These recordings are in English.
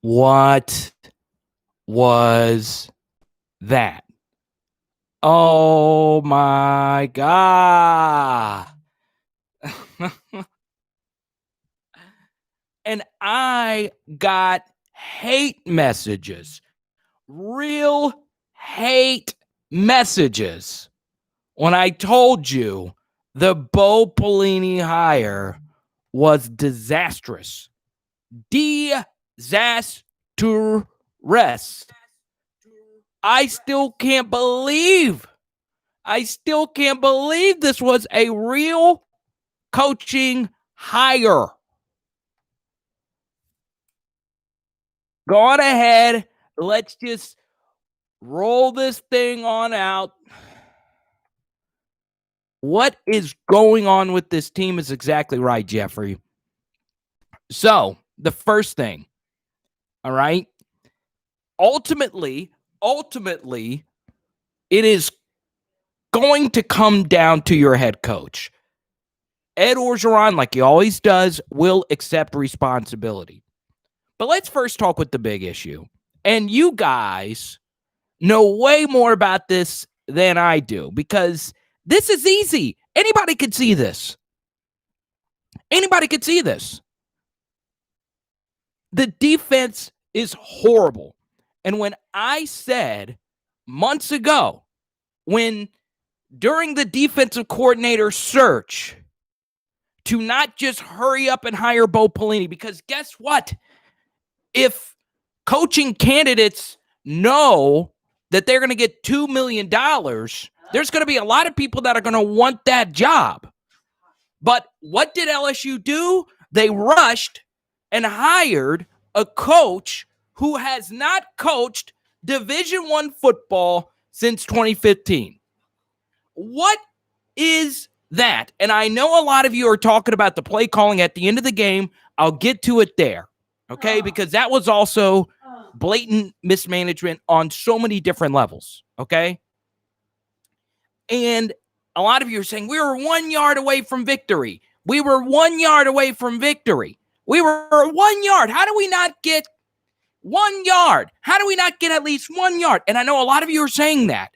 What was that? Oh my God. And I got hate messages, real hate messages when I told you the Bo Pelini hire was disastrous. Disastrous. I still can't believe this was a real coaching hire. Go on ahead. Let's just roll this thing on out. What is going on with this team is exactly right, Jeffrey. So, the first thing, all right, ultimately, it is going to come down to your head coach. Ed Orgeron, like he always does, will accept responsibility. But let's first talk with the big issue. And you guys know way more about this than I do because this is easy. Anybody could see this. The defense is horrible. And when I said months ago, when during the defensive coordinator search, to not just hurry up and hire Bo Pelini, because guess what? If coaching candidates know that they're going to get $2 million, there's going to be a lot of people that are going to want that job. But what did LSU do? They rushed and hired a coach who has not coached Division I football since 2015. What is that? And I know a lot of you are talking about the play calling at the end of the game. I'll get to it there, okay? Because that was also blatant mismanagement on so many different levels, okay? And a lot of you are saying, we were 1 yard away from victory. We were 1 yard away from victory. We were 1 yard. How do we not get 1 yard? How do we not get at least 1 yard? And I know a lot of you are saying that.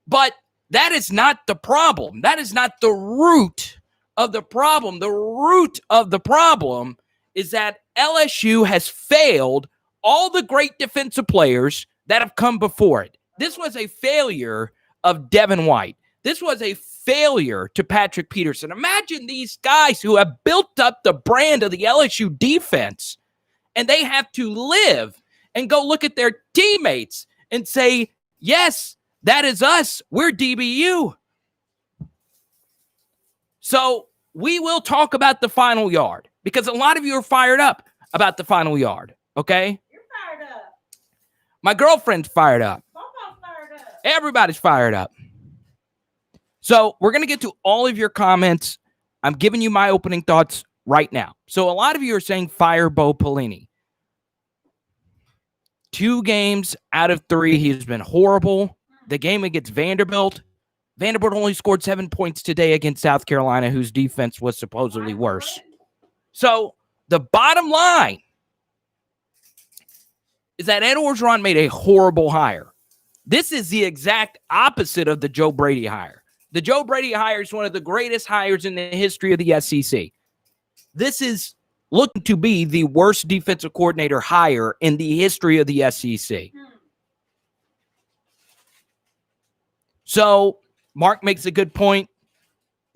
But that is not the problem. That is not the root of the problem. The root of the problem is that LSU has failed all the great defensive players that have come before it. This was a failure of Devin White. This was a failure to Patrick Peterson. Imagine these guys who have built up the brand of the LSU defense, and they have to live and go look at their teammates and say, yes, that is us. We're DBU. So we will talk about the final yard because a lot of you are fired up about the final yard, okay? You're fired up. My girlfriend's fired up. Bobo's fired up. Everybody's fired up. So we're going to get to all of your comments. I'm giving you my opening thoughts right now. So a lot of you are saying fire Bo Pelini. 2 games out of 3, he's been horrible. The game against Vanderbilt only scored 7 points today against South Carolina, whose defense was supposedly worse. So the bottom line is that Ed Orgeron made a horrible hire. This is the exact opposite of the Joe Brady hire. The Joe Brady hire is one of the greatest hires in the history of the SEC. This is looking to be the worst defensive coordinator hire in the history of the SEC. So Mark makes a good point.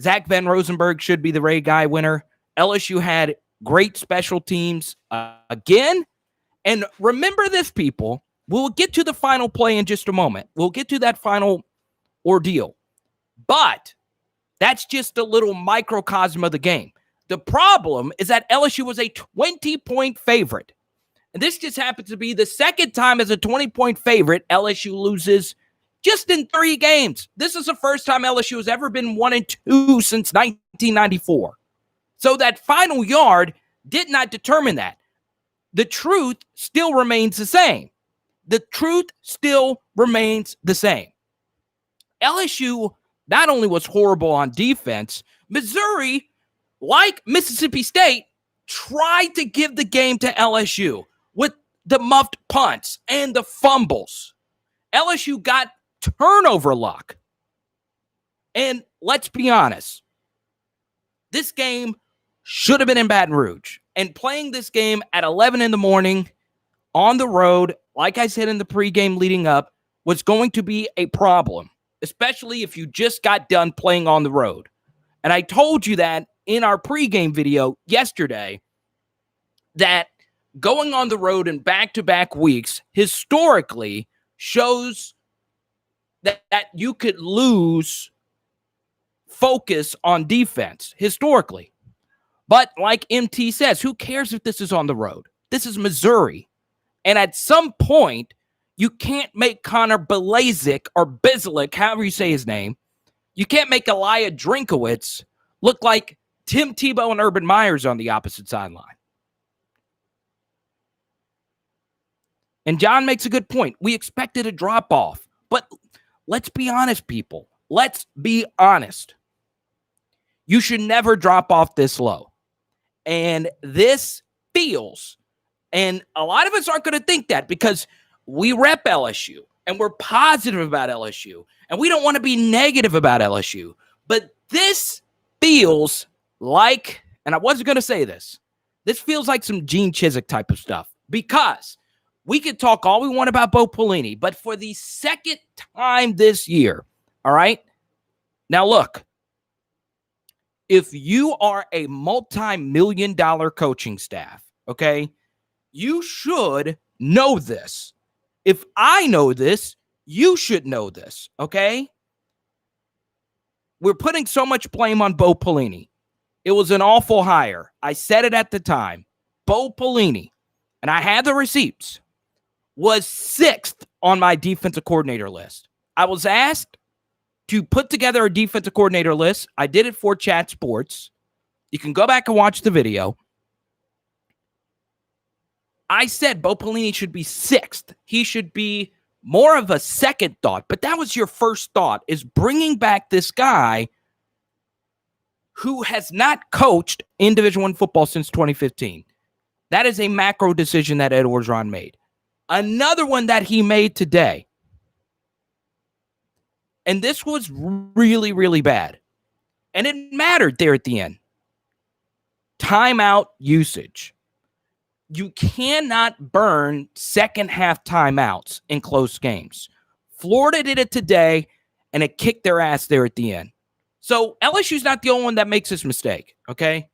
Zach Van Rosenberg should be the Ray Guy winner. LSU had great special teams again. And remember this, people. We'll get to the final play in just a moment. We'll get to that final ordeal. But that's just a little microcosm of the game. The problem is that LSU was a 20-point favorite. And this just happens to be the second time as a 20-point favorite LSU loses just in 3 games. This is the first time LSU has ever been 1-2 since 1994. So that final yard did not determine that. The truth still remains the same. LSU not only was horrible on defense, Missouri, like Mississippi State, tried to give the game to LSU with the muffed punts and the fumbles. LSU got turnover luck. And let's be honest, this game should have been in Baton Rouge. And playing this game at 11 in the morning on the road, like I said in the pregame leading up, was going to be a problem, especially if you just got done playing on the road. And I told you that in our pregame video yesterday, that going on the road in back-to-back weeks historically shows that you could lose focus on defense historically. But like MT says, who cares if this is on the road? This is Missouri. And at some point, you can't make Connor Bilezic or Bizlik, however you say his name, you can't make Elijah Drinkowitz look like Tim Tebow and Urban Meyers on the opposite sideline. And John makes a good point. We expected a drop-off. But let's be honest, people. Let's be honest. You should never drop off this low. And this feels, and a lot of us aren't going to think that because we rep LSU and we're positive about LSU and we don't want to be negative about LSU. But this feels like, and I wasn't going to say this feels like some Gene Chizik type of stuff because we could talk all we want about Bo Pelini, but for the second time this year, all right? Now look, if you are a multi-million-dollar coaching staff, okay, you should know this. If I know this, you should know this, okay? We're putting so much blame on Bo Pelini. It was an awful hire. I said it at the time. Bo Pelini, and I had the receipts, was 6th on my defensive coordinator list. I was asked to put together a defensive coordinator list. I did it for Chat Sports. You can go back and watch the video. I said Bo Pelini should be 6th. He should be more of a second thought, but that was your first thought, is bringing back this guy who has not coached in Division I football since 2015. That is a macro decision that Ed Orgeron made. Another one that he made today, and this was really, really bad, and it mattered there at the end. Timeout usage. You cannot burn second half timeouts in close games. Florida did it today, and it kicked their ass there at the end. So LSU's not the only one that makes this mistake, okay?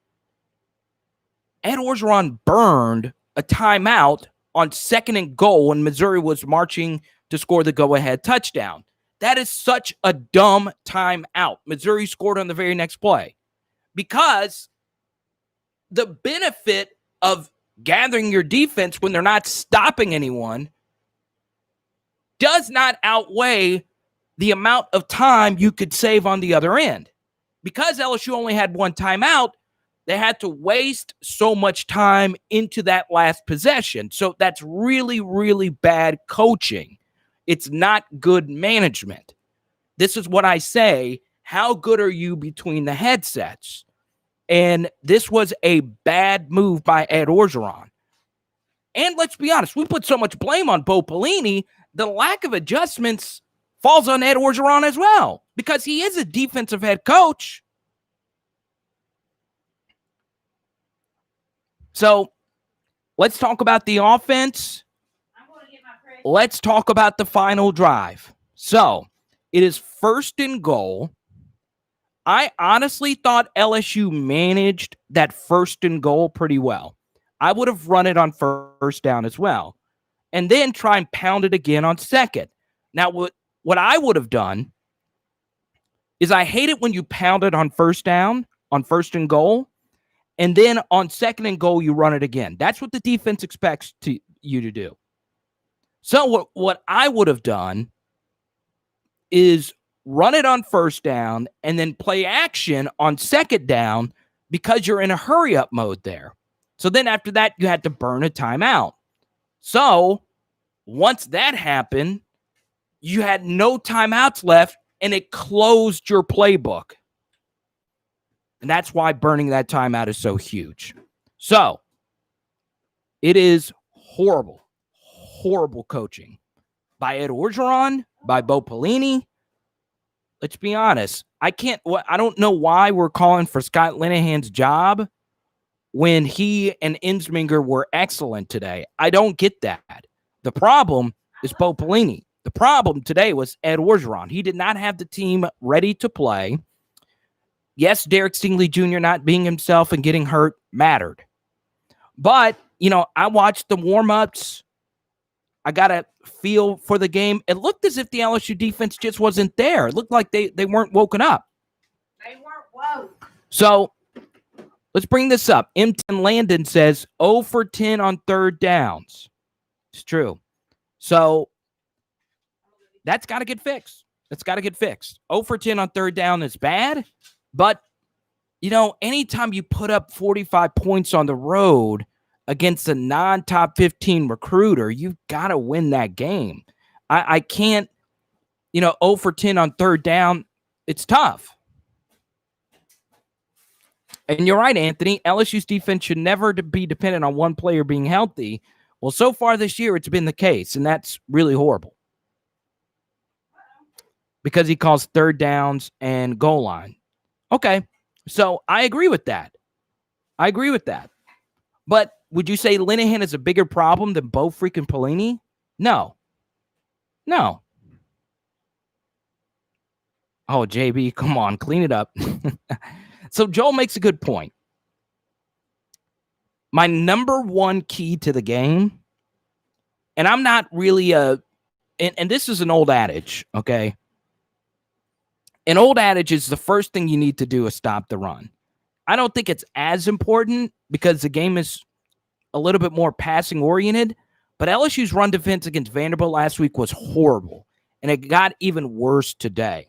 Ed Orgeron burned a timeout on 2nd and goal when Missouri was marching to score the go-ahead touchdown. That is such a dumb timeout. Missouri scored on the very next play because the benefit of gathering your defense when they're not stopping anyone does not outweigh the amount of time you could save on the other end. Because LSU only had one timeout, they had to waste so much time into that last possession. So that's really, really bad coaching. It's not good management. This is what I say. How good are you between the headsets? And this was a bad move by Ed Orgeron. And let's be honest, we put so much blame on Bo Pelini, the lack of adjustments falls on Ed Orgeron as well, because he is a defensive head coach. So let's talk about the offense. Let's talk about the final drive. So it is 1st and goal. I honestly thought LSU managed that 1st and goal pretty well. I would have run it on 1st down as well, and then try and pound it again on 2nd. Now, what I would have done is I hate it when you pound it on 1st down, on 1st and goal, and then on 2nd and goal, you run it again. That's what the defense expects you to do. So what I would have done is run it on 1st down and then play action on 2nd down because you're in a hurry-up mode there. So then after that, you had to burn a timeout. So once that happened, you had no timeouts left, and it closed your playbook. And that's why burning that timeout is so huge. So it is horrible. horrible coaching by Ed Orgeron, by Bo Pelini. Let's be honest. I don't know why we're calling for Scott Linehan's job when he and Insminger were excellent today. I don't get that. The problem is Bo Pelini. The problem today was Ed Orgeron. He did not have the team ready to play. Yes, Derek Stingley Jr. not being himself and getting hurt mattered. But, I watched the warm-ups. I got a feel for the game. It looked as if the LSU defense just wasn't there. It looked like they weren't woken up. They weren't woke. So let's bring this up. M10 Landon says 0 for 10 on third downs. It's true. So that's got to get fixed. 0 for 10 on third down is bad. But, anytime you put up 45 points on the road against a non-top 15 recruiter, you've got to win that game. I can't, 0 for 10 on third down. It's tough. And you're right, Anthony. LSU's defense should never be dependent on one player being healthy. Well, so far this year, it's been the case, and that's really horrible. Because he calls third downs and goal line. Okay, so I agree with that. But would you say Linehan is a bigger problem than Bo freaking Pelini? No. Oh, JB, come on, clean it up. So Joel makes a good point. My number one key to the game, and I'm not really and this is an old adage, okay? An old adage is the first thing you need to do is stop the run. I don't think it's as important because the game is a little bit more passing oriented, but LSU's run defense against Vanderbilt last week was horrible, and it got even worse today.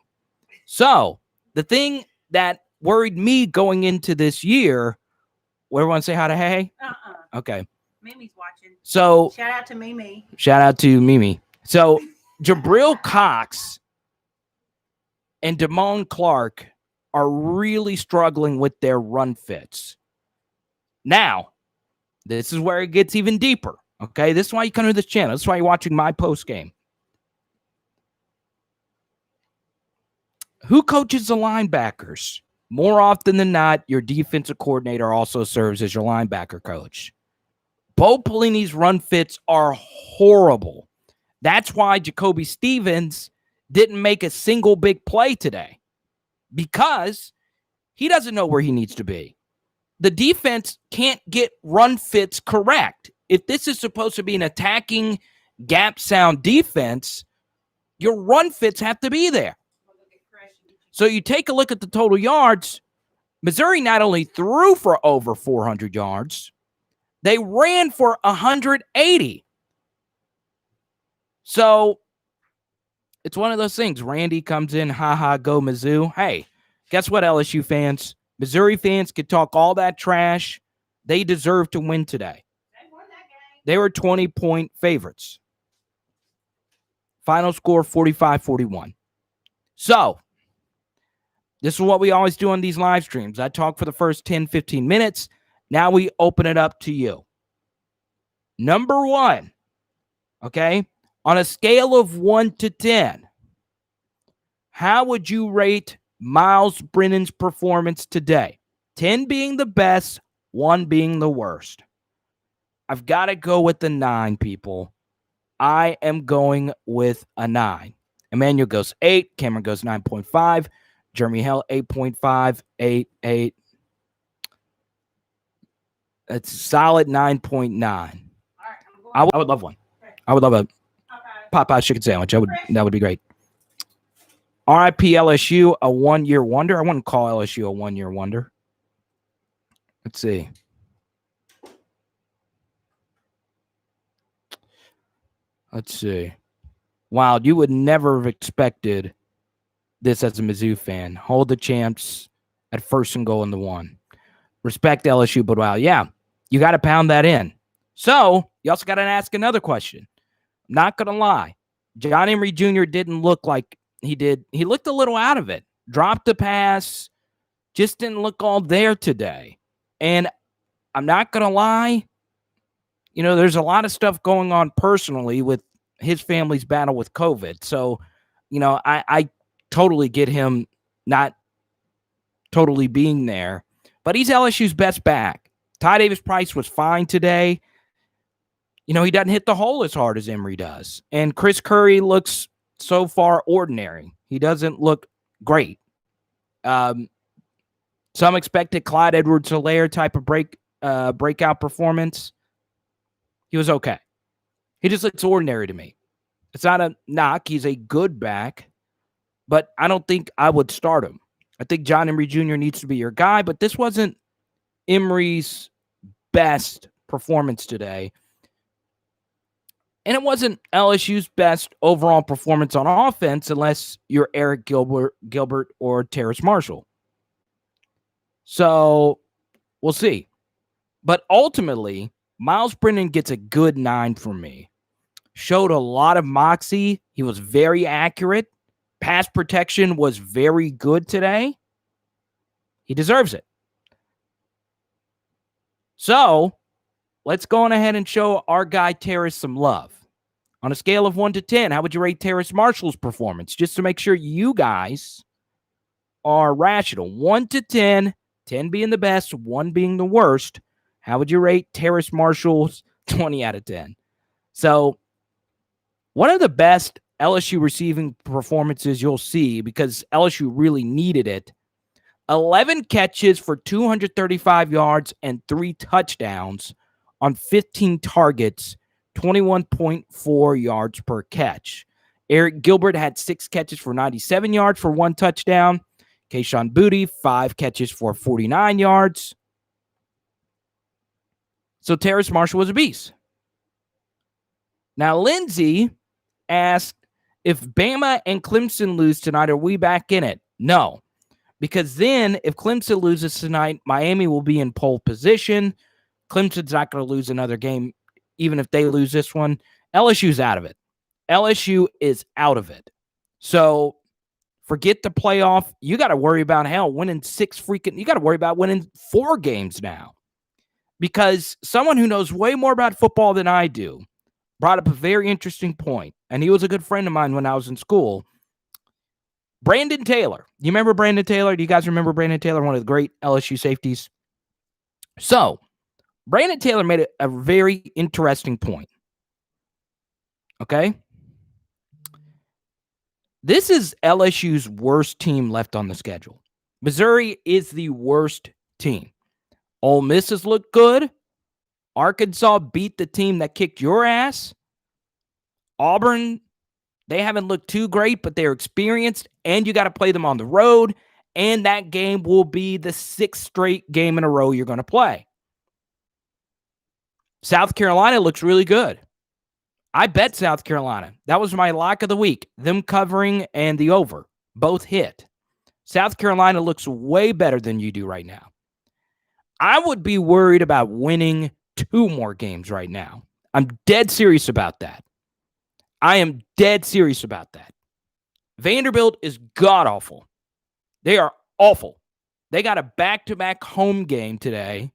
So the thing that worried me going into this year, where everyone say hi to Hey? Okay. Mimi's watching. So shout out to Mimi. So Jabril Cox and Damone Clark are really struggling with their run fits. Now, this is where it gets even deeper. Okay, this is why you come to this channel. This is why you're watching my post game. Who coaches the linebackers? More often than not, your defensive coordinator also serves as your linebacker coach. Bo Pelini's run fits are horrible. That's why Jacoby Stevens didn't make a single big play today, because he doesn't know where he needs to be. The defense can't get run fits correct. If this is supposed to be an attacking gap sound defense, your run fits have to be there. So you take a look at the total yards. Missouri not only threw for over 400 yards, they ran for 180. So it's one of those things. Randy comes in, go Mizzou. Hey, guess what, LSU fans? Missouri fans could talk all that trash. They deserve to win today. They were 20-point favorites. Final score 45-41. So this is what we always do on these live streams. I talk for the first 10, 15 minutes. Now we open it up to you. Number one, okay, on a scale of 1 to 10, how would you rate Myles Brennan's performance today? 10 being the best, 1 being the worst. I've got to go with the 9, people. I am going with a 9. Emmanuel goes 8. Cameron goes 9.5. Jeremy Hell, 8.5. 8. That's solid 9.9. I would love one. I would love a Popeye's chicken sandwich. That would be great. RIP LSU, a one-year wonder. I wouldn't call LSU a one-year wonder. Let's see. Wow, you would never have expected this as a Mizzou fan. Hold the champs at first and goal in the 1. Respect LSU, but wow, yeah, you got to pound that in. So you also got to ask another question. Not going to lie. John Emery Jr. didn't look like he did. He looked a little out of it. Dropped the pass. Just didn't look all there today. And I'm not going to lie. there's a lot of stuff going on personally with his family's battle with COVID. So, I totally get him not totally being there, but he's LSU's best back. Ty Davis-Price was fine today. He doesn't hit the hole as hard as Emory does. And Chris Curry looks so far ordinary. He doesn't look great. Some expected Clyde Edwards-Helaire type of breakout performance. He was okay. He just looks ordinary to me. It's not a knock. He's a good back, but I don't think I would start him. I think John Emory Jr. needs to be your guy, but this wasn't Emory's best performance today. And it wasn't LSU's best overall performance on offense unless you're Eric Gilbert or Terrace Marshall. So we'll see. But ultimately, Myles Brennan gets a good 9 from me. Showed a lot of moxie. He was very accurate. Pass protection was very good today. He deserves it. So let's go on ahead and show our guy Terrace some love. On a scale of 1 to 10, how would you rate Terrace Marshall's performance? Just to make sure you guys are rational. 1 to 10, 10 being the best, 1 being the worst. How would you rate Terrace Marshall's 20 out of 10? So one of the best LSU receiving performances you'll see, because LSU really needed it, 11 catches for 235 yards and 3 touchdowns on 15 targets, 21.4 yards per catch. Eric Gilbert had 6 catches for 97 yards for 1 touchdown. Kayshon Boutte, 5 catches for 49 yards. So Terrace Marshall was a beast. Now, Lindsay asked, if Bama and Clemson lose tonight, are we back in it? No. Because then, if Clemson loses tonight, Miami will be in pole position. Clemson's not going to lose another game, even if they lose this one. LSU's out of it. LSU is out of it. So forget the playoff. You got to worry about, winning you got to worry about winning 4 games now. Because someone who knows way more about football than I do brought up a very interesting point, and he was a good friend of mine when I was in school. Brandon Taylor. You remember Brandon Taylor? Do you guys remember Brandon Taylor, one of the great LSU safeties? So, Brandon Taylor made a very interesting point. Okay? This is LSU's worst team left on the schedule. Missouri is the worst team. Ole Miss has looked good. Arkansas beat the team that kicked your ass. Auburn, they haven't looked too great, but they're experienced, and you got to play them on the road, and that game will be the 6th straight game in a row you're going to play. South Carolina looks really good. I bet South Carolina. That was my lock of the week. Them covering and the over. Both hit. South Carolina looks way better than you do right now. I would be worried about winning 2 more games right now. I'm dead serious about that. I am dead serious about that. Vanderbilt is god-awful. They are awful. They got a back-to-back home game today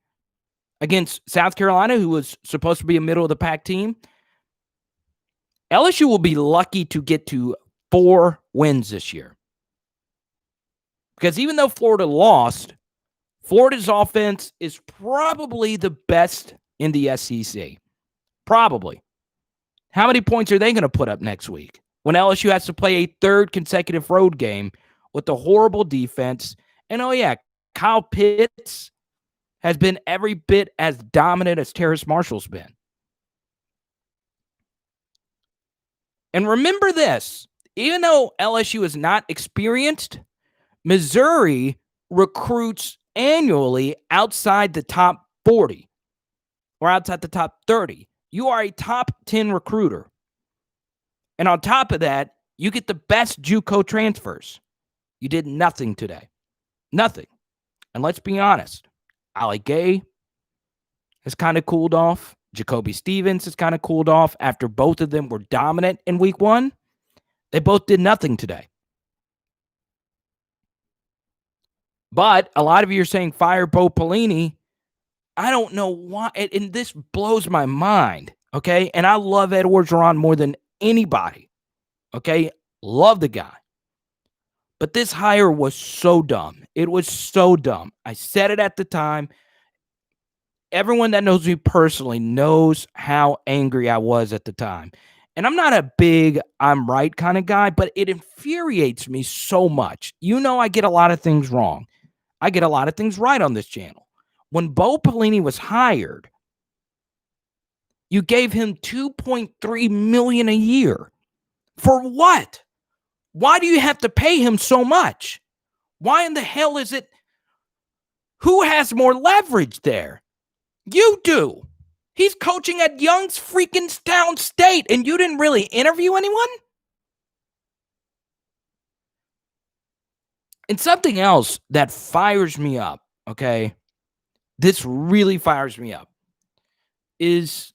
against South Carolina, who was supposed to be a middle-of-the-pack team. LSU will be lucky to get to 4 wins this year. Because even though Florida lost, Florida's offense is probably the best in the SEC. Probably. How many points are they going to put up next week when LSU has to play a 3rd consecutive road game with a horrible defense? And Kyle Pitts has been every bit as dominant as Terrace Marshall's been. And remember this, even though LSU is not experienced, Missouri recruits annually outside the top 40 or outside the top 30. You are a top 10 recruiter. And on top of that, you get the best JUCO transfers. You did nothing today. Nothing. And let's be honest, Ali Gay has kind of cooled off. Jacoby Stevens has kind of cooled off after both of them were dominant in week 1. They both did nothing today. But a lot of you are saying fire Bo Pelini. I don't know why, and this blows my mind, okay? And I love Ed Orgeron more than anybody, okay? Love the guy. But this hire was so dumb. It was so dumb. I said it at the time. Everyone that knows me personally knows how angry I was at the time. And I'm not a big I'm right kind of guy, but it infuriates me so much. You know, I get a lot of things wrong. I get a lot of things right on this channel. When Bo Pelini was hired, you gave him $2.3 million a year. For what? Why do you have to pay him so much? Why in the hell is it? Who has more leverage there? You do. He's coaching at Young's freaking Town State, and you didn't really interview anyone? And something else that fires me up, okay? This really fires me up is,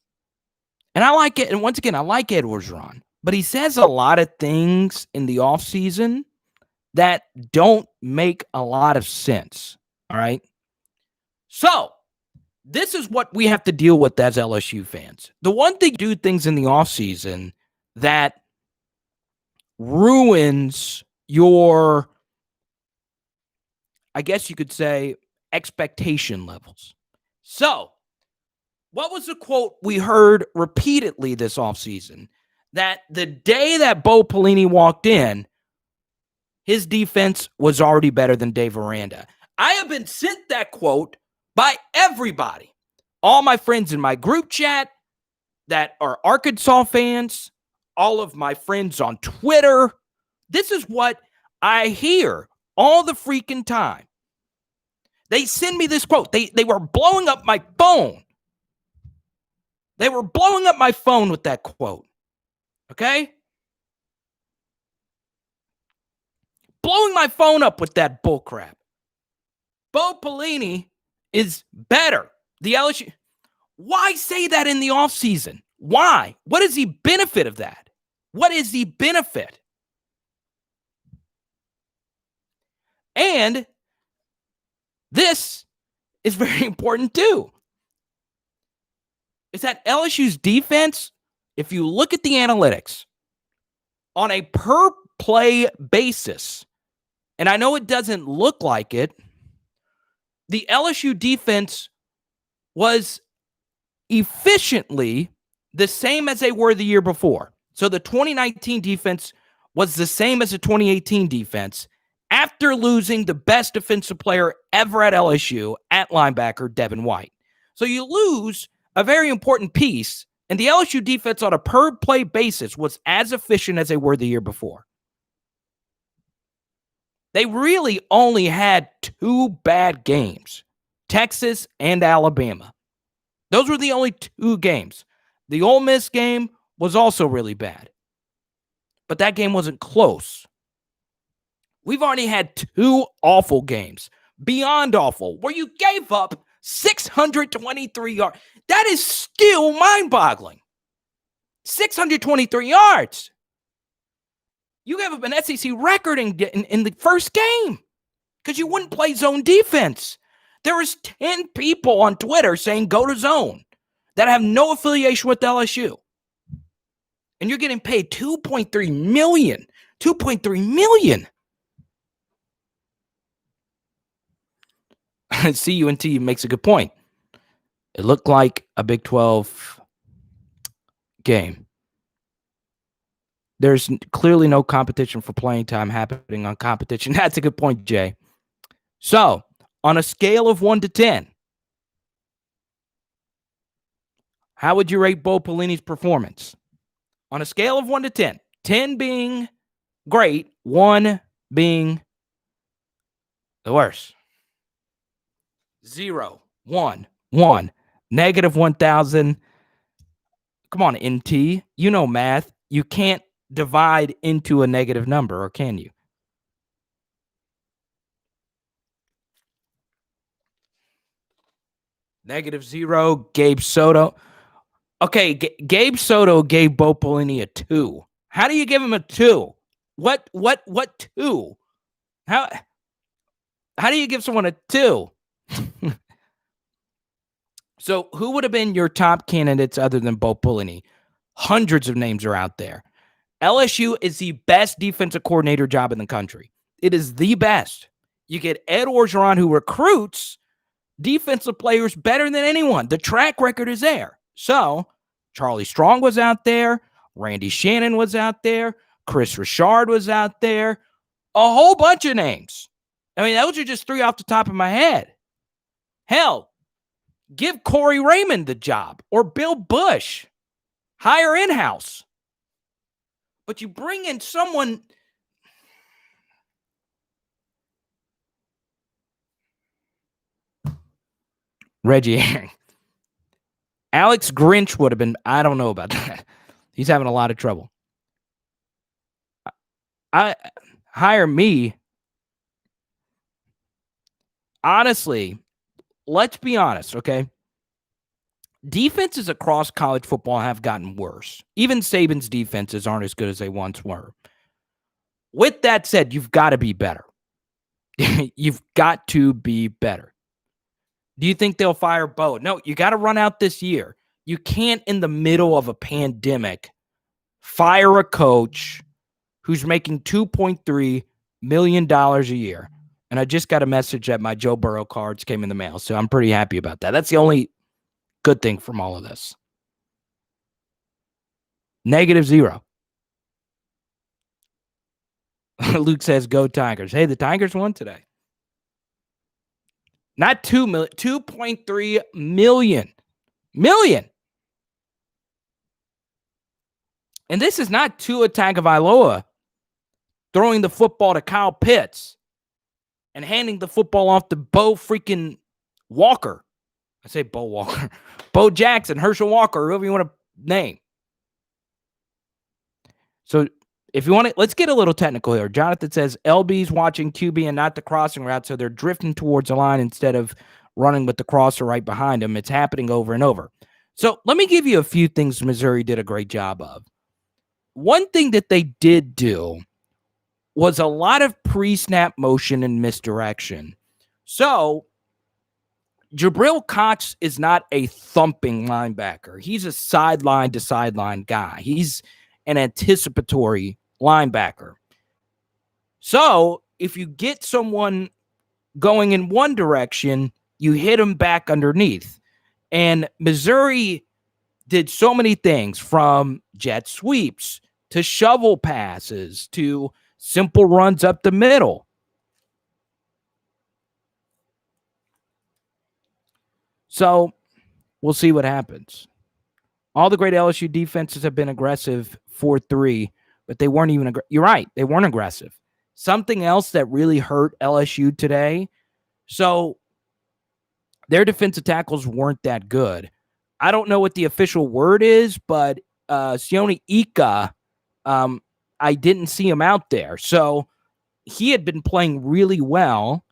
and I like it, and once again, I like Ed Orgeron, but he says a lot of things in the offseason that don't make a lot of sense, all right? So, this is what we have to deal with as LSU fans. The one thing do things in the offseason that ruins your, I guess you could say, expectation levels. So, what was the quote we heard repeatedly this offseason? That the day that Bo Pelini walked in, his defense was already better than Dave Aranda. I have been sent that quote by everybody. All my friends in my group chat that are Arkansas fans, all of my friends on Twitter. This is what I hear all the freaking time. They send me this quote. They were blowing up my phone. They were blowing up my phone with that quote. Okay? Blowing my phone up with that bullcrap. Bo Pelini is better. The LSU. Why say that in the offseason? Why? What is the benefit of that? What is the benefit? And this is very important too. Is that LSU's defense, if you look at the analytics, on a per play basis, and I know it doesn't look like it, the LSU defense was efficiently the same as they were the year before. So the 2019 defense was the same as the 2018 defense after losing the best defensive player ever at LSU at linebacker, Devin White. So you lose a very important piece, and the LSU defense on a per play basis was as efficient as they were the year before. They really only had two bad games, Texas and Alabama. Those were the only two games. The Ole Miss game was also really bad, but that game wasn't close. We've already had two awful games, beyond awful, where you gave up 623 yards. That is still mind-boggling. 623 yards. You gave up an SEC record in the first game because you wouldn't play zone defense. There was 10 people on Twitter saying go to zone that have no affiliation with LSU. And you're getting paid $2.3 million. $2.3 million. CUNT makes a good point. It looked like a Big 12 game. There's clearly no competition for playing time happening on competition. That's a good point, Jay. So, on a scale of 1 to 10, how would you rate Bo Pelini's performance? On a scale of 1 to 10, 10 being great, 1 being the worst. 0, 1, 1, negative 1,000. Come on, NT. You know math. You can't divide into a negative number, or can you? Negative 0, Gabe Soto. Okay, Gabe Soto gave Bo Pelini a 2. How do you give him a 2? What 2? How do you give someone a 2? So who would have been your top candidates other than Bo Pelini? Hundreds of names are out there. LSU is the best defensive coordinator job in the country. It is the best. You get Ed Orgeron, who recruits defensive players better than anyone. The track record is there. So Charlie Strong was out there. Randy Shannon was out there. Chris Richard was out there. A whole bunch of names. I mean, those are just three off the top of my head. Hell, give Corey Raymond the job or Bill Bush. Hire in-house. But you bring in someone. Reggie Herring. Alex Grinch would have been, I don't know about that. He's having a lot of trouble. I hire me. Honestly, let's be honest, okay? Defenses across college football have gotten worse. Even Saban's defenses aren't as good as they once were. With that said, you've got to be better. You've got to be better. Do you think they'll fire Bo? No, you got to run out this year. You can't, in the middle of a pandemic, fire a coach who's making $2.3 million a year. And I just got a message that my Joe Burrow cards came in the mail, so I'm pretty happy about that. That's the only good thing from all of this. -0. Luke says, go Tigers. Hey, the Tigers won today. Not 2 million, 2.3 million. And this is not Tua Tagovailoa throwing the football to Kyle Pitts and handing the football off to Bo freaking Walker. I say Bo Walker. Bo Jackson, Herschel Walker, whoever you want to name. So if you want to, let's get a little technical here. Jonathan says LB's watching QB and not the crossing route, so they're drifting towards the line instead of running with the crosser right behind them. It's happening over and over. So let me give you a few things Missouri did a great job of. One thing that they did do was a lot of pre-snap motion and misdirection. So Jabril Cox is not a thumping linebacker. He's a sideline to sideline guy. He's an anticipatory linebacker. So if you get someone going in one direction, you hit them back underneath. And Missouri did so many things, from jet sweeps to shovel passes to simple runs up the middle. So we'll see what happens. All the great LSU defenses have been aggressive 4-3, but they weren't even you're right, they weren't aggressive. Something else that really hurt LSU today, so their defensive tackles weren't that good. I don't know what the official word is, but Sione Ika, I didn't see him out there. So he had been playing really well.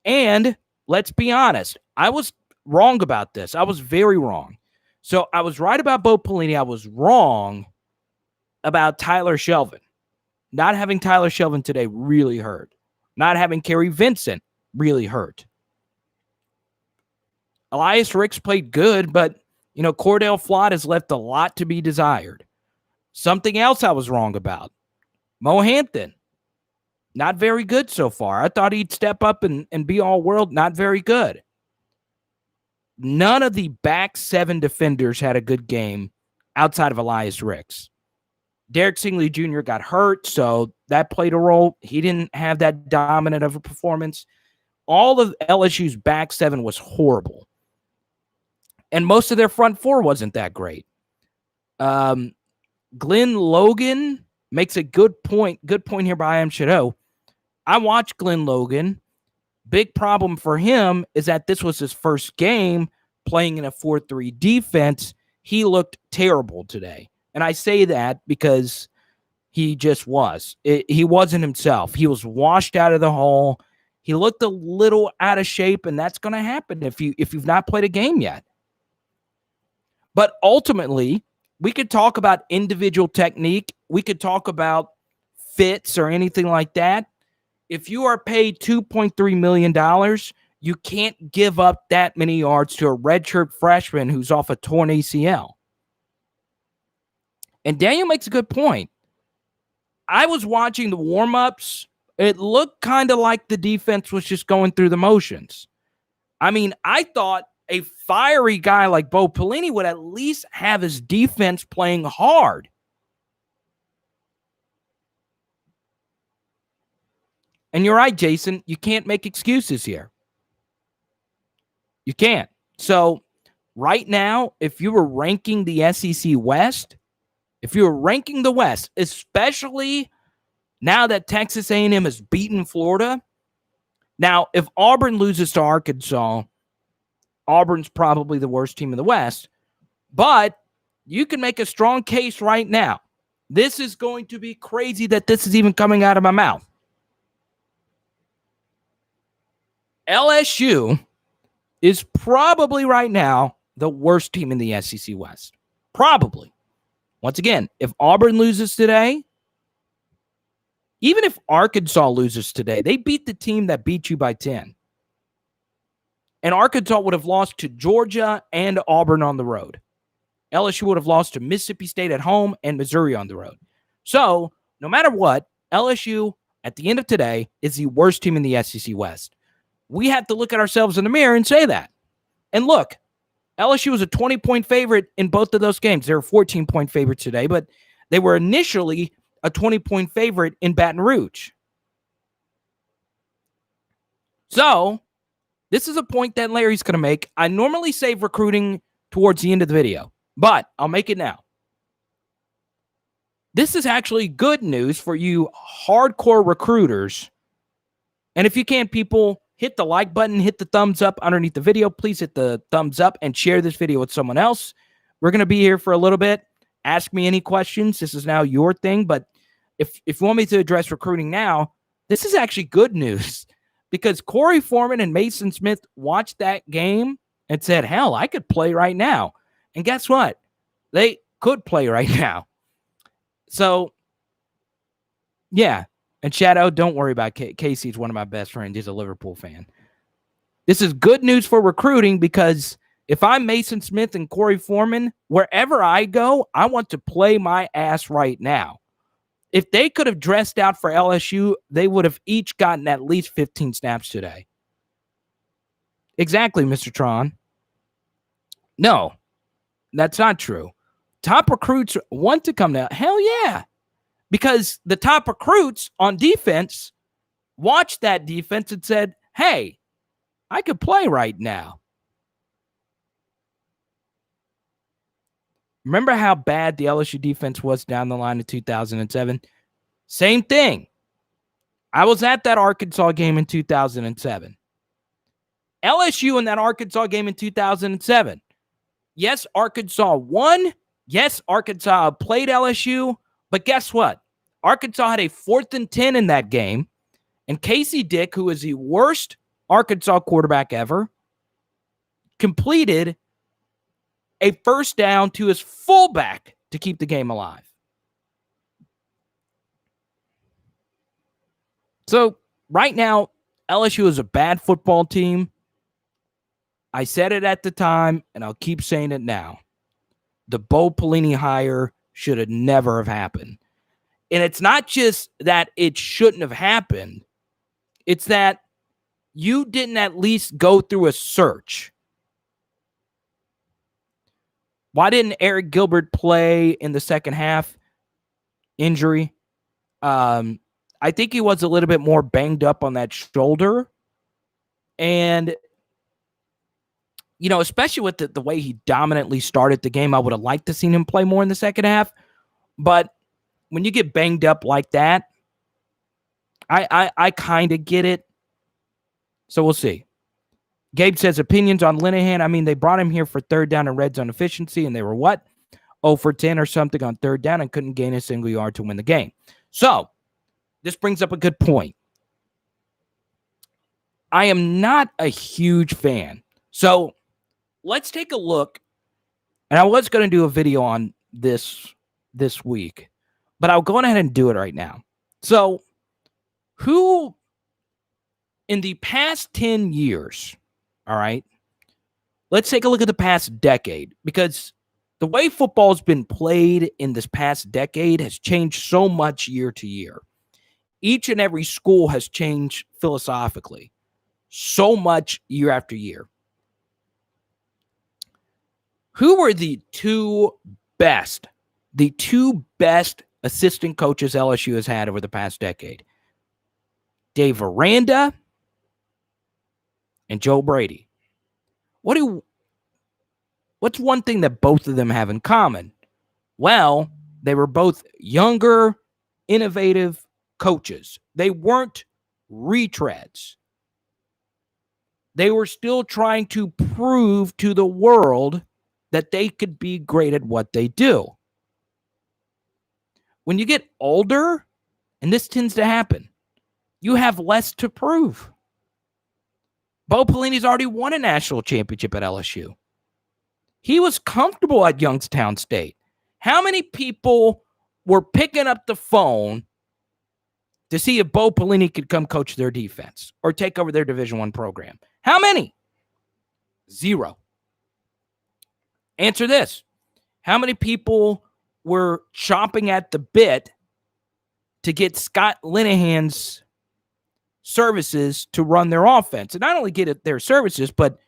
And let's be honest, I was wrong about this. I was very wrong. So I was right about Bo Pelini. I was wrong about Tyler Shelvin. Not having Tyler Shelvin today really hurt. Not having Kerry Vincent really hurt. Elias Ricks played good, but, Cordell Flott has left a lot to be desired. Something else I was wrong about. Mo Hampton, not very good so far. I thought he'd step up and be all-world. Not very good. None of the back seven defenders had a good game outside of Elias Ricks. Derek Stingley Jr. got hurt, so that played a role. He didn't have that dominant of a performance. All of LSU's back seven was horrible. And most of their front four wasn't that great. Glenn Logan makes a good point. Good point here by I Am Shadow. I watched Glenn Logan. Big problem for him is that this was his first game playing in a 4-3 defense. He looked terrible today. And I say that because he just was. He wasn't himself. He was washed out of the hole. He looked a little out of shape, and that's going to happen if you've not played a game yet. But ultimately, we could talk about individual technique. We could talk about fits or anything like that. If you are paid $2.3 million You can't give up that many yards to a redshirt freshman who's off a torn ACL. And Daniel makes a good point. I was watching the warm-ups. It looked kind of like the defense was just going through the motions. I mean, I thought a fiery guy like Bo Pelini would at least have his defense playing hard. And you're right, Jason. You can't make excuses here. You can't. So right now, if you were ranking the SEC West, if you were ranking the West, especially now that Texas A&M has beaten Florida. Now, if Auburn loses to Arkansas, Auburn's probably the worst team in the West. But you can make a strong case right now. This is going to be crazy that this is even coming out of my mouth. LSU is probably right now the worst team in the SEC West. Probably. Once again, if Auburn loses today, even if Arkansas loses today, they beat the team that beat you by 10. And Arkansas would have lost to Georgia and Auburn on the road. LSU would have lost to Mississippi State at home and Missouri on the road. So, no matter what, LSU, at the end of today, is the worst team in the SEC West. We have to look at ourselves in the mirror and say that. And look, LSU was a 20-point favorite in both of those games. They were 14-point favorites today, but they were initially a 20-point favorite in Baton Rouge. So, this is a point that Larry's going to make. I normally save recruiting towards the end of the video, but I'll make it now. This is actually good news for you hardcore recruiters. And if you can, people, hit the like button, hit the thumbs up underneath the video. Please hit the thumbs up and share this video with someone else. We're going to be here for a little bit. Ask me any questions. This is now your thing. But if you want me to address recruiting now, this is actually good news because Corey Foreman and Mason Smith watched that game and said, hell, I could play right now. And guess what? They could play right now. So, yeah. And Shadow, don't worry about Casey's one of my best friends. He's a Liverpool fan. This is good news for recruiting because if I'm Mason Smith and Corey Foreman, wherever I go, I want to play my ass right now. If they could have dressed out for LSU, they would have each gotten at least 15 snaps today. Exactly, Mr. Tron. No, that's not true. Top recruits want to come down. Hell yeah. Because the top recruits on defense watched that defense and said, hey, I could play right now. Remember how bad the LSU defense was down the line in 2007? Same thing. I was at that Arkansas game in 2007. LSU in that Arkansas game in 2007. Yes, Arkansas won. Yes, Arkansas played LSU. But guess what? Arkansas had a 4th and 10 in that game. And Casey Dick, who is the worst Arkansas quarterback ever, completed a first down to his fullback to keep the game alive. So right now, LSU is a bad football team. I said it at the time, and I'll keep saying it now. The Bo Pelini hire should have never have happened. And it's not just that it shouldn't have happened. It's that you didn't at least go through a search. Why didn't Eric Gilbert play in the second half? Injury. I think he was a little bit more banged up on that shoulder. And, you know, especially with the way he dominantly started the game, I would have liked to seen him play more in the second half. But when you get banged up like that, I kind of get it. So we'll see. Gabe says opinions on Linehan. I mean, they brought him here for third down and red zone efficiency, and they were what? 0 for 10 or something on third down and couldn't gain a single yard to win the game. So this brings up a good point. I am not a huge fan. So let's take a look. And I was going to do a video on this week, but I'll go ahead and do it right now. So who in the past 10 years, all right, let's take a look at the past decade, because the way football has been played in this past decade has changed so much year to year. Each and every school has changed philosophically so much year after year. Who were the two best assistant coaches LSU has had over the past decade? Dave Aranda and Joe Brady. What's one thing that both of them have in common? Well, they were both younger, innovative coaches. They weren't retreads. They were still trying to prove to the world that they could be great at what they do. When you get older, and this tends to happen, you have less to prove. Bo Pelini's already won a national championship at LSU. He was comfortable at Youngstown State. How many people were picking up the phone to see if Bo Pelini could come coach their defense or take over their Division I program? How many? 0. Answer this. How many people were chomping at the bit to get Scott Linehan's services to run their offense? And not only get their services, but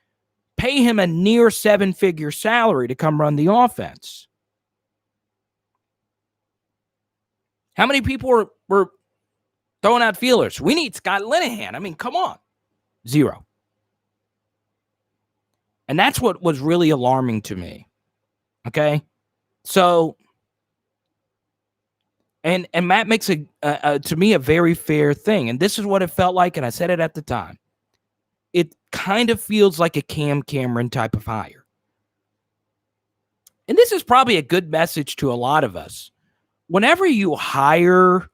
pay him a near 7-figure salary to come run the offense. How many people were throwing out feelers? We need Scott Linehan. I mean, come on. 0. And that's what was really alarming to me. Okay? So, and Matt makes to me a very fair thing. And this is what it felt like, and I said it at the time. It kind of feels like a Cam Cameron type of hire. And this is probably a good message to a lot of us. Whenever you hire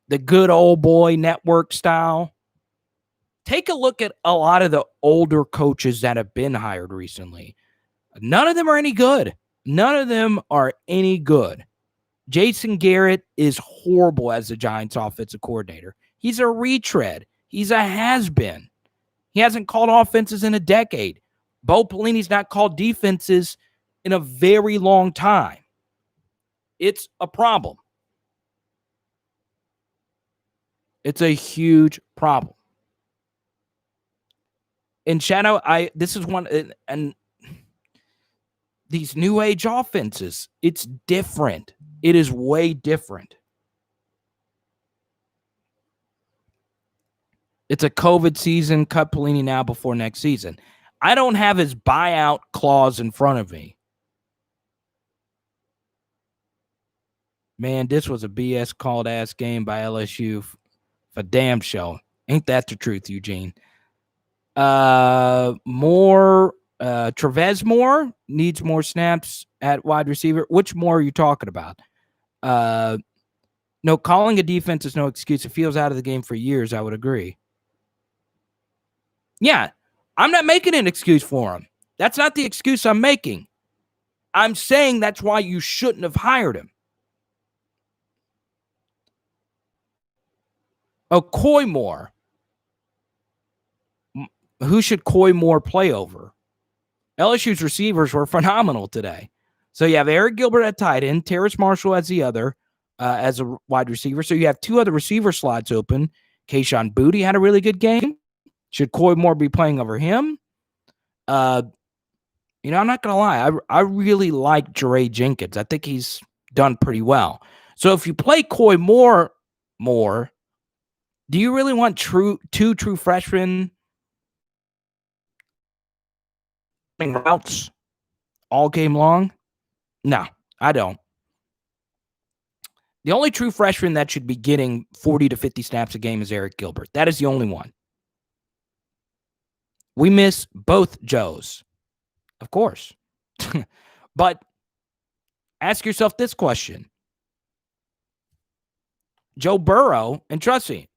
the good old boy network style, take a look at a lot of the older coaches that have been hired recently. None of them are any good. None of them are any good. Jason Garrett is horrible as the Giants offensive coordinator. He's a retread. He's a has-been. He hasn't called offenses in a decade. Bo Pelini's not called defenses in a very long time. It's a problem. It's a huge problem. And Shadow, this is one, and these new age offenses, it's different. It is way different. It's a COVID season. Cut Pelini now before next season. I don't have his buyout clause in front of me. Man, this was a BS called ass game by LSU for damn show. Ain't that the truth, Eugene? Trevez Moore needs more snaps at wide receiver. Which more are you talking about? No, calling a defense is no excuse. It feels out of the game for years. I would agree. Yeah, I'm not making an excuse for him. That's not the excuse I'm making. I'm saying that's why you shouldn't have hired him. Coy Moore. Who should Coy Moore play over? LSU's receivers were phenomenal today. So you have Eric Gilbert at tight end, Terrace Marshall as the other, as a wide receiver. So you have 2 other receiver slots open. Kayshon Boutte had a really good game. Should Coy Moore be playing over him? I'm not going to lie. I really like Jeray Jenkins. I think he's done pretty well. So if you play Coy Moore more, do you really want two true freshmen routes all game long? No, I don't. The only true freshman that should be getting 40 to 50 snaps a game is Eric Gilbert. That is the only one. We miss both Joes, of course. But ask yourself this question. Joe Burrow, and trust me,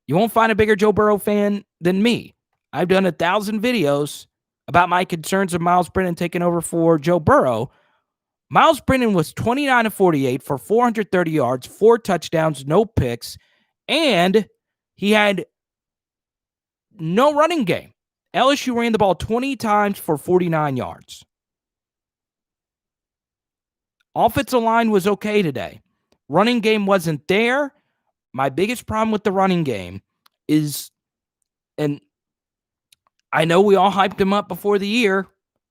you won't find a bigger Joe Burrow fan than me. I've done 1,000 videos about my concerns of Myles Brennan taking over for Joe Burrow. Myles Brennan was 29-48 for 430 yards, 4 touchdowns, no picks, and he had no running game. LSU ran the ball 20 times for 49 yards. Offensive line was okay today. Running game wasn't there. My biggest problem with the running game is, and I know we all hyped him up before the year,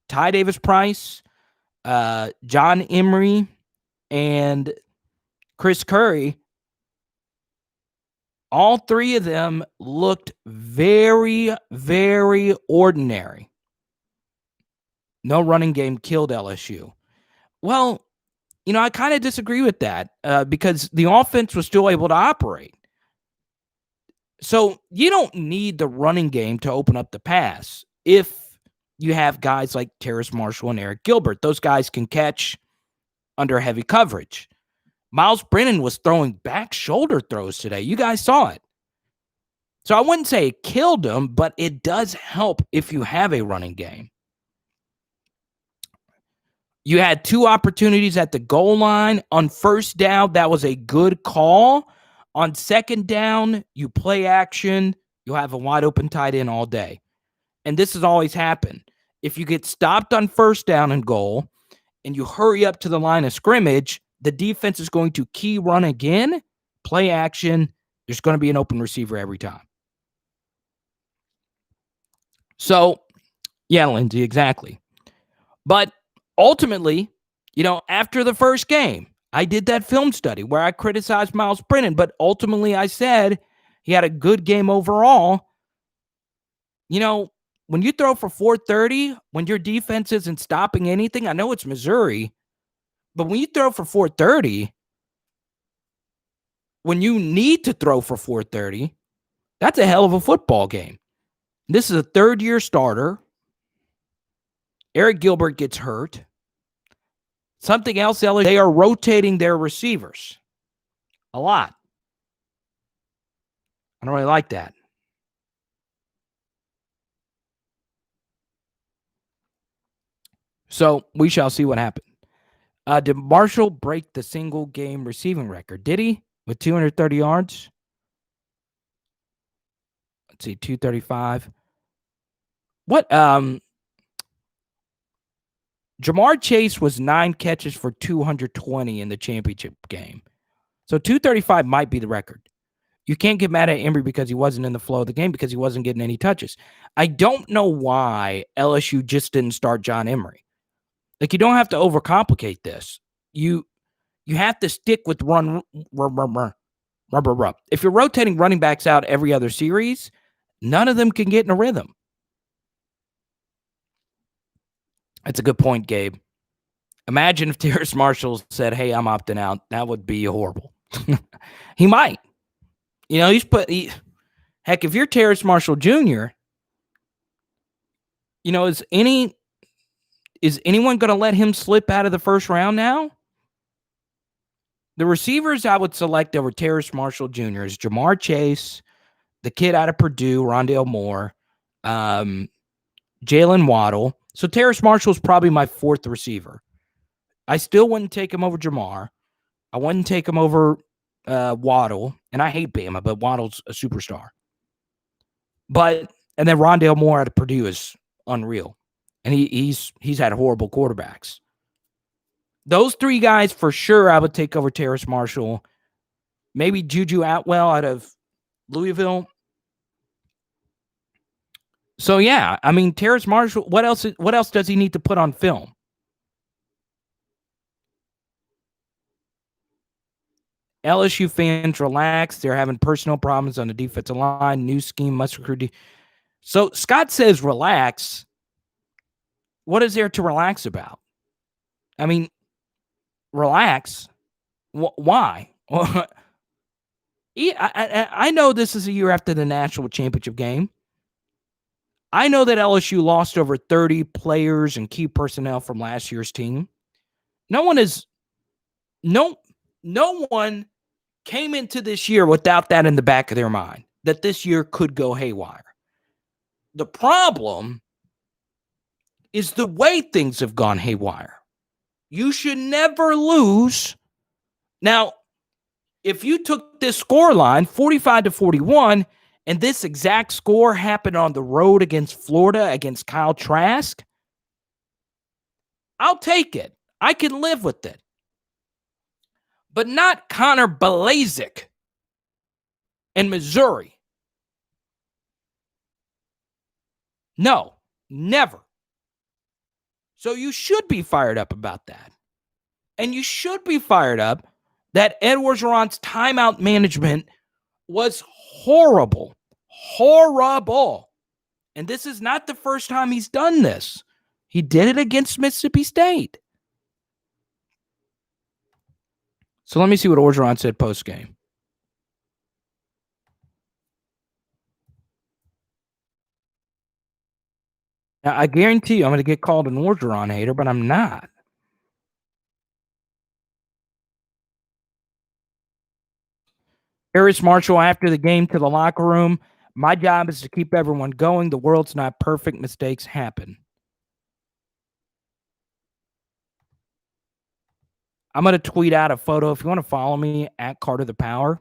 Ty Davis-Price, John Emery, and Chris Curry. All three of them looked very, very ordinary. No running game killed LSU. Well, I kind of disagree with that because the offense was still able to operate. So you don't need the running game to open up the pass if you have guys like Terrace Marshall and Eric Gilbert. Those guys can catch under heavy coverage. Myles Brennan was throwing back shoulder throws today. You guys saw it. So I wouldn't say it killed them, but it does help if you have a running game. You had 2 opportunities at the goal line. On first down, that was a good call. On second down, you play action. You'll have a wide open tight end all day. And this has always happened. If you get stopped on first down and goal and you hurry up to the line of scrimmage, the defense is going to key run again, play action. There's going to be an open receiver every time. So, yeah, Lindsay, exactly. But ultimately, after the first game, I did that film study where I criticized Myles Brennan, but ultimately I said he had a good game overall. When you throw for 430, when your defense isn't stopping anything, I know it's Missouri, but when you throw for 430, when you need to throw for 430, that's a hell of a football game. This is a third-year starter. Eric Gilbert gets hurt. Something else, they are rotating their receivers a lot. I don't really like that. So we shall see what happens. Did Marshall break the single game receiving record? Did he? With 230 yards? Let's see, 235. What? Jamar Chase was 9 catches for 220 in the championship game. So 235 might be the record. You can't get mad at Emory because he wasn't in the flow of the game because he wasn't getting any touches. I don't know why LSU just didn't start John Emery. Like, you don't have to overcomplicate this. You have to stick with run. If you're rotating running backs out every other series, none of them can get in a rhythm. That's a good point, Gabe. Imagine if Terrace Marshall said, hey, I'm opting out. That would be horrible. He might. Heck, if you're Terrace Marshall Jr., is anyone going to let him slip out of the first round now? The receivers I would select over Terrace Marshall Jr. is Jamar Chase, the kid out of Purdue, Rondale Moore, Jalen Waddle. So Terrace Marshall is probably my 4th receiver. I still wouldn't take him over Jamar. I wouldn't take him over Waddle. And I hate Bama, but Waddle's a superstar. And then Rondale Moore out of Purdue is unreal. And he's had horrible quarterbacks. Those 3 guys for sure I would take over Terrace Marshall. Maybe Juju Atwell out of Louisville. So yeah, I mean, Terrace Marshall, what else does he need to put on film? LSU fans, relax. They're having personal problems on the defensive line. New scheme must recruit. So Scott says relax. What is there to relax about? I mean, relax. Why? I know this is a year after the national championship game. I know that LSU lost over 30 players and key personnel from last year's team. No one came into this year without that in the back of their mind, that this year could go haywire. The problem is the way things have gone haywire. You should never lose. Now, if you took this scoreline, 45-41, and this exact score happened on the road against Florida, against Kyle Trask, I'll take it. I can live with it. But not Connor Balazic in Missouri. No, never. So you should be fired up about that. And you should be fired up that Ed Orgeron's timeout management was horrible. Horrible. And this is not the first time he's done this. He did it against Mississippi State. So let me see what Orgeron said post-game. Now, I guarantee you I'm going to get called an Orgeron hater, but I'm not. Harris Marshall after the game to the locker room. My job is to keep everyone going. The world's not perfect. Mistakes happen. I'm going to tweet out a photo. If you want to follow me at Carter the Power.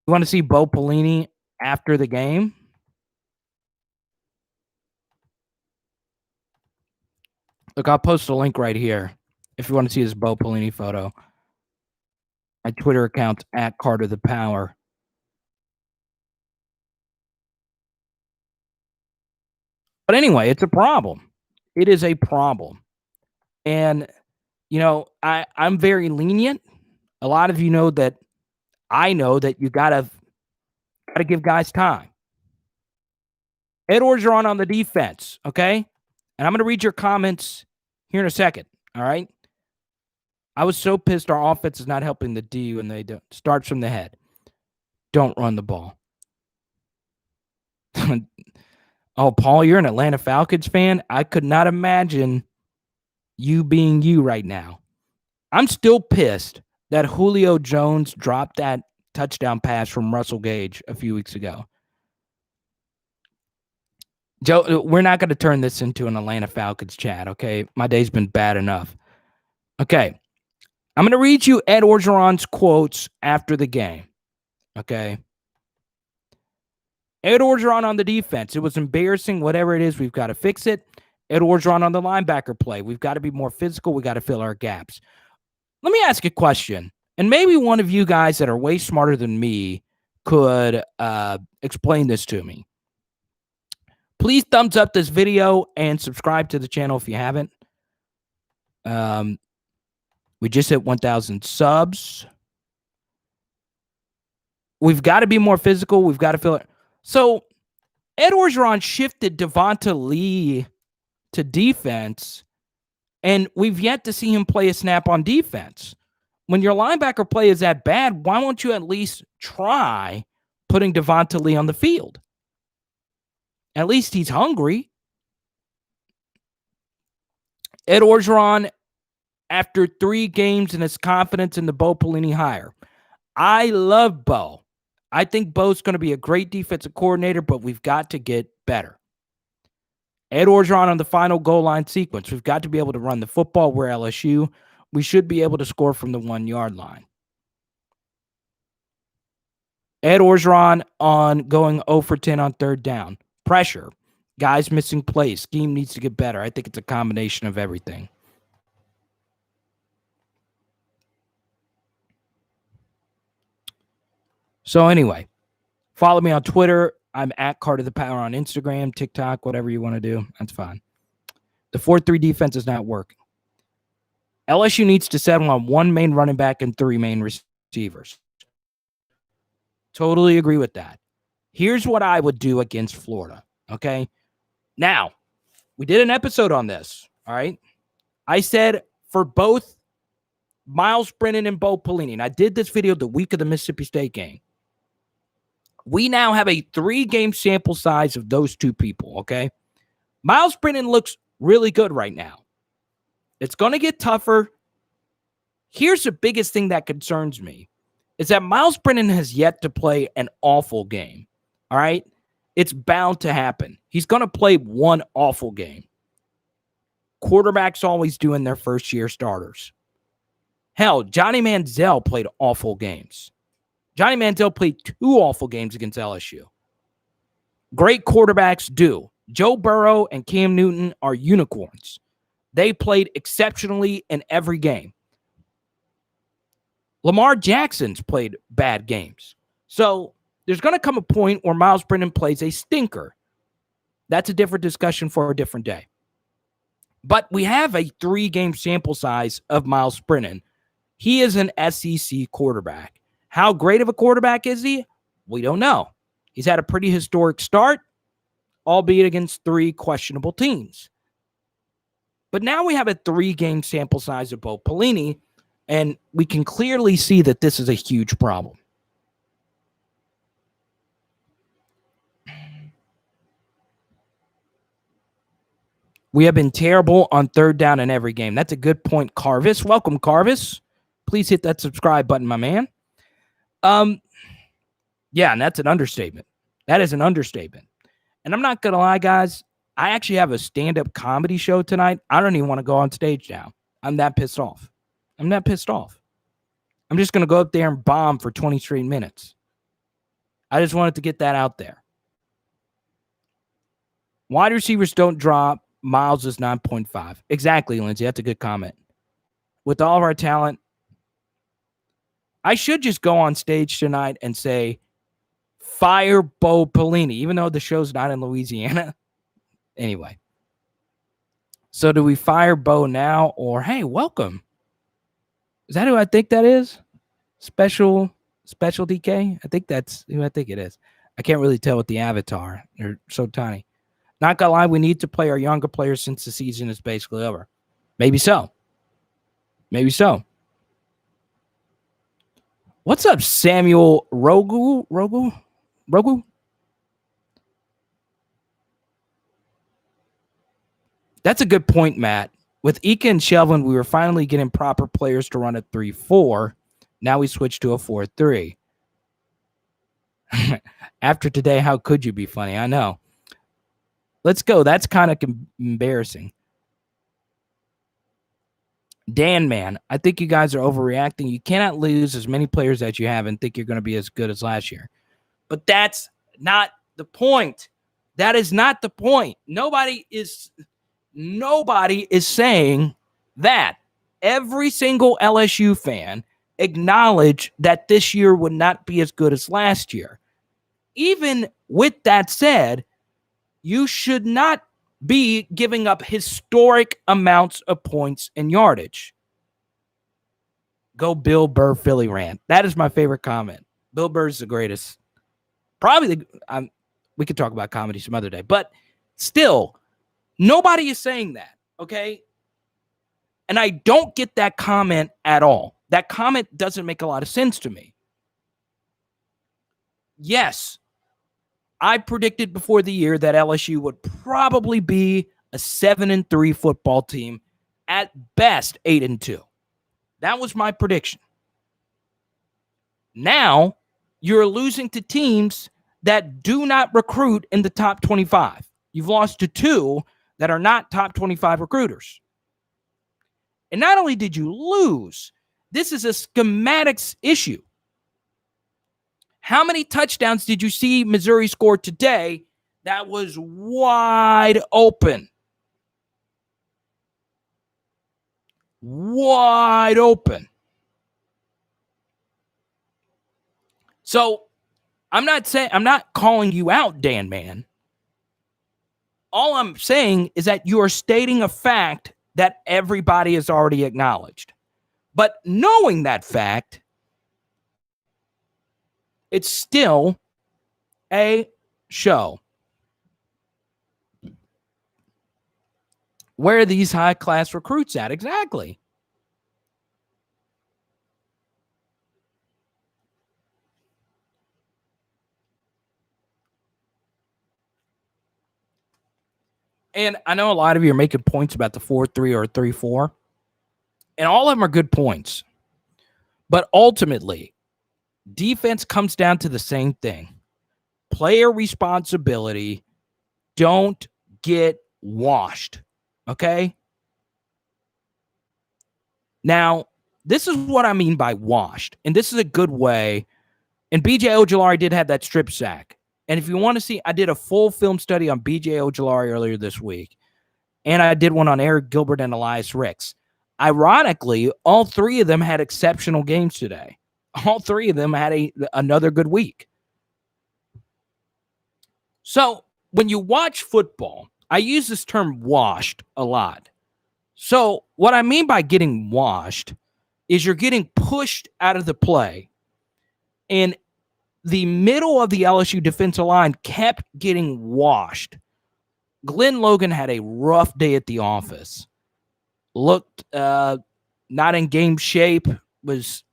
You want to see Bo Pelini after the game? Look, I'll post a link right here if you want to see this Bo Pelini photo. My Twitter account's at Carter the Power. But anyway, it's a problem. It is a problem. And, you know, I'm very lenient. A lot of you know that I know that you gotta give guys time. Ed Orgeron on the defense, okay? And I'm going to read your comments here in a second, all right? I was so pissed our offense is not helping the D when they do. Starts from the head. Don't run the ball. Oh, Paul, you're an Atlanta Falcons fan? I could not imagine you being you right now. I'm still pissed that Julio Jones dropped that touchdown pass from Russell Gage a few weeks ago. Joe, we're not going to turn this into an Atlanta Falcons chat, okay? My day's been bad enough. Okay. I'm going to read you Ed Orgeron's quotes after the game, okay? Ed Orgeron on the defense. It was embarrassing. Whatever it is, we've got to fix it. Ed Orgeron on the linebacker play. We've got to be more physical. We got to fill our gaps. Let me ask a question, and maybe one of you guys that are way smarter than me could explain this to me. Please thumbs up this video and subscribe to the channel if you haven't. We just hit 1,000 subs. We've got to be more physical. We've got to fill it. So Ed Orgeron shifted Devonta Lee to defense, and we've yet to see him play a snap on defense. When your linebacker play is that bad, why won't you at least try putting Devonta Lee on the field? At least he's hungry. Ed Orgeron, after 3 games and his confidence in the Bo Pelini hire. I love Bo. I think Bo's going to be a great defensive coordinator, but we've got to get better. Ed Orgeron on the final goal line sequence. We've got to be able to run the football. We're LSU. We should be able to score from the 1-yard line. Ed Orgeron on going 0 for 10 on 3rd down. Pressure. Guys missing plays. Scheme needs to get better. I think it's a combination of everything. So anyway, follow me on Twitter. I'm at Carter the Power on Instagram, TikTok, whatever you want to do. That's fine. The 4-3 defense is not working. LSU needs to settle on 1 main running back and 3 main receivers. Totally agree with that. Here's what I would do against Florida, okay? Now, we did an episode on this, all right? I said for both Myles, Brennan, and Bo Pelini, and I did this video the week of the Mississippi State game. We now have a 3-game sample size of those 2 people, okay? Myles Brennan looks really good right now. It's going to get tougher. Here's the biggest thing that concerns me is that Myles Brennan has yet to play an awful game, all right? It's bound to happen. He's going to play 1 awful game. Quarterbacks always doing their first-year starters. Hell, Johnny Manziel played awful games. Johnny Manziel played 2 awful games against LSU. Great quarterbacks do. Joe Burrow and Cam Newton are unicorns. They played exceptionally in every game. Lamar Jackson's played bad games. So there's going to come a point where Myles Brennan plays a stinker. That's a different discussion for a different day. But we have a 3-game sample size of Myles Brennan. He is an SEC quarterback. How great of a quarterback is he? We don't know. He's had a pretty historic start, albeit against 3 questionable teams. But now we have a 3-game sample size of Bo Pelini, and we can clearly see that this is a huge problem. We have been terrible on 3rd down in every game. That's a good point, Carvis. Welcome, Carvis. Please hit that subscribe button, my man. Yeah, and that's an understatement. That is an understatement. And I'm not going to lie, guys. I actually have a stand-up comedy show tonight. I don't even want to go on stage now. I'm that pissed off. I'm just going to go up there and bomb for 20 straight minutes. I just wanted to get that out there. Wide receivers don't drop. Myles is 9.5. Exactly, Lindsay. That's a good comment. With all of our talent, I should just go on stage tonight and say, fire Bo Pelini, even though the show's not in Louisiana. Anyway. So do we fire Bo now or, hey, welcome? Is that who I think that is? Special DK? I think that's who I think it is. I can't really tell with the avatar. They're so tiny. Not gonna lie, we need to play our younger players since the season is basically over. Maybe so. What's up, Samuel Rogu? That's a good point, Matt. With Ika and Shelvin, we were finally getting proper players to run a 3-4. Now we switched to a 4-3. After today, how could you be funny? I know. Let's go. That's kind of embarrassing. Dan, man, I think you guys are overreacting. You cannot lose as many players as you have and think you're going to be as good as last year. But that's not the point. That is not the point. Nobody is saying that. Every single LSU fan acknowledged that this year would not be as good as last year. Even with that said, you should not be giving up historic amounts of points and yardage. Go Bill Burr Philly rant. That is my favorite comment. Bill Burr's the greatest. Probably we could talk about comedy some other day, but still, nobody is saying that, okay? And I don't get that comment at all. That comment doesn't make a lot of sense to me. Yes, I predicted before the year that LSU would probably be a 7-3 football team, at best 8-2. That was my prediction. Now, you're losing to teams that do not recruit in the top 25. You've lost to 2 that are not top 25 recruiters. And not only did you lose, this is a schematics issue. How many touchdowns did you see Missouri score today that was wide open? Wide open. So I'm not calling you out, Dan Man. All I'm saying is that you are stating a fact that everybody has already acknowledged. But knowing that fact, it's still a show. Where are these high-class recruits at? Exactly. And I know a lot of you are making points about the 4-3 or 3-4. And all of them are good points. But ultimately, defense comes down to the same thing. Player responsibility. Don't get washed. Okay? Now, this is what I mean by washed. And this is a good way And B.J. Ojulari did have that strip sack. And if you want to see, I did a full film study on B.J. Ojulari earlier this week. And I did one on Eric Gilbert and Elias Ricks. Ironically, all three of them had exceptional games today. All three of them had another good week. So when you watch football, I use this term washed a lot. So what I mean by getting washed is you're getting pushed out of the play. And the middle of the LSU defensive line kept getting washed. Glenn Logan had a rough day at the office. Looked not in game shape, was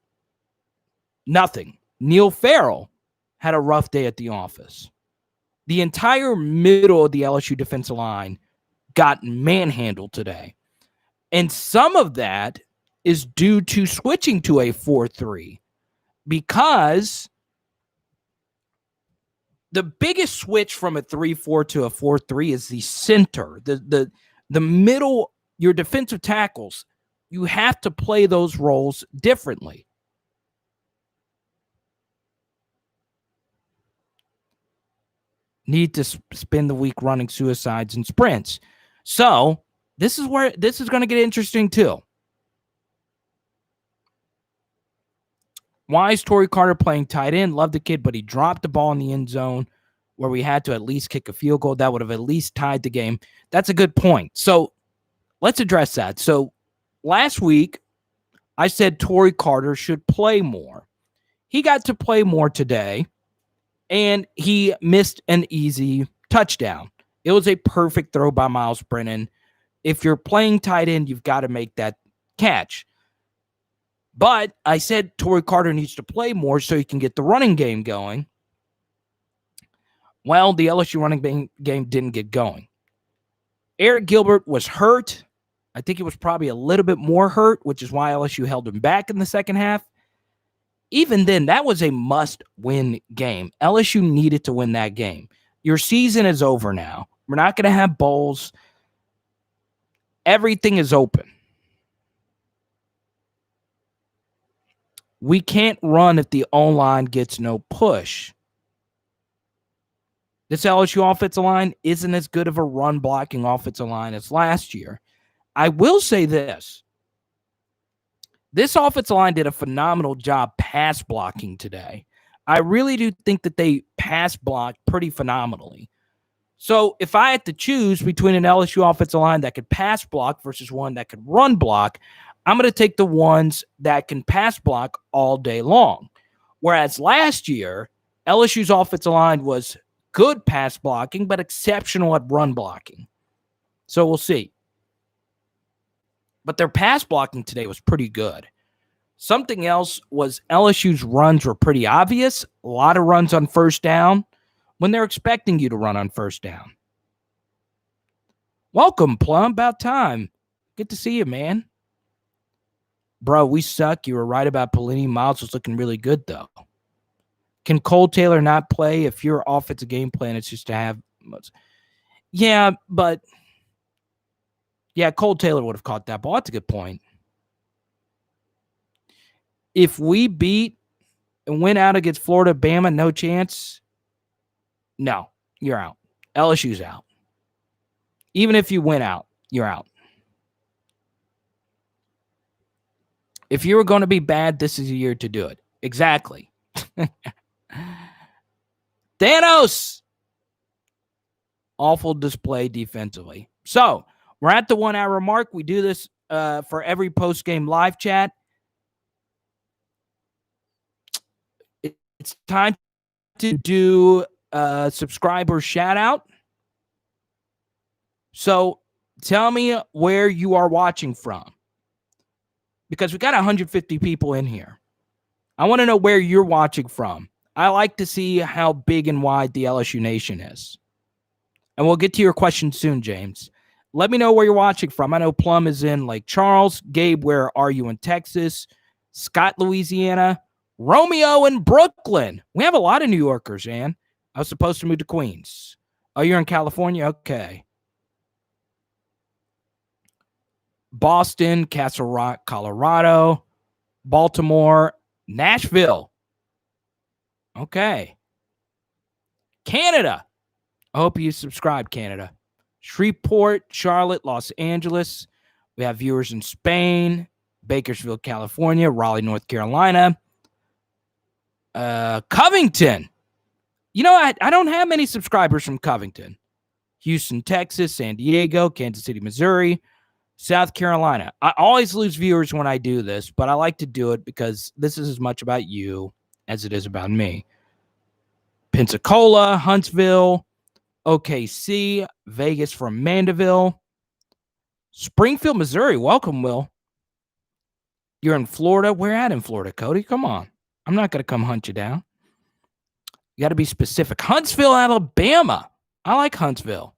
nothing. Neil Farrell had a rough day at the office. The entire middle of the LSU defensive line got manhandled today. And some of that is due to switching to a 4-3 because the biggest switch from a 3-4 to a 4-3 is the center, the middle, your defensive tackles. You have to play those roles differently. Need to spend the week running suicides and sprints. So this is where this is going to get interesting too. Why is Torrey Carter playing tight end? Love the kid, but he dropped the ball in the end zone where we had to at least kick a field goal. That would have at least tied the game. That's a good point. So let's address that. So last week, I said Torrey Carter should play more. He got to play more today, and he missed an easy touchdown. It was a perfect throw by Myles Brennan. If you're playing tight end, you've got to make that catch. But I said Torrey Carter needs to play more so he can get the running game going. Well, the LSU running game didn't get going. Eric Gilbert was hurt. I think he was probably a little bit more hurt, which is why LSU held him back in the second half. Even then, that was a must-win game. LSU needed to win that game. Your season is over now. We're not going to have bowls. Everything is open. We can't run if the O-line gets no push. This LSU offensive line isn't as good of a run-blocking offensive line as last year. I will say this. This offensive line did a phenomenal job pass blocking today. I really do think that they pass blocked pretty phenomenally. So if I had to choose between an LSU offensive line that could pass block versus one that could run block, I'm going to take the ones that can pass block all day long. Whereas last year, LSU's offensive line was good pass blocking, but exceptional at run blocking. So we'll see. But their pass blocking today was pretty good. Something else was LSU's runs were pretty obvious. A lot of runs on first down when they're expecting you to run on first down. Welcome, Plum. About time. Good to see you, man. Bro, we suck. You were right about Pelini. Myles was looking really good, though. Can Cole Taylor not play if your offensive game plan is just to have... Yeah, but... Yeah, Cole Taylor would have caught that ball. That's a good point. If we beat and win out against Florida, Bama, no chance. No, you're out. LSU's out. Even if you win out, you're out. If you were going to be bad, this is a year to do it. Exactly. Thanos! Awful display defensively. So, we're at the 1 hour mark. We do this for every post-game live chat. It's time to do a subscriber shout-out. So, tell me where you are watching from. Because we got 150 people in here. I want to know where you're watching from. I like to see how big and wide the LSU Nation is. And we'll get to your question soon, James. Let me know where you're watching from. I know Plum is in Lake Charles. Gabe, where are you in Texas? Scott, Louisiana. Romeo in Brooklyn. We have a lot of New Yorkers, man. I was supposed to move to Queens. Oh, you're in California? Okay. Boston, Castle Rock, Colorado, Baltimore, Nashville. Okay. Canada. I hope you subscribe, Canada. Shreveport, Charlotte, Los Angeles. We have viewers in Spain, Bakersfield, California, Raleigh, North Carolina, Covington. You know, I don't have many subscribers from Covington. Houston, Texas, San Diego, Kansas City, Missouri, South Carolina. I always lose viewers when I do this, but I like to do it because this is as much about you as it is about me. Pensacola, Huntsville, OKC, Vegas from Mandeville, Springfield, Missouri. Welcome, Will. You're in Florida. Where at in Florida, Cody? Come on. I'm not going to come hunt you down. You got to be specific. Huntsville, Alabama. I like Huntsville.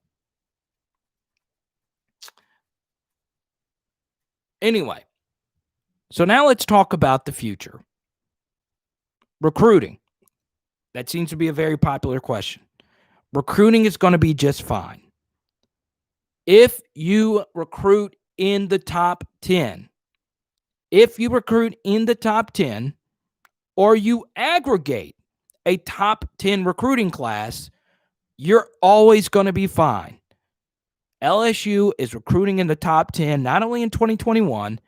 Anyway, so now let's talk about the future. Recruiting. That seems to be a very popular question. Recruiting is going to be just fine. If you recruit in the top 10, or you aggregate a top 10 recruiting class, you're always going to be fine. LSU is recruiting in the top 10, not only in 2021,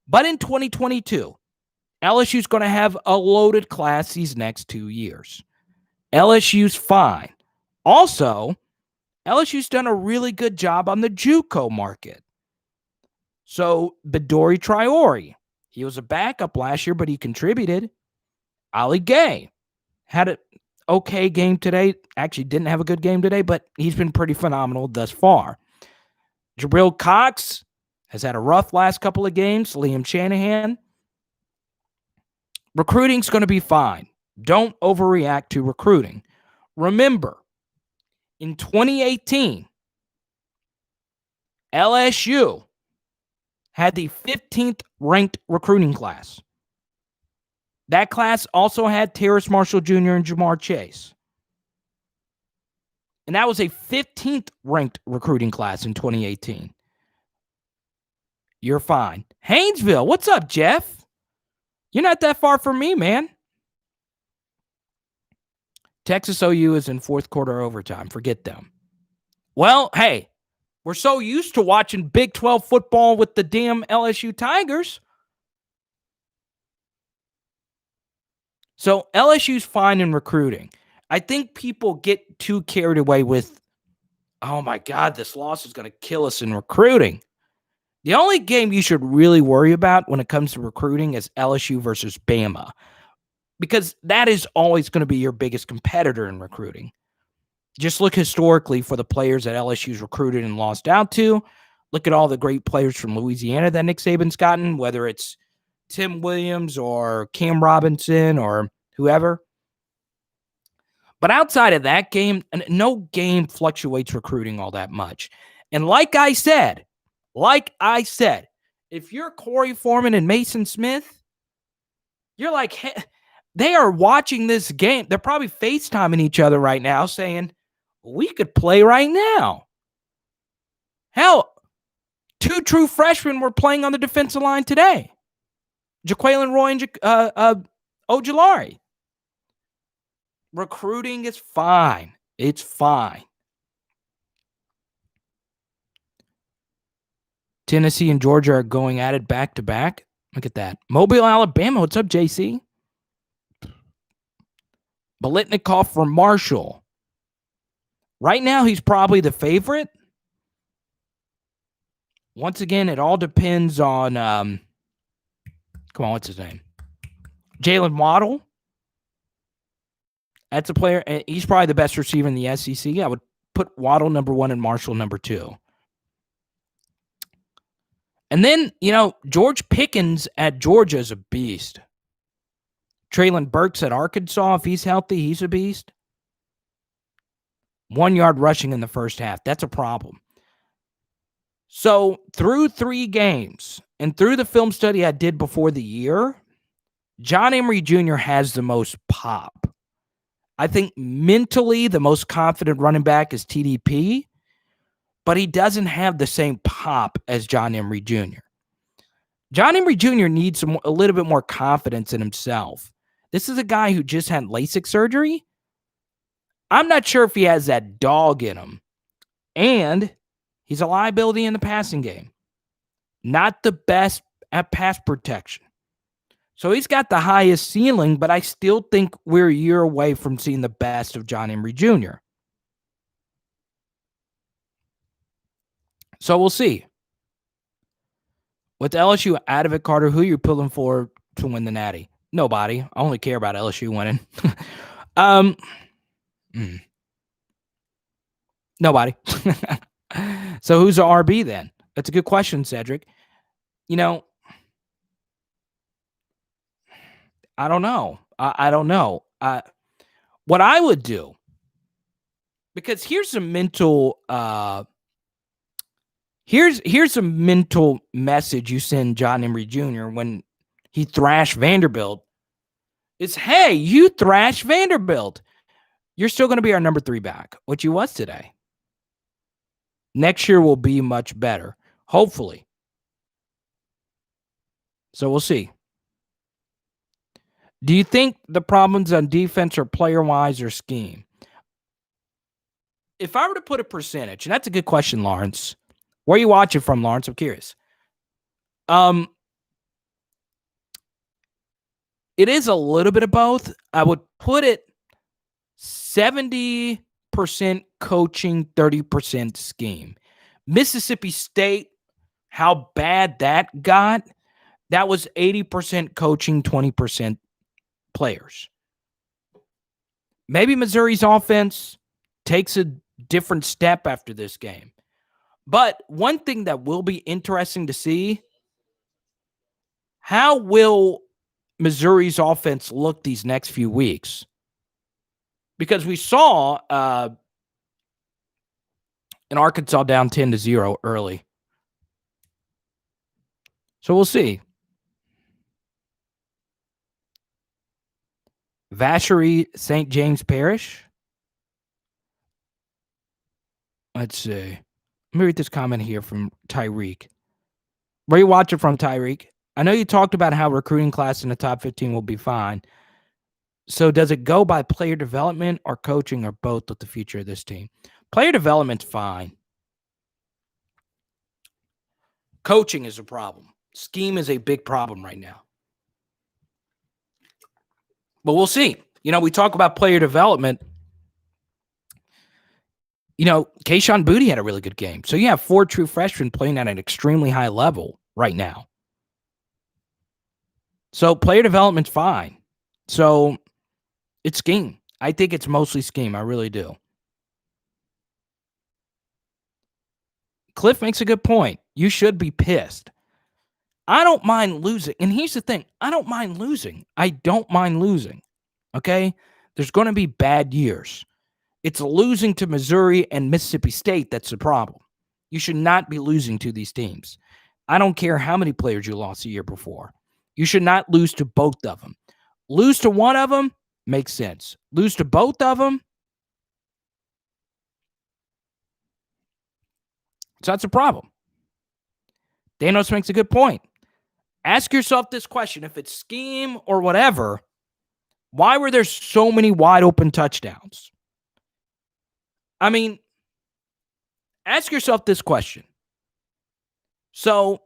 but in 2022. LSU's going to have a loaded class these next 2 years. LSU's fine. Also, LSU's done a really good job on the JUCO market. So, Bidori Traore, he was a backup last year, but he contributed. Ali Gay had an okay game today. Actually, didn't have a good game today, but he's been pretty phenomenal thus far. Jabril Cox has had a rough last couple of games. Liam Shanahan. Recruiting's going to be fine. Don't overreact to recruiting. Remember, in 2018, LSU had the 15th ranked recruiting class. That class also had Terrace Marshall Jr. and Jamar Chase. And that was a 15th ranked recruiting class in 2018. You're fine. Haynesville, what's up, Jeff? You're not that far from me, man. Texas OU is in fourth quarter overtime. Forget them. Well, hey, we're so used to watching Big 12 football with the damn LSU Tigers. So LSU's fine in recruiting. I think people get too carried away with, oh my God, this loss is going to kill us in recruiting. The only game you should really worry about when it comes to recruiting is LSU versus Bama, because that is always going to be your biggest competitor in recruiting. Just look historically for the players that LSU's recruited and lost out to. Look at all the great players from Louisiana that Nick Saban's gotten, whether it's Tim Williams or Cam Robinson or whoever. But outside of that game, no game fluctuates recruiting all that much. And like I said, if you're Corey Foreman and Mason Smith, you're like, hey, they are watching this game. They're probably FaceTiming each other right now saying, we could play right now. Hell, 2 true freshmen were playing on the defensive line today. Jaquelin Roy and Ojulari. Recruiting is fine. It's fine. Tennessee and Georgia are going at it back to back. Look at that. Mobile, Alabama. What's up, JC? Bolitnikoff for Marshall. Right now, he's probably the favorite. Once again, it all depends on, what's his name? Jalen Waddle. That's a player. He's probably the best receiver in the SEC. I would put Waddle number 1 and Marshall number 2. And then, George Pickens at Georgia is a beast. Traylon Burks at Arkansas, if he's healthy, he's a beast. 1 yard rushing in the first half. That's a problem. So through 3 games and through the film study I did before the year, John Emery Jr. has the most pop. I think mentally the most confident running back is TDP, but he doesn't have the same pop as John Emery Jr. John Emery Jr. needs a little bit more confidence in himself. This is a guy who just had LASIK surgery. I'm not sure if he has that dog in him. And he's a liability in the passing game. Not the best at pass protection. So he's got the highest ceiling, but I still think we're a year away from seeing the best of John Emery Jr. So we'll see. With LSU out of it, Carter, who are you pulling for to win the Natty? Nobody. I only care about LSU winning. Nobody. So who's the RB then? That's a good question, Cedric. You know, I don't know. I don't know. What I would do, because here's a mental here's a mental message you send John Emery Jr. when he thrashed Vanderbilt. Is, hey, you thrashed Vanderbilt. You're still going to be our number 3 back, which you was today. Next year will be much better, hopefully. So we'll see. Do you think the problems on defense are player-wise or scheme? If I were to put a percentage, and that's a good question, Lawrence. Where are you watching from, Lawrence? I'm curious. It is a little bit of both. I would put it 70% coaching, 30% scheme. Mississippi State, how bad that got, that was 80% coaching, 20% players. Maybe Missouri's offense takes a different step after this game. But one thing that will be interesting to see, how will Missouri's offense look these next few weeks? Because we saw in Arkansas down 10-0 early. So we'll see. Vacherie, St. James Parish. Let's see. Let me read this comment here from Tyreek. Where are you watching from, Tyreek? I know you talked about how recruiting class in the top 15 will be fine. So does it go by player development or coaching or both with the future of this team? Player development's fine. Coaching is a problem. Scheme is a big problem right now. But we'll see. You know, we talk about player development. You know, Kayshon Boutte had a really good game. So you have 4 true freshmen playing at an extremely high level right now. So player development's fine. So it's scheme. I think it's mostly scheme. I really do. Cliff makes a good point. You should be pissed. I don't mind losing. And here's the thing. I don't mind losing. I don't mind losing. Okay? There's going to be bad years. It's losing to Missouri and Mississippi State that's the problem. You should not be losing to these teams. I don't care how many players you lost the year before. You should not lose to both of them. Lose to one of them makes sense. Lose to both of them, so that's a problem. Danos makes a good point. Ask yourself this question. If it's scheme or whatever, why were there so many wide open touchdowns? I mean, ask yourself this question. So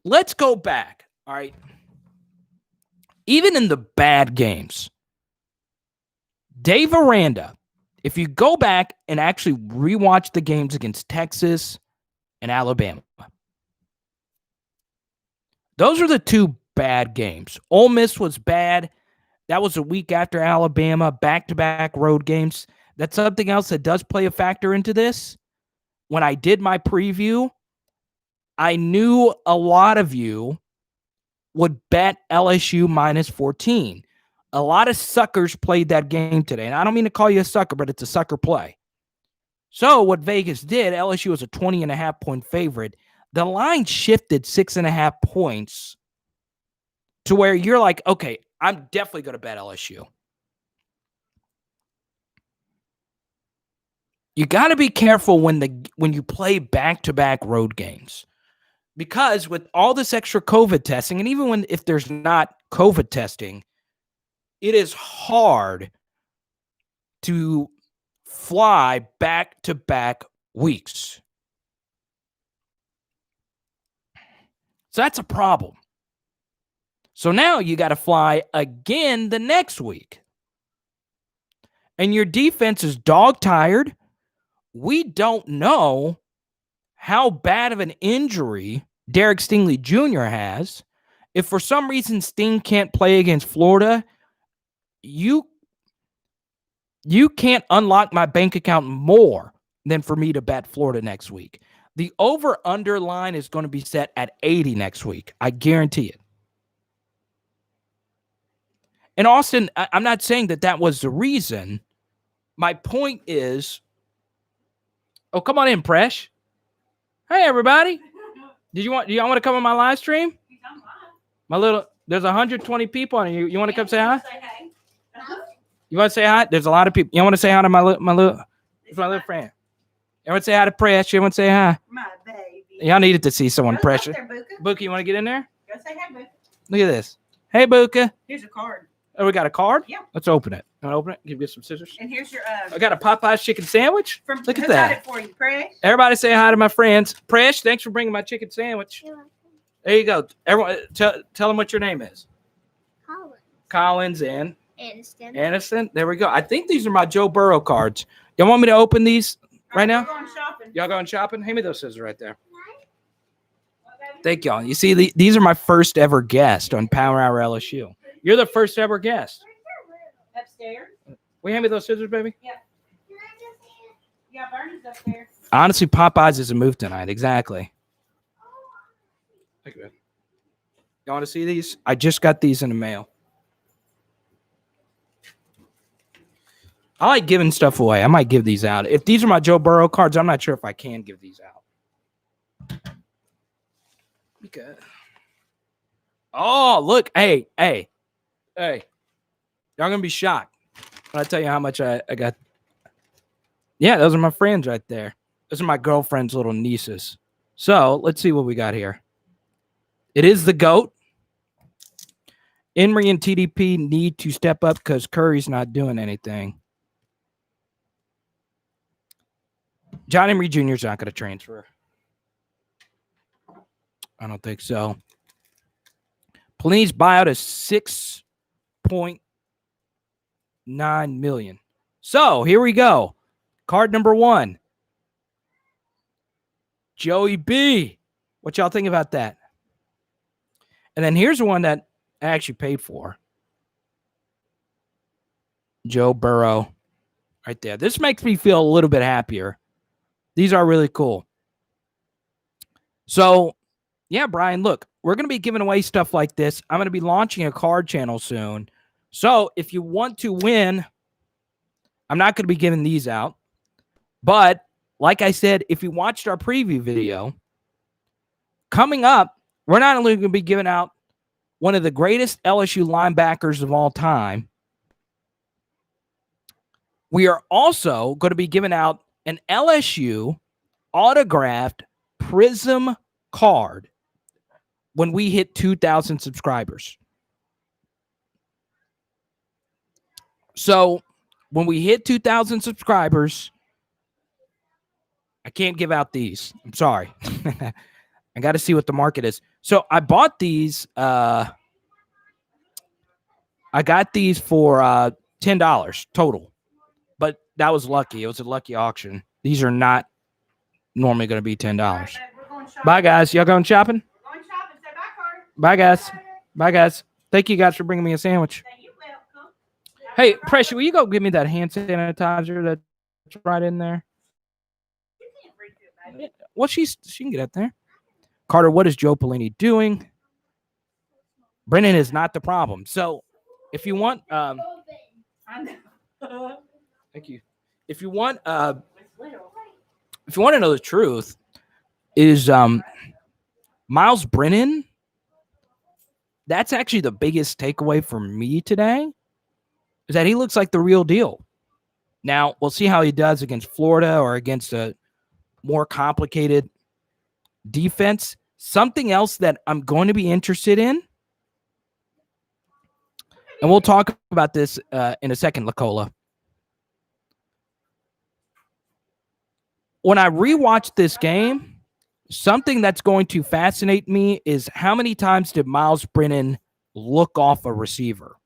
let's go back. All right. Even in the bad games, Dave Aranda, if you go back and actually rewatch the games against Texas and Alabama, those are the 2 bad games. Ole Miss was bad. That was a week after Alabama, back-to-back road games. That's something else that does play a factor into this. When I did my preview, I knew a lot of you would bet LSU minus 14. A lot of suckers played that game today. And I don't mean to call you a sucker, but it's a sucker play. So what Vegas did, LSU was a 20.5 point favorite. The line shifted 6.5 points to where you're like, okay, I'm definitely going to bet LSU. You got to be careful when you play back-to-back road games. Because with all this extra COVID testing, and even if there's not COVID testing, it is hard to fly back-to-back weeks. So that's a problem. So now you got to fly again the next week. And your defense is dog-tired. We don't know how bad of an injury Derek Stingley Jr. has. If for some reason Sting can't play against Florida, you can't unlock my bank account more than for me to bet Florida next week. The over-under line is going to be set at 80 next week. I guarantee it. And Austin, I'm not saying that was the reason. My point is, oh, come on in, Presh. Hey, everybody. Do y'all want to come on my live stream? There's 120 people on it. You want to come say hi? You want to say hi? There's a lot of people. You want to say hi to my little friend? You want to say hi to Presh? You want to say hi? My baby. Y'all needed to see someone pressure. Buka, you want to get in there? Go say hi, Buka. Look at this. Hey, Buka. Here's a card. Oh, we got a card? Yeah. Let's open it. You want to open it? Can you get some scissors? And here's your I got a Popeye's chicken sandwich. Look at that. Got it for you, Presh. Everybody say hi to my friends. Presh, thanks for bringing my chicken sandwich. There you go. Everyone, tell them what your name is. Collins and Aniston. There we go. I think these are my Joe Burrow cards. Y'all want me to open these right now? Going shopping. Y'all going shopping? Hand me those scissors right there. Thank y'all. You see, these are my first ever guest on Power Hour LSU. You're the first ever guest. Upstairs. Will you hand me those scissors, baby? Yeah. Yeah, Bernie's upstairs. Honestly, Popeyes is a move tonight. Exactly. Thank you, man. You want to see these? I just got these in the mail. I like giving stuff away. I might give these out. If these are my Joe Burrow cards, I'm not sure if I can give these out. Okay. Oh, look. Hey. Y'all going to be shocked when I tell you how much I got. Yeah, those are my friends right there. Those are my girlfriend's little nieces. So let's see what we got here. It is the GOAT. Emory and TDP need to step up because Curry's not doing anything. John Emory Jr. is not going to transfer. I don't think so. Pelini's buyout is $6.9 million. So here we go. Card number 1. Joey B. What y'all think about that? And then here's one that I actually paid for. Joe Burrow. Right there. This makes me feel a little bit happier. These are really cool. So, yeah, Brian, look, we're going to be giving away stuff like this. I'm going to be launching a card channel soon. So, if you want to win, I'm not going to be giving these out. But, like I said, if you watched our preview video, coming up, we're not only going to be giving out one of the greatest LSU linebackers of all time, we are also going to be giving out an LSU autographed Prism card when we hit 2,000 subscribers. So when we hit 2,000 subscribers, I can't give out these. I'm sorry. I got to see what the market is. So I bought these. I got these for $10 total. But that was lucky. It was a lucky auction. These are not normally going to be $10. Right, bye, guys. Y'all going shopping? We're going shopping. Say bye, Carter. Bye, guys. Bye, guys. Thank you guys for bringing me a sandwich. You're welcome. Hey, Pressure, will you go give me that hand sanitizer that's right in there? You can't reach it, baby. Well, she can get up there. Carter, what is Joe Pelini doing? Brennan is not the problem. So if you want I know. thank you. If you want to know the truth, is Myles Brennan. That's actually the biggest takeaway for me today, is that he looks like the real deal. Now, we'll see how he does against Florida or against a more complicated defense. Something else that I'm going to be interested in And we'll talk about this in a second, Lacola. When I rewatch this game, something that's going to fascinate me is how many times did Myles Brennan look off a receiver?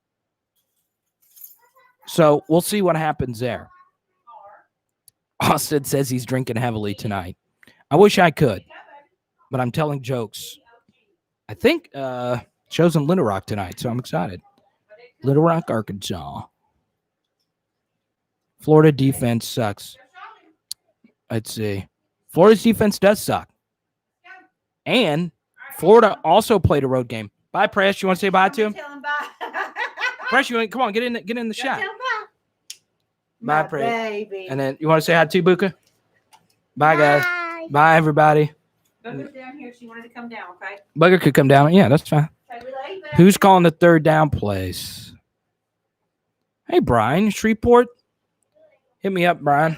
So we'll see what happens there. Austin says he's drinking heavily tonight. I wish I could, but I'm telling jokes. I think show's in Little Rock tonight, so I'm excited. Little Rock, Arkansas. Florida defense sucks. Let's see. Florida's defense does suck. And Florida also played a road game. Bye, Press. You want to say bye to him? Tell him bye. Press, you want, come on, get in the shot. Tell him bye. Bye, My Press. baby. And then you want to say hi to Buka? Bye, guys. Bye, everybody. Booger's down here. She wanted to come down, okay? Bugger could come down. Yeah, that's fine. Say we love you, baby. Who's calling the third down plays? Hey, Brian, Shreveport. Hit me up, Brian.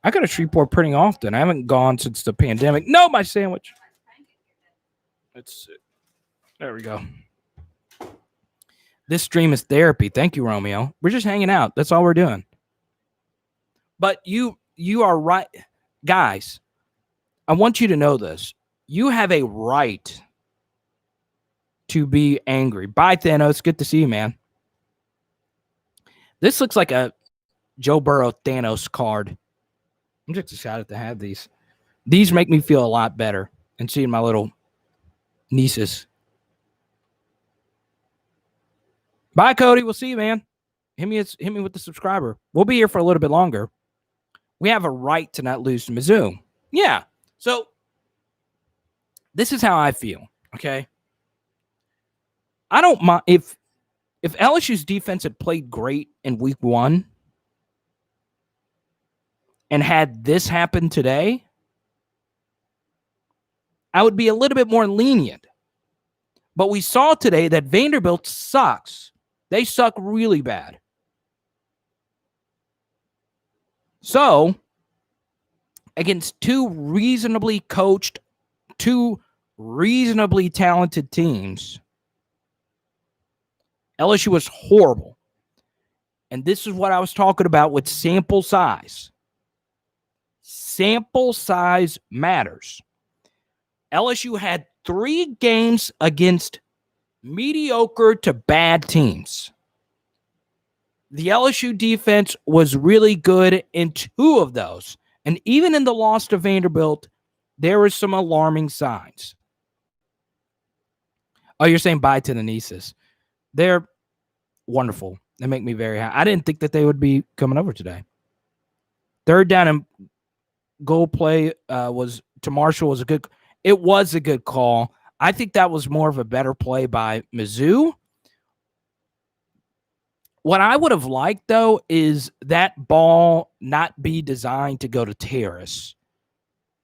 I go to Shreveport pretty often. I haven't gone since the pandemic. No, my sandwich. Let's see. There we go. This stream is therapy. Thank you, Romeo. We're just hanging out. That's all we're doing. But you are right. Guys, I want you to know this. You have a right to be angry. Bye, Thanos. Good to see you, man. This looks like a Joe Burrow Thanos card. I'm just excited to have these. These make me feel a lot better and seeing my little nieces. Bye, Cody. We'll see you, man. Hit me with the subscriber. We'll be here for a little bit longer. We have a right to not lose to Mizzou. Yeah. So this is how I feel. Okay. I don't mind if LSU's defense had played great in week 1 and had this happen today, I would be a little bit more lenient. But we saw today that Vanderbilt sucks. They suck really bad. So, against two reasonably coached, two reasonably talented teams, LSU was horrible. And this is what I was talking about with sample size. Sample size matters. LSU had 3 games against mediocre to bad teams. The LSU defense was really good in 2 of those. And even in the loss to Vanderbilt, there were some alarming signs. Oh, you're saying bye to the nieces. They're wonderful. They make me very happy. I didn't think that they would be coming over today. Third down and goal play was to Marshall was a good. It was a good call. I think that was more of a better play by Mizzou. What I would have liked, though, is that ball not be designed to go to Terrace.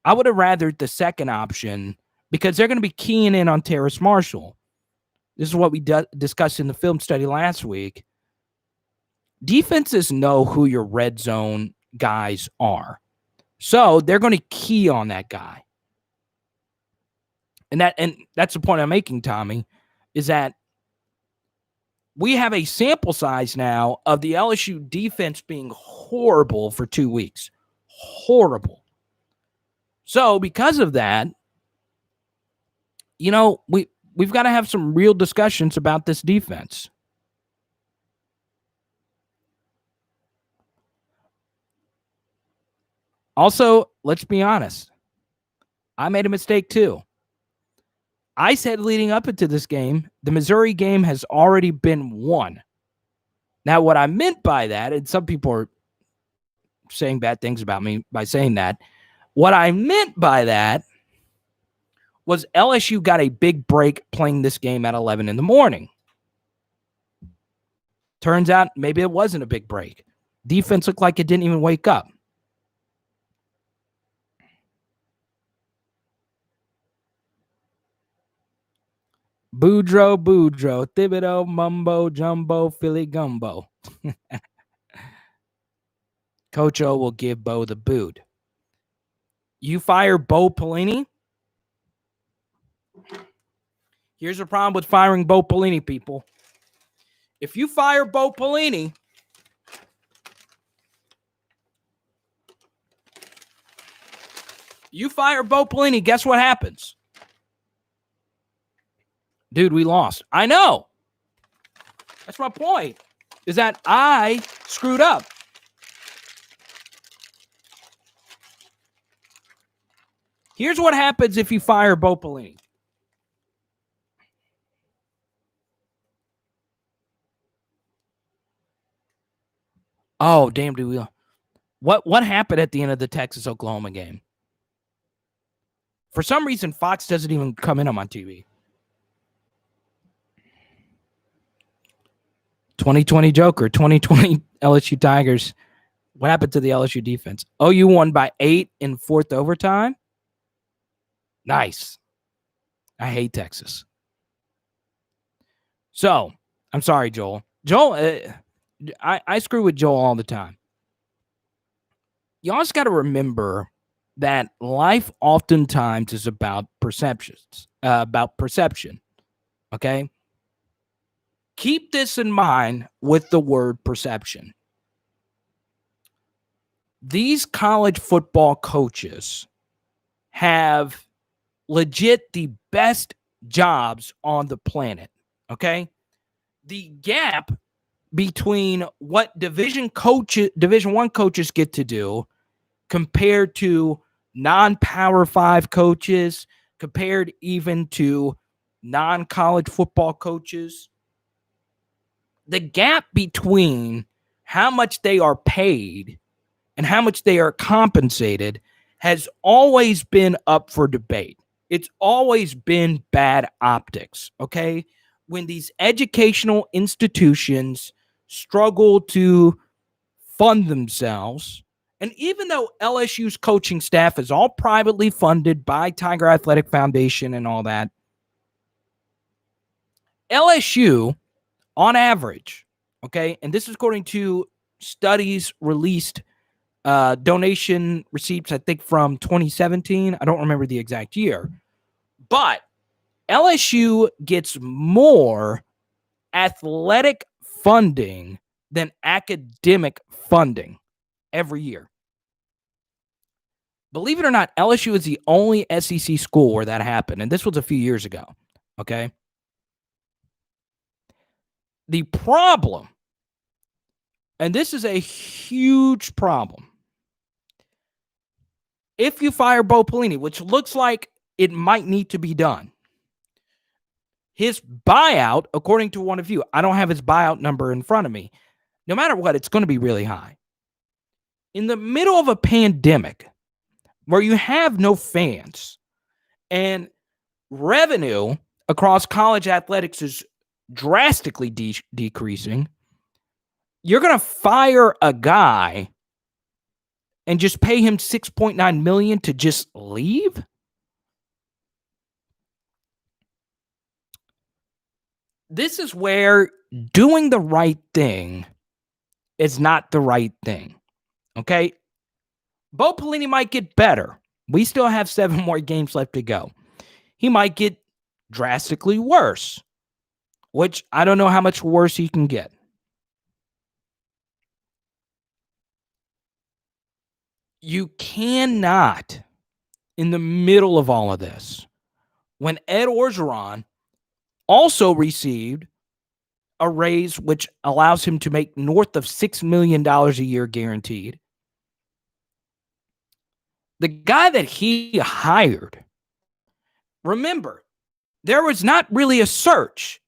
I would have rathered the second option because they're going to be keying in on Terrace Marshall. This is what we discussed in the film study last week. Defenses know who your red zone guys are. So they're going to key on that guy. And that's the point I'm making, Tommy, is that we have a sample size now of the LSU defense being horrible for 2 weeks. Horrible. So because of that, we've got to have some real discussions about this defense. Also, let's be honest. I made a mistake too. I said leading up into this game, the Missouri game has already been won. Now, what I meant by that, and some people are saying bad things about me by saying that, what I meant by that was LSU got a big break playing this game at 11 in the morning. Turns out maybe it wasn't a big break. Defense looked like it didn't even wake up. Boudreaux, Thibodeau, Mumbo, Jumbo, Philly Gumbo. Coach O will give Bo the boot. You fire Bo Pelini? Here's the problem with firing Bo Pelini, people. If you fire Bo Pelini, guess what happens? Dude, we lost. I know. That's my point, is that I screwed up. Here's what happens if you fire Bo Pelini. Oh, damn, dude. What happened at the end of the Texas-Oklahoma game? For some reason, Fox doesn't even come in on my TV. 2020 Joker, 2020 LSU Tigers. What happened to the LSU defense? OU won by 8 in fourth overtime. Nice. I hate Texas. So, I'm sorry, Joel. I screw with Joel all the time. You also got to remember that life oftentimes is about perceptions, about perception. Okay? Keep this in mind with the word perception. These college football coaches have legit the best jobs on the planet. Okay? The gap between what Division I coaches get to do compared to non-Power 5 coaches, compared even to non-college football coaches, the gap between how much they are paid and how much they are compensated has always been up for debate. It's always been bad optics, okay? When these educational institutions struggle to fund themselves, and even though LSU's coaching staff is all privately funded by Tiger Athletic Foundation and all that, LSU, on average, okay, and this is according to studies released, donation receipts, I think, from 2017. I don't remember the exact year. But LSU gets more athletic funding than academic funding every year. Believe it or not, LSU is the only SEC school where that happened, and this was a few years ago, okay? The problem, and this is a huge problem, if you fire Bo Pelini, which looks like it might need to be done, his buyout, according to one of you, I don't have his buyout number in front of me. No matter what, it's going to be really high. In the middle of a pandemic where you have no fans and revenue across college athletics is drastically decreasing, you're going to fire a guy and just pay him $6.9 million to just leave? This is where doing the right thing is not the right thing. Okay? Bo Pelini might get better. We still have 7 more games left to go. He might get drastically worse, which I don't know how much worse he can get. You cannot, in the middle of all of this, when Ed Orgeron also received a raise which allows him to make north of $6 million a year guaranteed, the guy that he hired, remember, there was not really a search.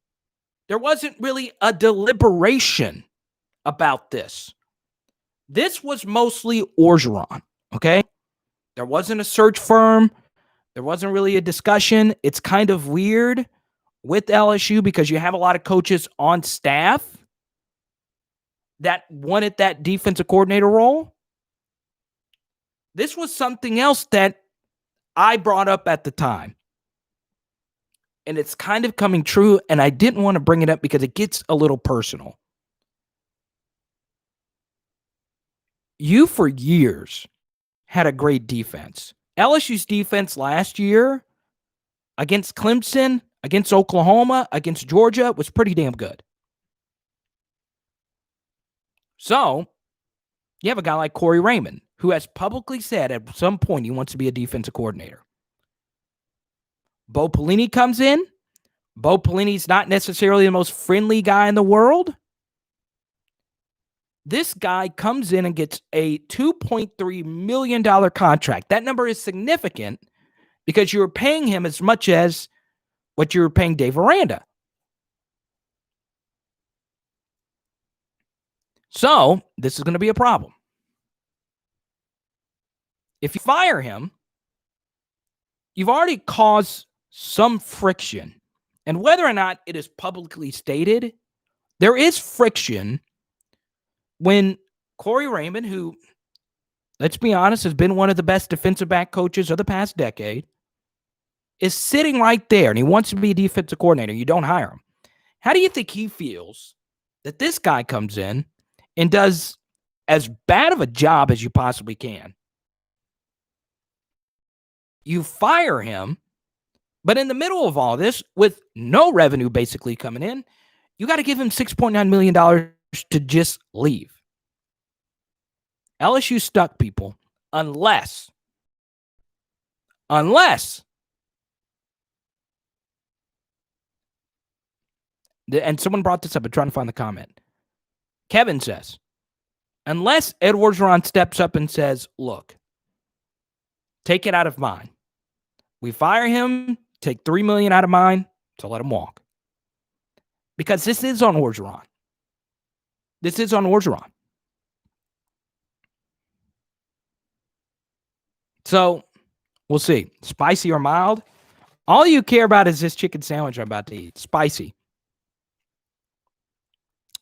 There wasn't really a deliberation about this. This was mostly Orgeron, okay? There wasn't a search firm. There wasn't really a discussion. It's kind of weird with LSU because you have a lot of coaches on staff that wanted that defensive coordinator role. This was something else that I brought up at the time. And it's kind of coming true, and I didn't want to bring it up because it gets a little personal. You, for years, had a great defense. LSU's defense last year against Clemson, against Oklahoma, against Georgia was pretty damn good. So you have a guy like Corey Raymond, who has publicly said at some point he wants to be a defensive coordinator. Bo Pelini comes in. Bo Pelini's not necessarily the most friendly guy in the world. This guy comes in and gets a $2.3 million contract. That number is significant because you're paying him as much as what you were paying Dave Aranda. So this is going to be a problem. If you fire him, you've already caused some friction. And whether or not it is publicly stated, there is friction when Corey Raymond, who, let's be honest, has been one of the best defensive back coaches of the past decade, is sitting right there and he wants to be a defensive coordinator. You don't hire him. How do you think he feels that this guy comes in and does as bad of a job as you possibly can? You fire him, but in the middle of all this, with no revenue basically coming in, you got to give him $6.9 million to just leave. LSU stuck, people, unless, and someone brought this up. I'm trying to find the comment. Kevin says, unless Ed Orgeron steps up and says, look, take it out of mine. We fire him, take $3 million out of mine to let him walk. Because this is on Orgeron. This is on Orgeron. So we'll see. Spicy or mild? All you care about is this chicken sandwich I'm about to eat. Spicy.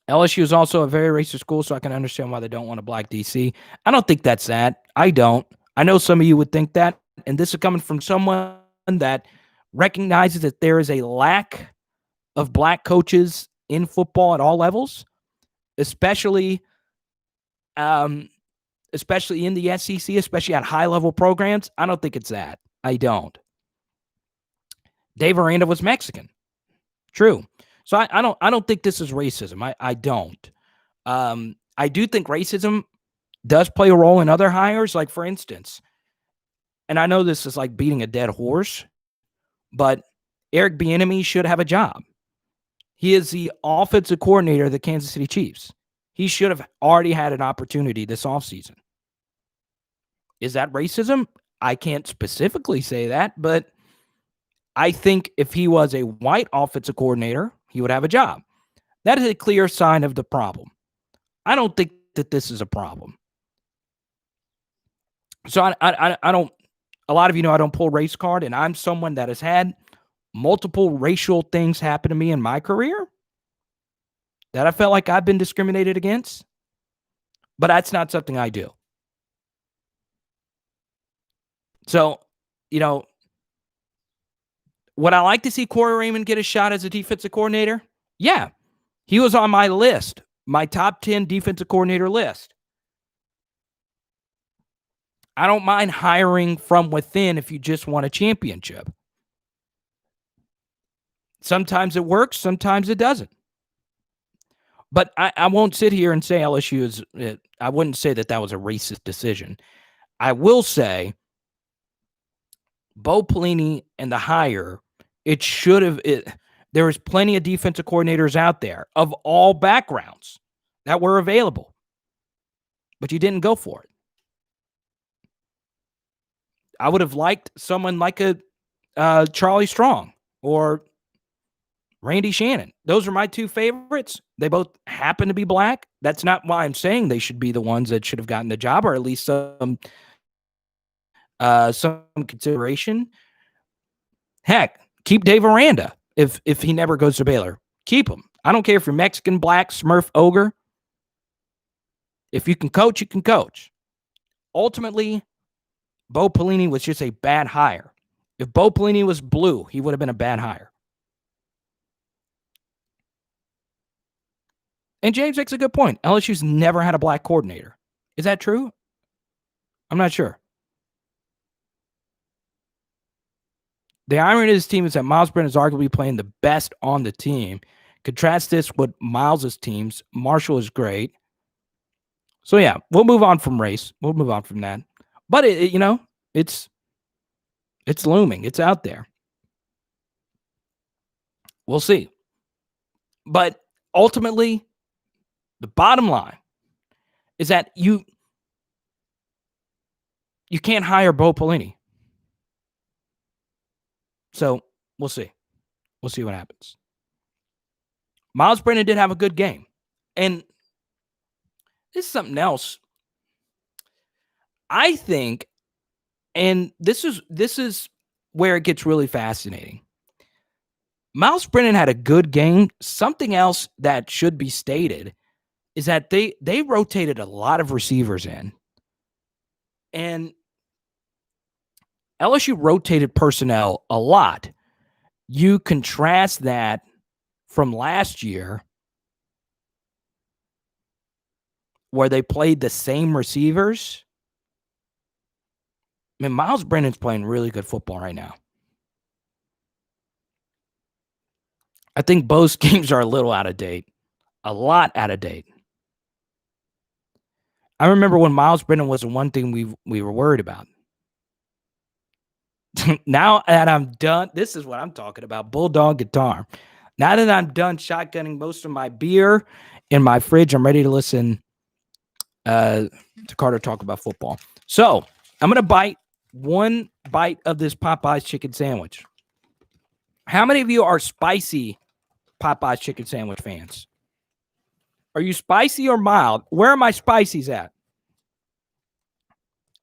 LSU is also a very racist school, so I can understand why they don't want a black DC. I don't think that's that. I don't. I know some of you would think that, and this is coming from someone that recognizes that there is a lack of black coaches in football at all levels, especially in the SEC, especially at high-level programs. I don't think it's that. I don't. Dave Aranda was Mexican. True. So I don't think this is racism. I don't. I do think racism does play a role in other hires. Like, for instance, and I know this is like beating a dead horse, but Eric Bieniemy should have a job. He is the offensive coordinator of the Kansas City Chiefs. He should have already had an opportunity this offseason. Is that racism? I can't specifically say that, but I think if he was a white offensive coordinator, he would have a job. That is a clear sign of the problem. I don't think that this is a problem. So I don't, a lot of you know I don't pull race card, and I'm someone that has had multiple racial things happen to me in my career that I felt like I've been discriminated against, but that's not something I do. So, you know, would I like to see Corey Raymond get a shot as a defensive coordinator? Yeah. He was on my list, my top 10 defensive coordinator list. I don't mind hiring from within if you just want a championship. Sometimes it works, sometimes it doesn't. But I won't sit here and say LSU is, I wouldn't say that was a racist decision. I will say Bo Pelini and the hire, it should have, there was plenty of defensive coordinators out there of all backgrounds that were available, but you didn't go for it. I would have liked someone like a Charlie Strong or Randy Shannon. Those are my two favorites. They both happen to be black. That's not why I'm saying they should be the ones that should have gotten the job, or at least some consideration. Heck, keep Dave Aranda if he never goes to Baylor. Keep him. I don't care if you're Mexican, black, Smurf, ogre. If you can coach, you can coach. Ultimately, Bo Pelini was just a bad hire. If Bo Pelini was blue, he would have been a bad hire. And James makes a good point. LSU's never had a black coordinator. Is that true? I'm not sure. The irony of this team is that Myles Brennan is arguably playing the best on the team. Contrast this with Myles' teams. Marshall is great. So yeah, we'll move on from race. We'll move on from that. But it's looming. It's out there. We'll see. But ultimately, the bottom line is that you can't hire Bo Pelini. So we'll see. We'll see what happens. Myles Brennan did have a good game. And this is something else. I think, and this is where it gets really fascinating. Myles Brennan had a good game. Something else that should be stated is that they rotated a lot of receivers in. And LSU rotated personnel a lot. You contrast that from last year where they played the same receivers. I mean, Myles Brennan's playing really good football right now. I think both games are a little out of date. A lot out of date. I remember when Myles Brennan was the one thing we were worried about. Now that I'm done, this is what I'm talking about, Bulldog guitar. Now that I'm done shotgunning most of my beer in my fridge, I'm ready to listen to Carter talk about football. So I'm going to bite one bite of this Popeye's chicken sandwich. How many of you are spicy Popeye's chicken sandwich fans? Are you spicy or mild? Where are my spicies at?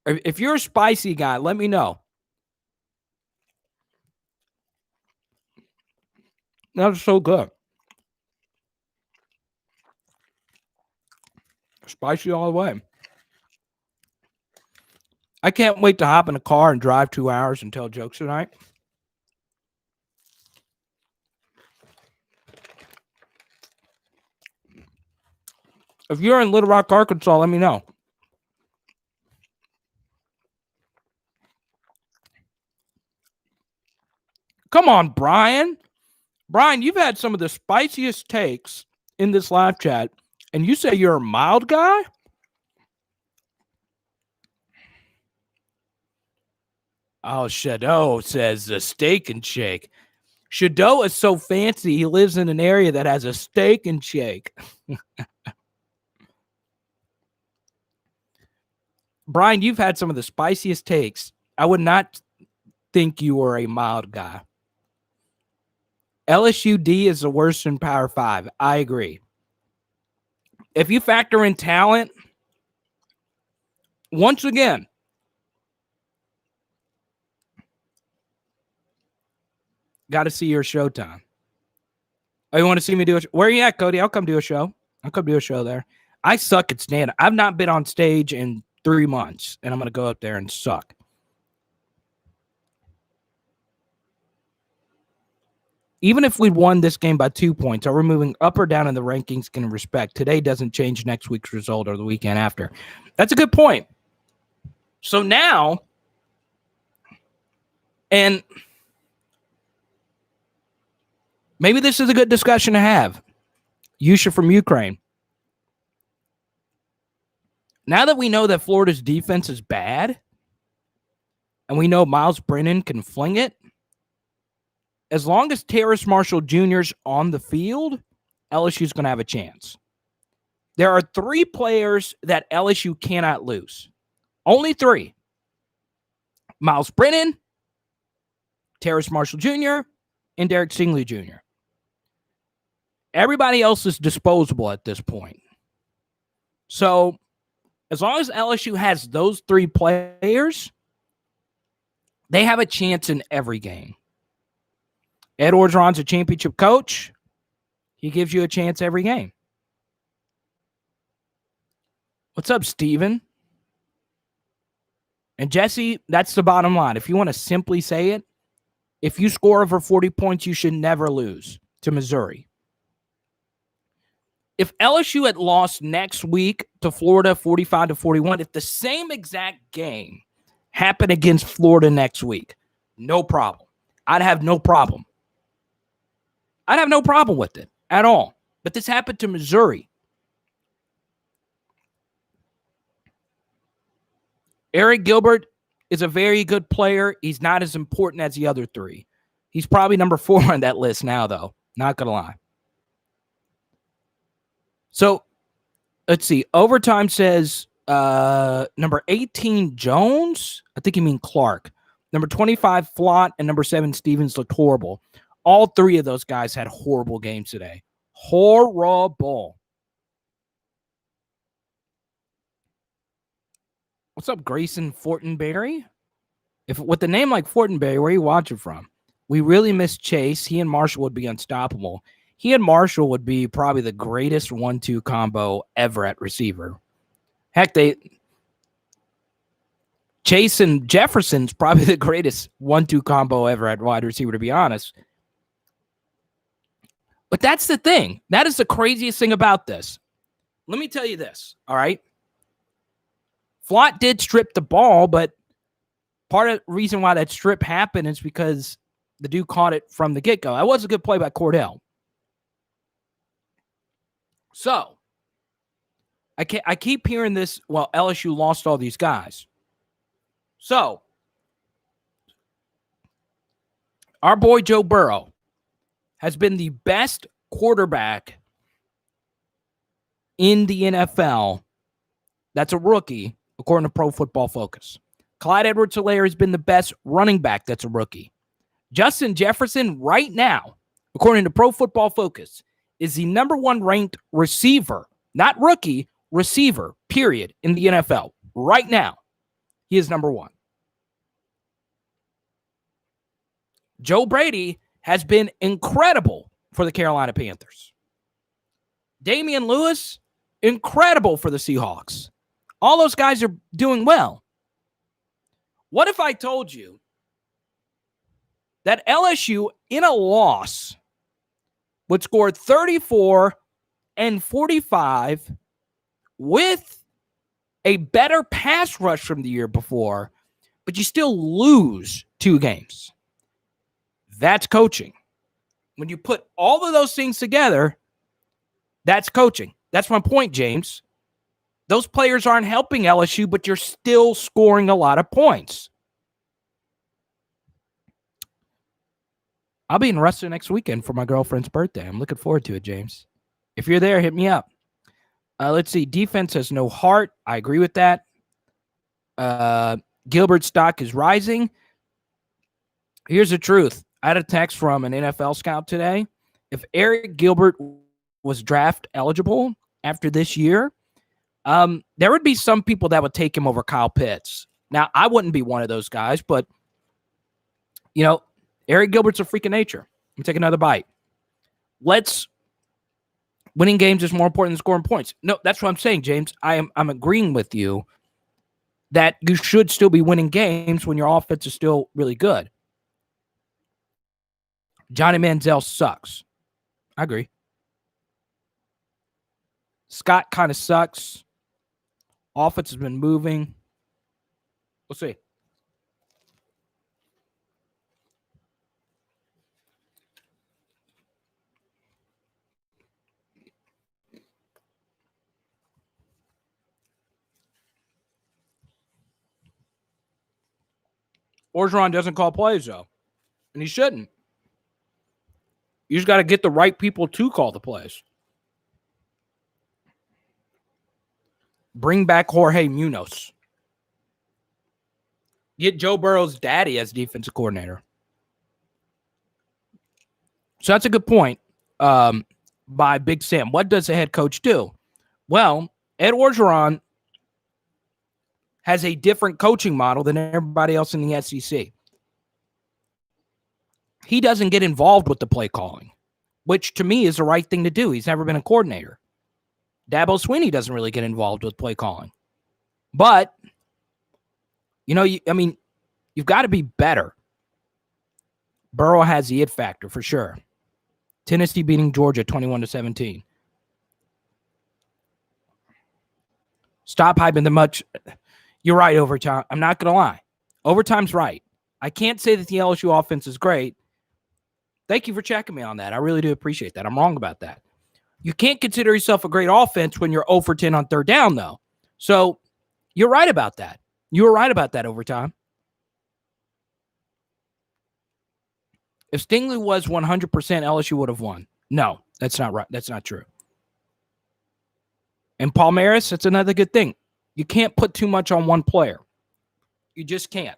If you're a spicy guy, let me know. That's so good. Spicy all the way. I can't wait to hop in a car and drive 2 hours and tell jokes tonight. If you're in Little Rock, Arkansas, let me know. Come on, Brian. Brian, you've had some of the spiciest takes in this live chat, and you say you're a mild guy? Oh, Shadow says a steak and shake. Shadow is so fancy, he lives in an area that has a steak and shake. Brian, you've had some of the spiciest takes. I would not think you were a mild guy. LSU D is the worst in Power 5. I agree. If you factor in talent, once again, got to see your showtime. Oh, you want to see me do a show? Where are you at, Cody? I'll come do a show. I'll come do a show there. I suck at stand-up. I've not been on stage in 3 months, and I'm going to go up there and suck. Even if we won this game by 2 points, are we moving up or down in the rankings in respect? Today doesn't change next week's result or the weekend after. That's a good point. So now, and maybe this is a good discussion to have. Yusha from Ukraine. Now that we know that Florida's defense is bad, and we know Myles Brennan can fling it, as long as Terrace Marshall Jr.'s on the field, LSU's going to have a chance. There are 3 players that LSU cannot lose. Only 3. Myles Brennan, Terrace Marshall Jr., and Derek Stingley Jr. Everybody else is disposable at this point. So, as long as LSU has those 3 players, they have a chance in every game. Ed Orgeron's a championship coach. He gives you a chance every game. What's up, Steven? And Jesse, that's the bottom line. If you want to simply say it, if you score over 40 points, you should never lose to Missouri. If LSU had lost next week to Florida 45-41, if the same exact game happened against Florida next week, no problem. I'd have no problem. I'd have no problem with it at all. But this happened to Missouri. Eric Gilbert is a very good player. He's not as important as the other three. He's probably number 4 on that list now, though. Not going to lie. So, let's see. Overtime says number 18, Jones. I think you mean Clark. Number 25, Flott. And number 7, Stevens looked horrible. All 3 of those guys had horrible games today. Horrible. What's up, Grayson Fortenberry? With a name like Fortenberry, where are you watching from? We really miss Chase. He and Marshall would be unstoppable. He and Marshall would be probably the greatest 1-2 combo ever at receiver. Heck, Chase and Jefferson's probably the greatest 1-2 combo ever at wide receiver, to be honest. But that's the thing. That is the craziest thing about this. Let me tell you this, all right? Flott did strip the ball, but part of the reason why that strip happened is because the dude caught it from the get-go. That was a good play by Cordell. So, I keep hearing this, well, LSU lost all these guys. So, our boy Joe Burrow has been the best quarterback in the NFL that's a rookie, according to Pro Football Focus. Clyde Edwards-Helaire has been the best running back that's a rookie. Justin Jefferson, right now, according to Pro Football Focus, is the number 1 ranked receiver, not rookie, receiver, period, in the NFL. Right now, he is number 1. Joe Brady has been incredible for the Carolina Panthers. Damian Lewis, incredible for the Seahawks. All those guys are doing well. What if I told you that LSU, in a loss, would score 34 and 45 with a better pass rush from the year before, but you still lose 2 games? That's coaching. When you put all of those things together, that's coaching. That's my point, James. Those players aren't helping LSU, but you're still scoring a lot of points. I'll be in Russia next weekend for my girlfriend's birthday. I'm looking forward to it, James. If you're there, hit me up. Let's see. Defense has no heart. I agree with that. Gilbert's stock is rising. Here's the truth. I had a text from an NFL scout today. If Eric Gilbert was draft eligible after this year, there would be some people that would take him over Kyle Pitts. Now, I wouldn't be one of those guys, but, you know, Eric Gilbert's a freak of nature. Let me take another bite. Winning games is more important than scoring points. No, that's what I'm saying, James. I'm agreeing with you that you should still be winning games when your offense is still really good. Johnny Manziel sucks. I agree. Scott kind of sucks. Offense has been moving. We'll see. Orgeron doesn't call plays, though. And he shouldn't. You just got to get the right people to call the plays. Bring back Jorge Munoz. Get Joe Burrow's daddy as defensive coordinator. So that's a good point by Big Sam. What does a head coach do? Well, Ed Orgeron has a different coaching model than everybody else in the SEC. He doesn't get involved with the play calling, which to me is the right thing to do. He's never been a coordinator. Dabo Swinney doesn't really get involved with play calling. But, you know, you've got to be better. Burrow has the it factor for sure. Tennessee beating Georgia 21-17. Stop hyping the much. You're right, overtime. I'm not going to lie. Overtime's right. I can't say that the LSU offense is great. Thank you for checking me on that. I really do appreciate that. I'm wrong about that. You can't consider yourself a great offense when you're 0 for 10 on third down, though. So you're right about that. You were right about that overtime. If Stingley was 100%, LSU would have won. No, that's not right. That's not true. And Palmaris, that's another good thing. You can't put too much on one player. You just can't.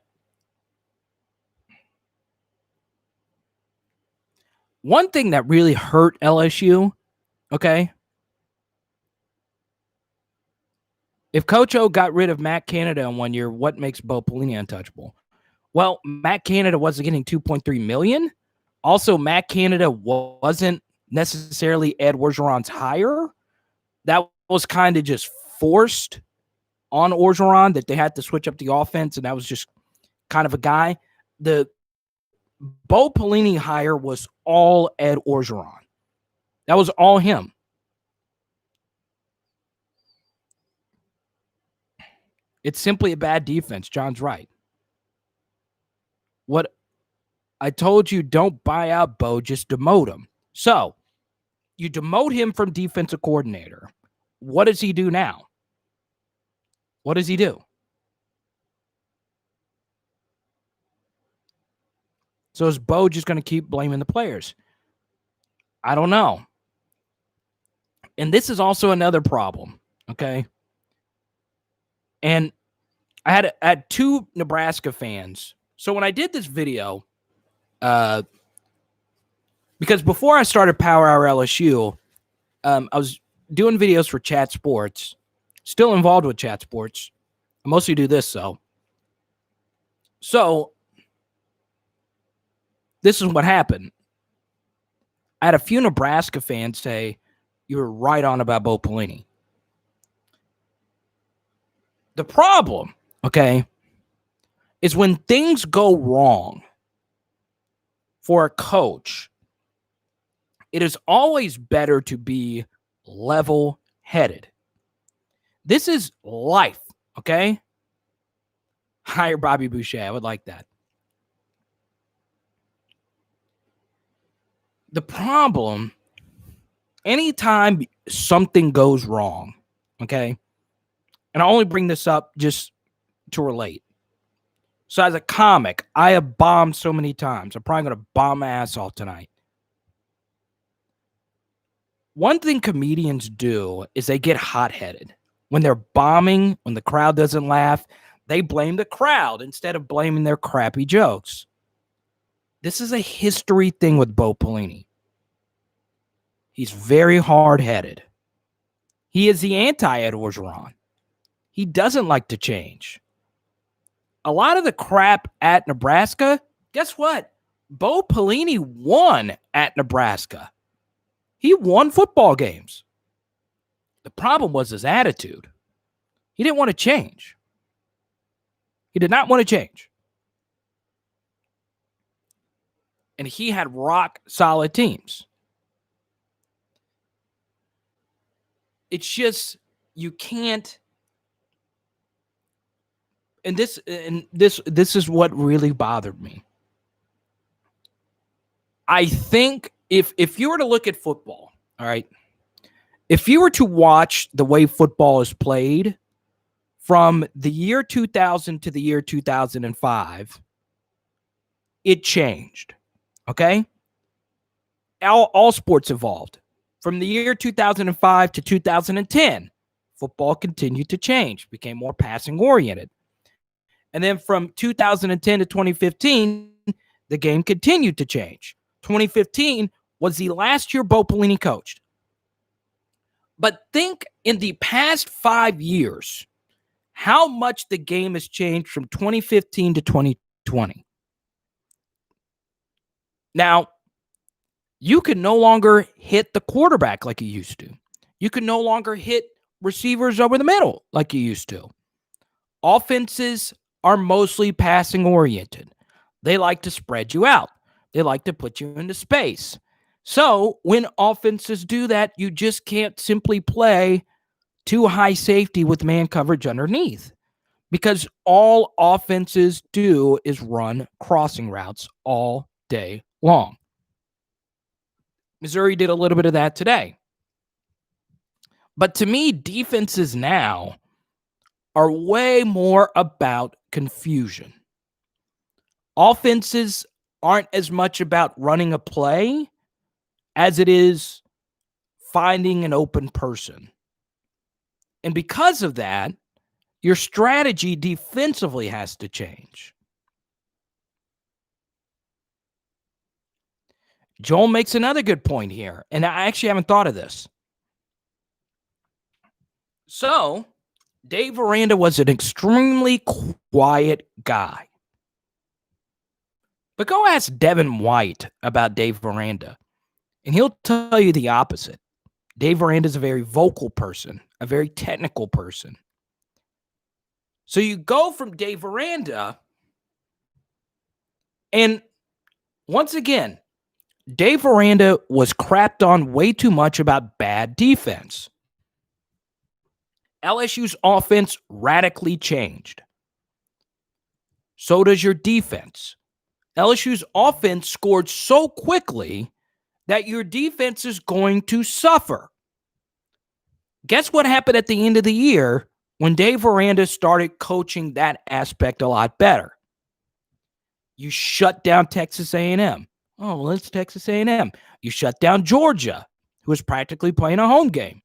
One thing that really hurt LSU, okay? If Coach O got rid of Matt Canada in 1 year, what makes Bo Pelini untouchable? Well, Matt Canada wasn't getting $2.3 million. Also, Matt Canada wasn't necessarily Ed Orgeron's hire. That was kind of just forced on Orgeron, that they had to switch up the offense, and that was just kind of a guy. The Bo Pelini hire was all Ed Orgeron. That was all him. It's simply a bad defense. John's right. What I told you, don't buy out Bo, just demote him. So you demote him from defensive coordinator. What does he do now? What does he do? So is Bo just going to keep blaming the players? I don't know. And this is also another problem, okay? And I had two Nebraska fans. So when I did this video, because before I started Power Hour LSU, I was doing videos for Chat Sports, still involved with Chat Sports. I mostly do this, though. So this is what happened. I had a few Nebraska fans say, you were right on about Bo Pelini. The problem, okay, is when things go wrong for a coach, it is always better to be level-headed. This is life, okay? Hire Bobby Boucher. I would like that. The problem, anytime something goes wrong, okay, and I only bring this up just to relate. So as a comic, I have bombed so many times. I'm probably going to bomb my ass off tonight. One thing comedians do is they get hot-headed. When they're bombing, when the crowd doesn't laugh, they blame the crowd instead of blaming their crappy jokes. This is a history thing with Bo Pelini. He's very hard-headed. He is the anti-Ed Orgeron. He doesn't like to change. A lot of the crap at Nebraska, guess what? Bo Pelini won at Nebraska. He won football games. The problem was his attitude. He didn't want to change. He did not want to change. And he had rock-solid teams. It's just, you can't. And this is what really bothered me. I think if you were to look at football, all right, if you were to watch the way football is played from the year 2000 to the year 2005, it changed, okay? All sports evolved. From the year 2005 to 2010, football continued to change, became more passing-oriented. And then from 2010 to 2015, the game continued to change. 2015 was the last year Bo Pelini coached. But think in the past 5 years, how much the game has changed from 2015 to 2020. Now, you can no longer hit the quarterback like you used to. You can no longer hit receivers over the middle like you used to. Offenses are mostly passing oriented. They like to spread you out. They like to put you into space. So when offenses do that, you just can't simply play too high safety with man coverage underneath, because all offenses do is run crossing routes all day long. Missouri did a little bit of that today. But to me, defenses now are way more about confusion. Offenses aren't as much about running a play as it is finding an open person. And because of that, your strategy defensively has to change. Joel makes another good point here, and I actually haven't thought of this. So, Dave Aranda was an extremely quiet guy. But go ask Devin White about Dave Aranda, and he'll tell you the opposite. Dave Aranda is a very vocal person, a very technical person. So you go from Dave Aranda, and once again, Dave Aranda was crapped on way too much about bad defense. LSU's offense radically changed. So does your defense. LSU's offense scored so quickly that your defense is going to suffer. Guess what happened at the end of the year when Dave Aranda started coaching that aspect a lot better? You shut down Texas A&M. Oh, well, it's Texas A&M. You shut down Georgia, who was practically playing a home game.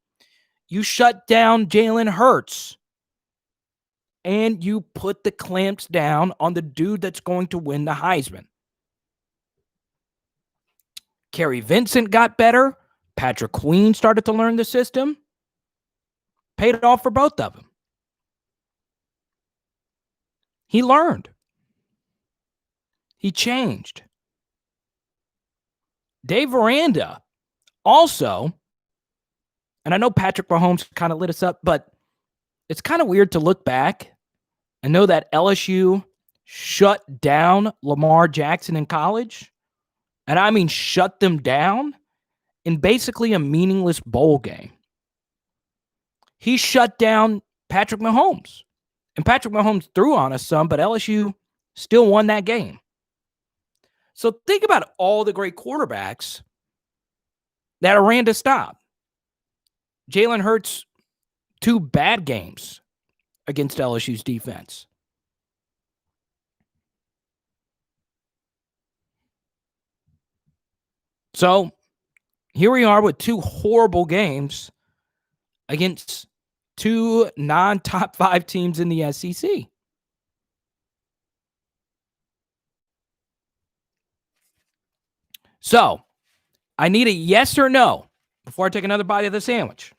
You shut down Jalen Hurts. And you put the clamps down on the dude that's going to win the Heisman. Kerry Vincent got better. Patrick Queen started to learn the system. Paid it off for both of them. He learned. He changed. Dave Aranda also, and I know Patrick Mahomes kind of lit us up, but it's kind of weird to look back and know that LSU shut down Lamar Jackson in college, and I mean shut them down in basically a meaningless bowl game. He shut down Patrick Mahomes, and Patrick Mahomes threw on us some, but LSU still won that game. So think about all the great quarterbacks that Aranda stopped. Jalen Hurts, 2 bad games against LSU's defense. So here we are with 2 horrible games against 2 non-top 5 teams in the SEC. So I need a yes or no before I take another bite of the sandwich.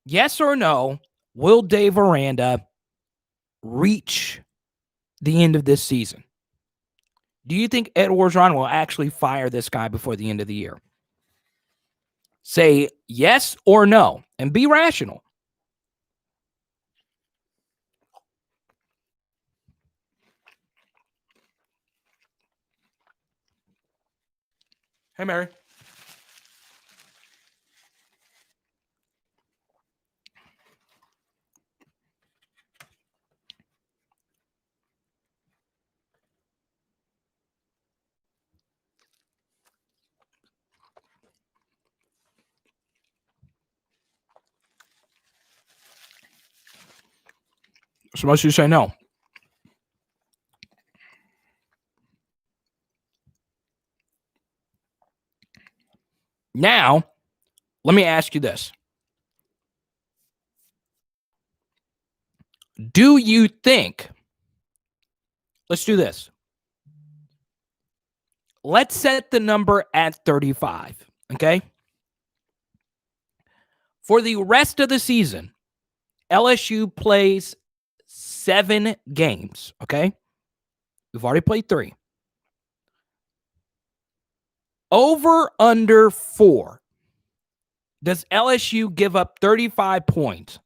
Yes or no, will Dave Aranda reach the end of this season? Do you think Ed Orgeron will actually fire this guy before the end of the year? Say yes or no, and be rational. Hey, Mary. So most of you say no. Now, let me ask you this. Do you think, let's do this. Let's set the number at 35, okay? For the rest of the season, LSU plays 7 games, okay? We've already played 3. Over under 4. Does LSU give up 35 points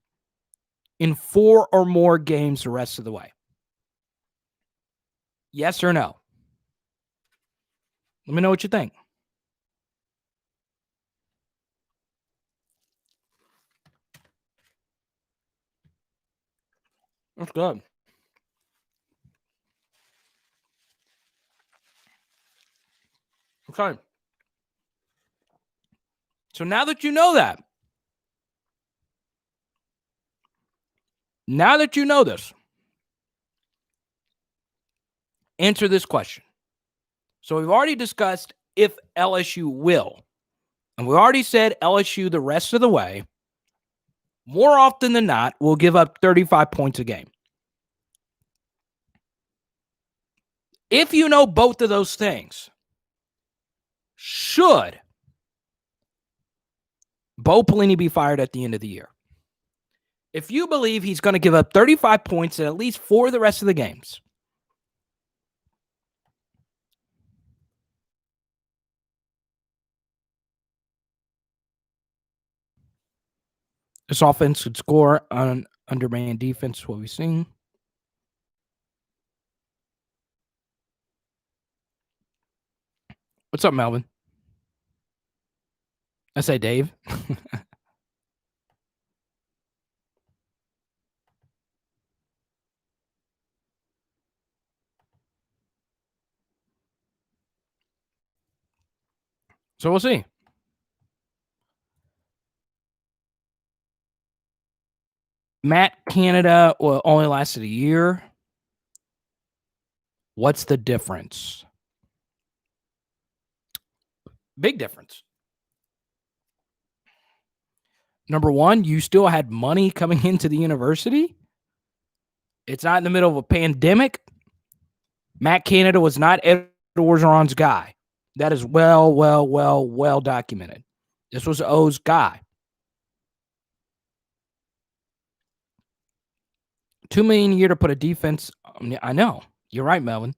in 4 or more games the rest of the way? Yes or no? Let me know what you think. That's good. Okay. So now that you know that, Now that you know this, answer this question. So we've already discussed if LSU will. And we already said LSU the rest of the way, more often than not, will give up 35 points a game. If you know both of those things, should Bo Pelini be fired at the end of the year? If you believe he's going to give up 35 points in at least 4 of the rest of the games, this offense could score on undermanned defense, what we've seen. What's up, Melvin? I say Dave. So we'll see. Matt Canada only lasted a year. What's the difference? Big difference. Number one, you still had money coming into the university. It's not in the middle of a pandemic. Matt Canada was not Ed Orgeron's guy. That is well documented. This was O's guy. $2 million a year to put a defense. I know. You're right, Melvin.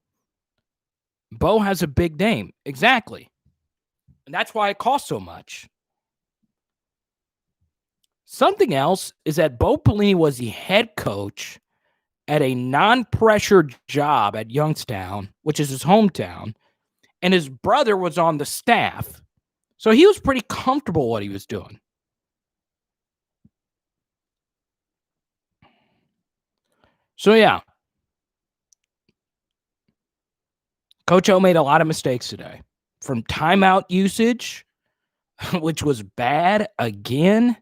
Bo has a big name. Exactly. And that's why it costs so much. Something else is that Bo Pelini was the head coach at a non-pressure job at Youngstown, which is his hometown, and his brother was on the staff. So he was pretty comfortable what he was doing. So, yeah. Coach O made a lot of mistakes today. From timeout usage, which was bad again.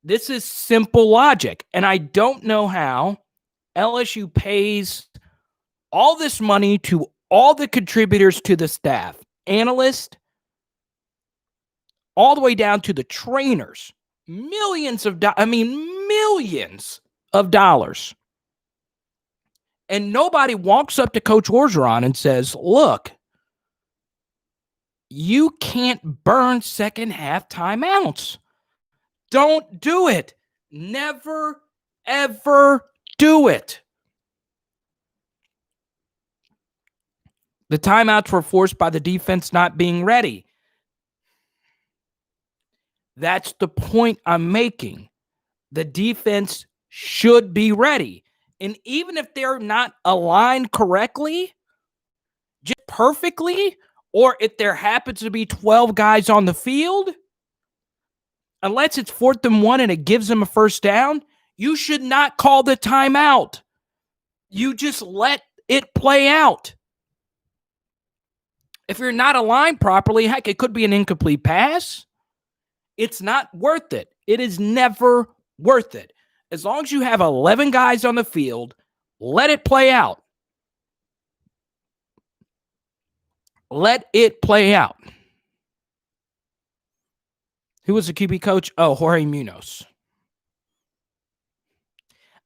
This is simple logic. And I don't know how LSU pays all this money to all the contributors to the staff, analysts, all the way down to the trainers. Millions of dollars. And nobody walks up to Coach Orgeron and says, look, you can't burn second half timeouts. Don't do it. Never, ever do it. The timeouts were forced by the defense not being ready. That's the point I'm making. The defense should be ready. And even if they're not aligned correctly, just perfectly, or if there happens to be 12 guys on the field, unless it's 4th and 1 and it gives them a first down, you should not call the timeout. You just let it play out. If you're not aligned properly, heck, it could be an incomplete pass. It's not worth it. It is never worth it. As long as you have 11 guys on the field, let it play out. Let it play out. Who was the QB coach? Oh, Jorge Munoz.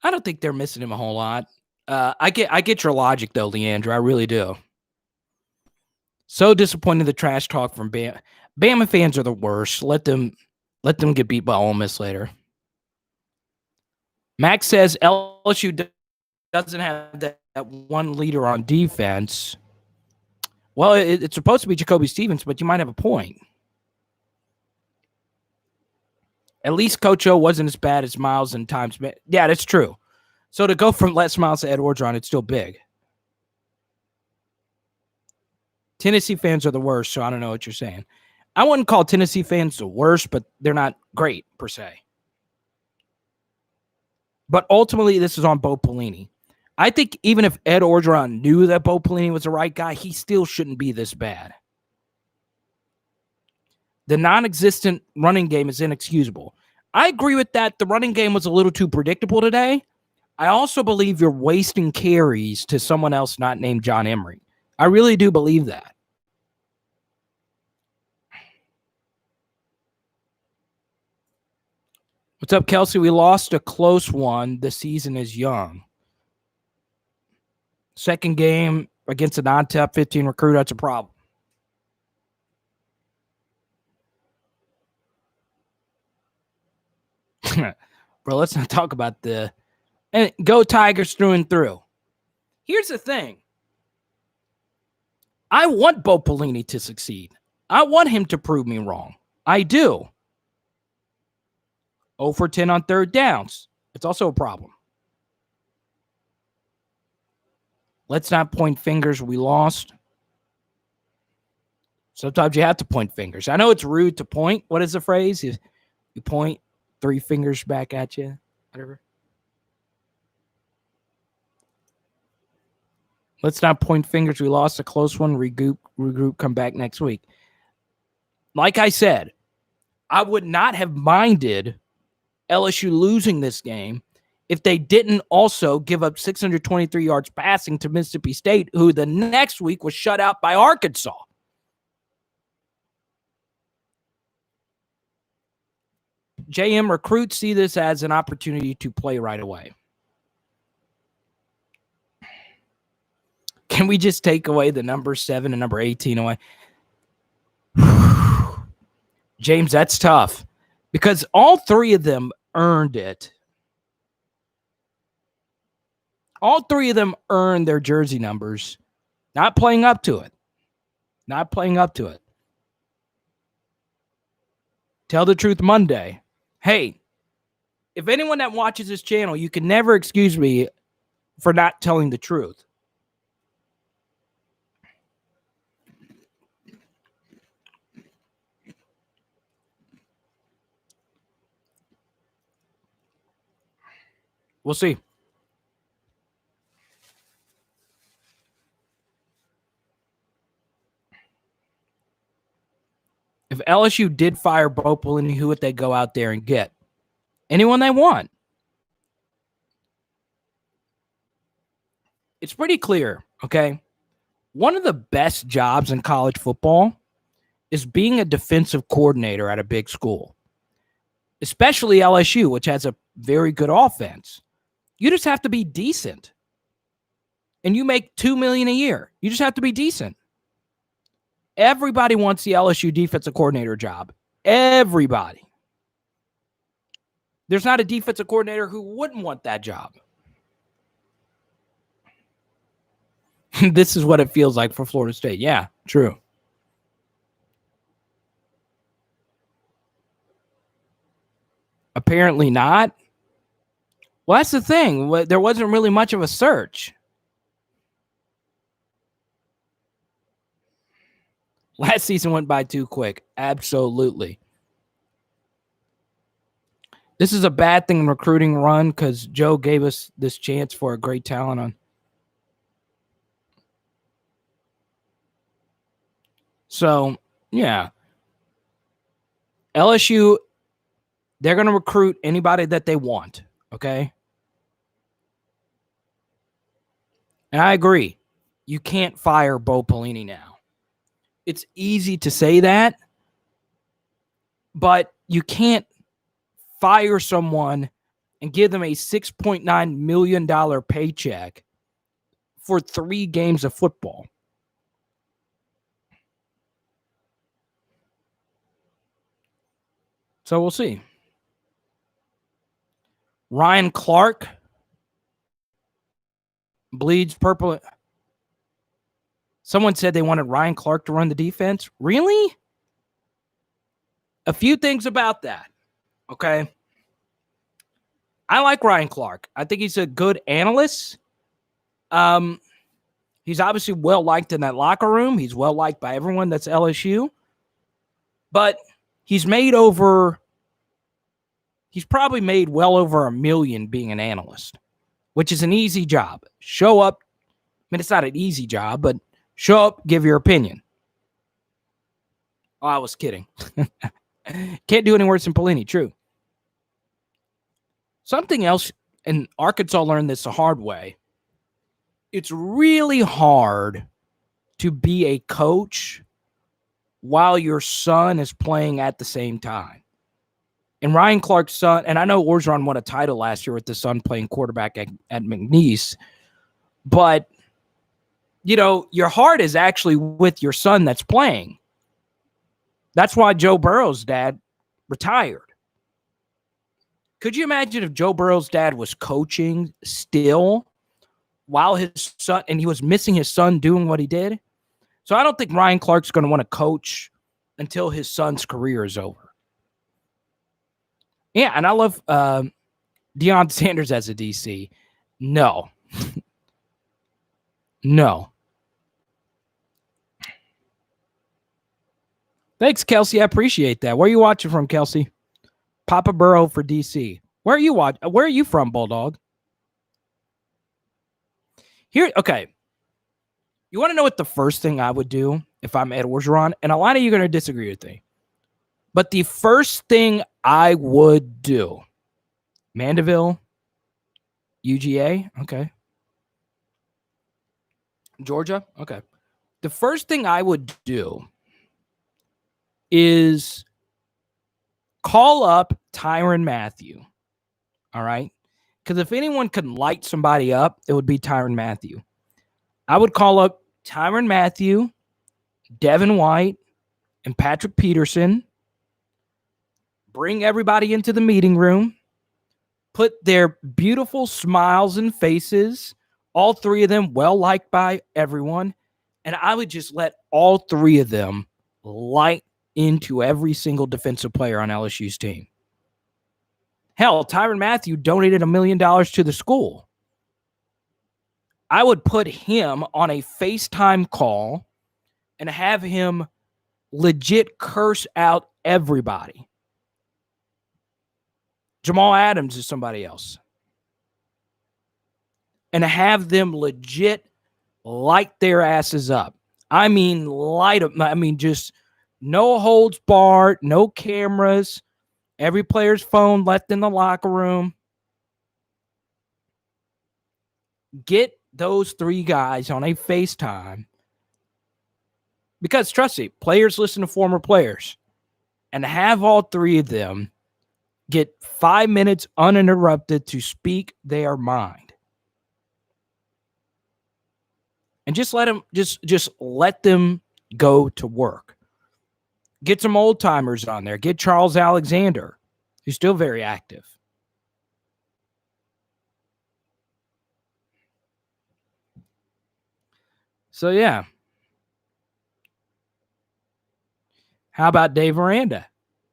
I don't think they're missing him a whole lot. I get your logic, though, Leandro. I really do. So disappointed the trash talk from Bama. Bama fans are the worst. Let them get beat by Ole Miss later. Max says LSU doesn't have that one leader on defense. Well, it's supposed to be Jacoby Stevens, but you might have a point. At least Coach O wasn't as bad as Myles and times. Yeah, that's true. So to go from Les Miles to Ed Orgeron, it's still big. Tennessee fans are the worst, so I don't know what you're saying. I wouldn't call Tennessee fans the worst, but they're not great, per se. But ultimately, this is on Bo Pelini. I think even if Ed Orgeron knew that Bo Pelini was the right guy, he still shouldn't be this bad. The non-existent running game is inexcusable. I agree with that. The running game was a little too predictable today. I also believe you're wasting carries to someone else not named John Emery. I really do believe that. What's up, Kelsey? We lost a close one. The season is young. Second game against a non-top 15 recruit, that's a problem. Bro, let's not talk about the and go Tigers through and through. Here's the thing. I want Bo Pelini to succeed. I want him to prove me wrong. I do. 0 for 10 on third downs. It's also a problem. Let's not point fingers. We lost. Sometimes you have to point fingers. I know it's rude to point. What is the phrase? You point 3 fingers back at you. Whatever. Let's not point fingers. We lost a close one. Regroup, come back next week. Like I said, I would not have minded LSU losing this game if they didn't also give up 623 yards passing to Mississippi State, who the next week was shut out by Arkansas. JM, recruits see this as an opportunity to play right away. Can we just take away the number 7 and number 18 away? James, that's tough because all 3 of them earned it. All 3 of them earned their jersey numbers, not playing up to it. Not playing up to it. Tell the truth Monday. Hey, if anyone that watches this channel, you can never excuse me for not telling the truth. We'll see. If LSU did fire Bo Pelini, who would they go out there and get? Anyone they want. It's pretty clear, okay? One of the best jobs in college football is being a defensive coordinator at a big school, especially LSU, which has a very good offense. You just have to be decent. And you make $2 million a year. You just have to be decent. Everybody wants the LSU defensive coordinator job. Everybody. There's not a defensive coordinator who wouldn't want that job. This is what it feels like for Florida State. Yeah, true. Apparently not. Well, that's the thing. There wasn't really much of a search. Last season went by too quick. Absolutely. This is a bad thing in recruiting run because Joe gave us this chance for a great talent on. So, yeah. LSU, they're going to recruit anybody that they want, okay? And I agree. You can't fire Bo Pelini now. It's easy to say that, but you can't fire someone and give them a $6.9 million paycheck for 3 games of football. So we'll see. Ryan Clark bleeds purple. Someone said they wanted Ryan Clark to run the defense. Really? A few things about that. Okay. I like Ryan Clark. I think he's a good analyst. He's obviously well liked in that locker room. He's well liked by everyone that's LSU. But he's probably made well over $1 million being an analyst, which is an easy job. Show up. I mean, it's not an easy job, but show up, give your opinion. Oh, I was kidding. Can't do any worse than Pelini, true. Something else, and Arkansas learned this the hard way. It's really hard to be a coach while your son is playing at the same time. And Ryan Clark's son, and I know Orgeron won a title last year with his son playing quarterback at McNeese, but, your heart is actually with your son that's playing. That's why Joe Burrow's dad retired. Could you imagine if Joe Burrow's dad was coaching still while his son, and he was missing his son doing what he did? So I don't think Ryan Clark's going to want to coach until his son's career is over. Yeah, and I love Deion Sanders as a DC. No. No. Thanks, Kelsey. I appreciate that. Where are you watching from, Kelsey? Papa Burrow for DC. Where are you from, Bulldog? Here, okay. You want to know what the first thing I would do if I'm at Orgeron? And a lot of you are going to disagree with me. But the first thing I would do, Mandeville, UGA, okay. Georgia, okay. The first thing I would do is call up Tyrann Mathieu, all right? Because if anyone could light somebody up, it would be Tyrann Mathieu. I would call up Tyrann Mathieu, Devin White, and Patrick Peterson, bring everybody into the meeting room, put their beautiful smiles and faces, all three of them well-liked by everyone, and I would just let all three of them light into every single defensive player on LSU's team. Hell, Tyrann Mathieu donated $1 million to the school. I would put him on a FaceTime call and have him legit curse out everybody. Jamal Adams is somebody else. And have them legit light their asses up. I mean, light them. I mean, just no holds barred, no cameras, every player's phone left in the locker room. Get those three guys on a FaceTime. Because trust me, players listen to former players. And have all three of them get 5 minutes uninterrupted to speak their mind. And just let them just let them go to work. Get some old timers on there. Get Charles Alexander, who's still very active. So yeah. How about Dave Aranda?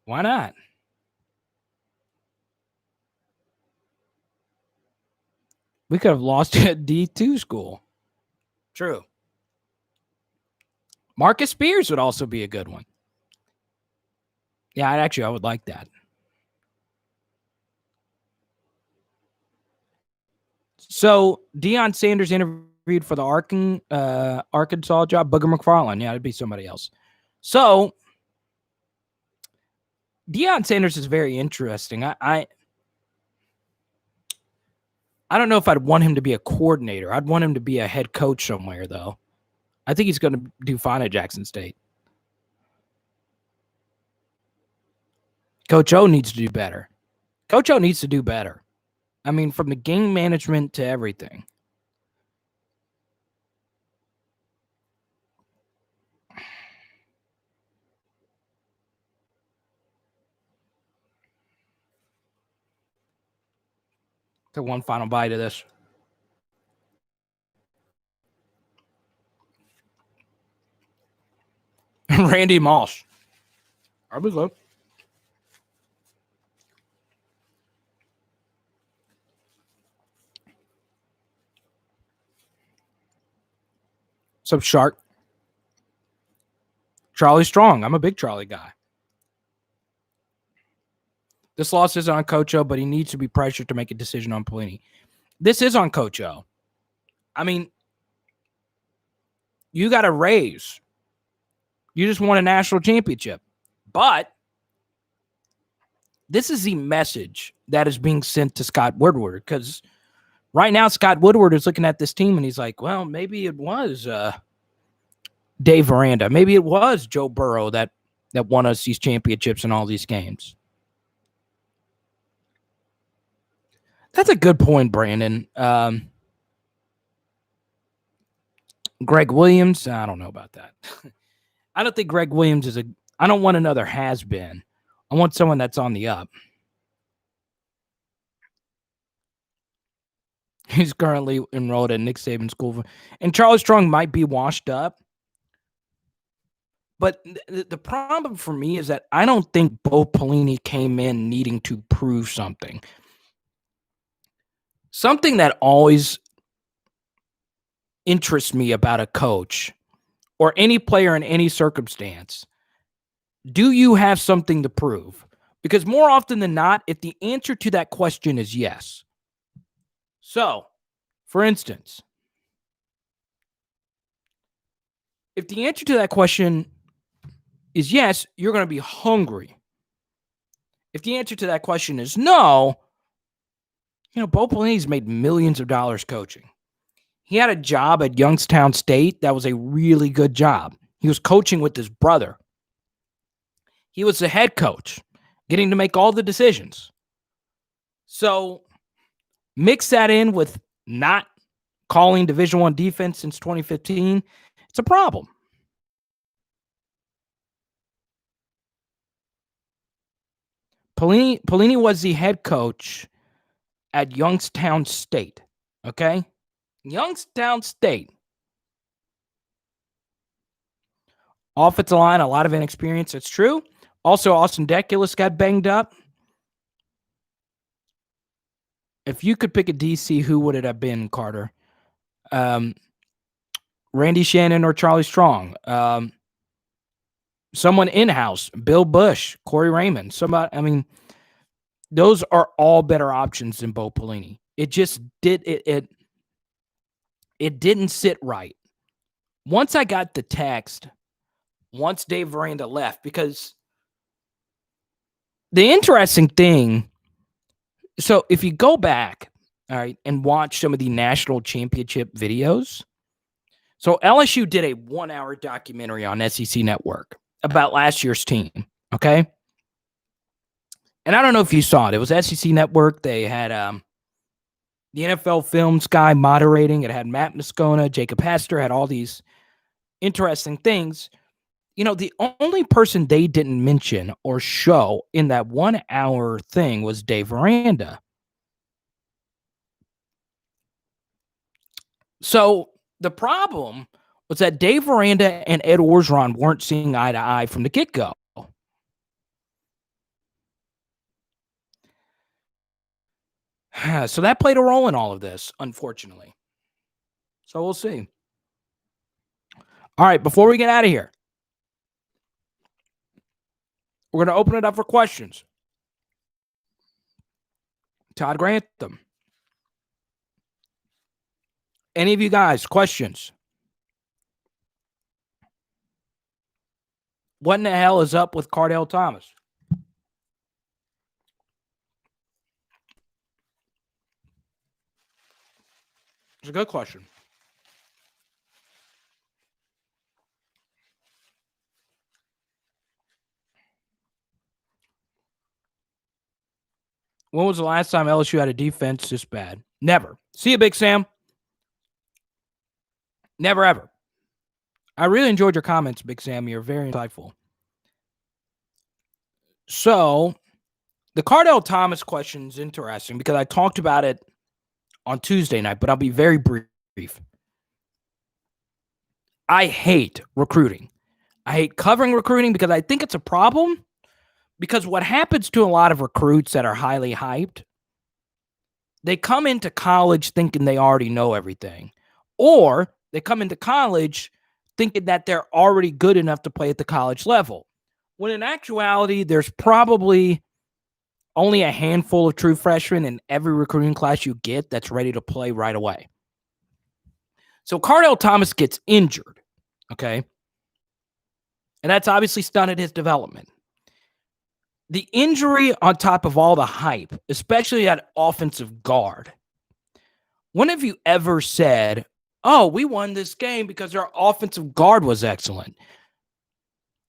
Why not? We could have lost at D2 school. True. Marcus Spears would also be a good one. Yeah, I would like that. So Deion Sanders interviewed for the Arkansas job. Booger McFarland. Yeah, it'd be somebody else. So Deion Sanders is very interesting. I don't know if I'd want him to be a coordinator. I'd want him to be a head coach somewhere, though. I think he's going to do fine at Jackson State. Coach O needs to do better. Coach O needs to do better. I mean, from the game management to everything. Take one final bite of this. Randy Moss. I was good. What's up, Shark? Charlie Strong. I'm a big Charlie guy. This loss is on Coach O, but he needs to be pressured to make a decision on Pelini. This is on Coach O. I mean, you got a raise. You just won a national championship. But this is the message that is being sent to Scott Woodward, because right now Scott Woodward is looking at this team and he's like, well, maybe it was Dave Aranda. Maybe it was Joe Burrow that won us these championships in all these games. That's a good point, Brandon. Greg Williams, I don't know about that. I don't think Greg Williams I don't want another has-been. I want someone that's on the up. He's currently enrolled at Nick Saban School. And Charlie Strong might be washed up. But the problem for me is that I don't think Bo Pelini came in needing to prove something. Something that always interests me about a coach or any player in any circumstance. Do you have something to prove? Because more often than not, if the answer to that question is yes. So, for instance, if the answer to that question is yes, you're going to be hungry. If the answer to that question is no, Bo Pelini's made millions of dollars coaching. He had a job at Youngstown State that was a really good job. He was coaching with his brother. He was the head coach, getting to make all the decisions. So mix that in with not calling Division I defense since 2015. It's a problem. Pelini was the head coach at Youngstown State. Okay? Youngstown State. Offensive line, a lot of inexperience. It's true. Also, Austin Deculus got banged up. If you could pick a DC, who would it have been, Carter? Randy Shannon or Charlie Strong? Someone in-house, Bill Bush, Corey Raymond. Somebody. Those are all better options than Bo Pelini. It just it didn't sit right. Once I got the text, once Dave Aranda left, because the interesting thing, so if you go back, all right, and watch some of the national championship videos, so LSU did a 1-hour documentary on SEC Network about last year's team, okay? And I don't know if you saw it. It was SEC Network. They had the NFL Films guy moderating. It had Matt Moscona, Jacob Hester, had all these interesting things. The only person they didn't mention or show in that 1-hour thing was Dave Aranda. So the problem was that Dave Aranda and Ed Orgeron weren't seeing eye to eye from the get-go. So that played a role in all of this, unfortunately. So we'll see. All right, before we get out of here, we're going to open it up for questions. Todd Grantham. Any of you guys, questions? What in the hell is up with Cardell Thomas? It's a good question. When was the last time LSU had a defense this bad? Never. See you, Big Sam. Never, ever. I really enjoyed your comments, Big Sam. You're very insightful. So, the Cardell Thomas question is interesting because I talked about it on Tuesday night, but I'll be very brief. I hate recruiting. I hate covering recruiting because I think it's a problem. Because what happens to a lot of recruits that are highly hyped, they come into college thinking they already know everything. Or they come into college thinking that they're already good enough to play at the college level. When in actuality, there's probably only a handful of true freshmen in every recruiting class you get that's ready to play right away. So Cardell Thomas gets injured, okay? And that's obviously stunted his development. the injury on top of all the hype, especially at offensive guard. When have you ever said, oh, we won this game because our offensive guard was excellent?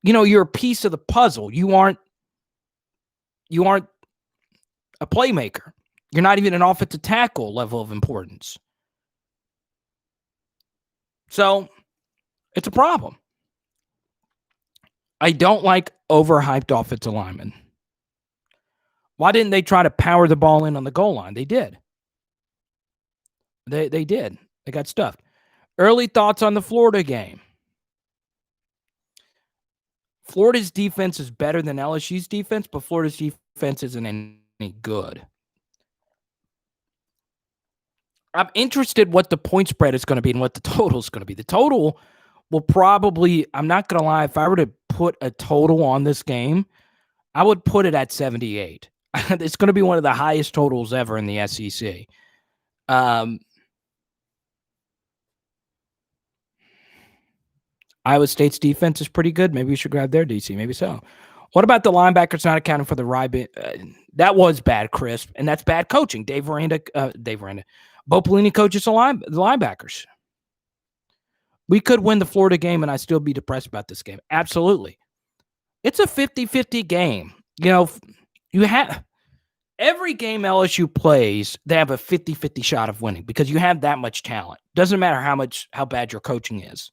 You're a piece of the puzzle. You aren't a playmaker. You're not even an offensive tackle level of importance. So it's a problem. I don't like overhyped offensive linemen. Why didn't they try to power the ball in on the goal line? They did. They did. They got stuffed. Early thoughts on the Florida game. Florida's defense is better than LSU's defense, but Florida's defense isn't any good. I'm interested what the point spread is going to be and what the total is going to be. The total will probably, I'm not going to lie, if I were to put a total on this game, I would put it at 78. It's going to be one of the highest totals ever in the SEC. Iowa State's defense is pretty good. Maybe we should grab their DC. Maybe so. What about the linebackers not accounting for the ride? That was bad, Crisp, and that's bad coaching. Dave Aranda. Bo Pelini coaches the linebackers. We could win the Florida game, and I'd still be depressed about this game. Absolutely. It's a 50-50 game. You have every game LSU plays, they have a 50-50 shot of winning because you have that much talent. Doesn't matter how bad your coaching is.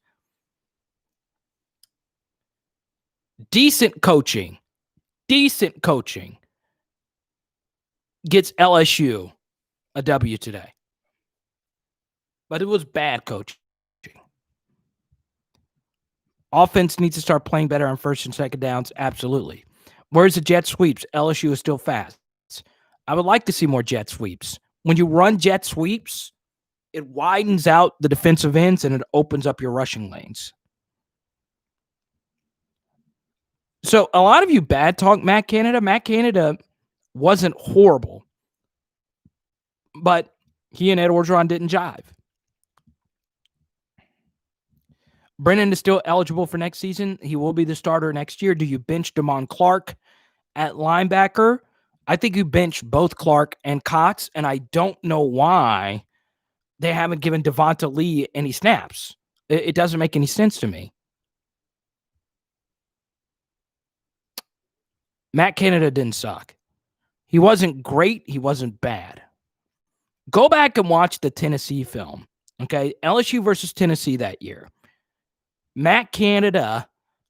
Decent coaching gets LSU a W today. But it was bad coaching. Offense needs to start playing better on first and second downs. Absolutely. Where's the jet sweeps? LSU is still fast. I would like to see more jet sweeps. When you run jet sweeps, it widens out the defensive ends and it opens up your rushing lanes. So a lot of you bad talk Matt Canada. Matt Canada wasn't horrible, but he and Ed Orgeron didn't jive. Brennan is still eligible for next season. He will be the starter next year. Do you bench Damon Clark at linebacker? I think you bench both Clark and Cox, and I don't know why they haven't given Devonta Lee any snaps. It doesn't make any sense to me. Matt Canada didn't suck. He wasn't great. He wasn't bad. Go back and watch the Tennessee film. Okay, LSU versus Tennessee that year. Matt Canada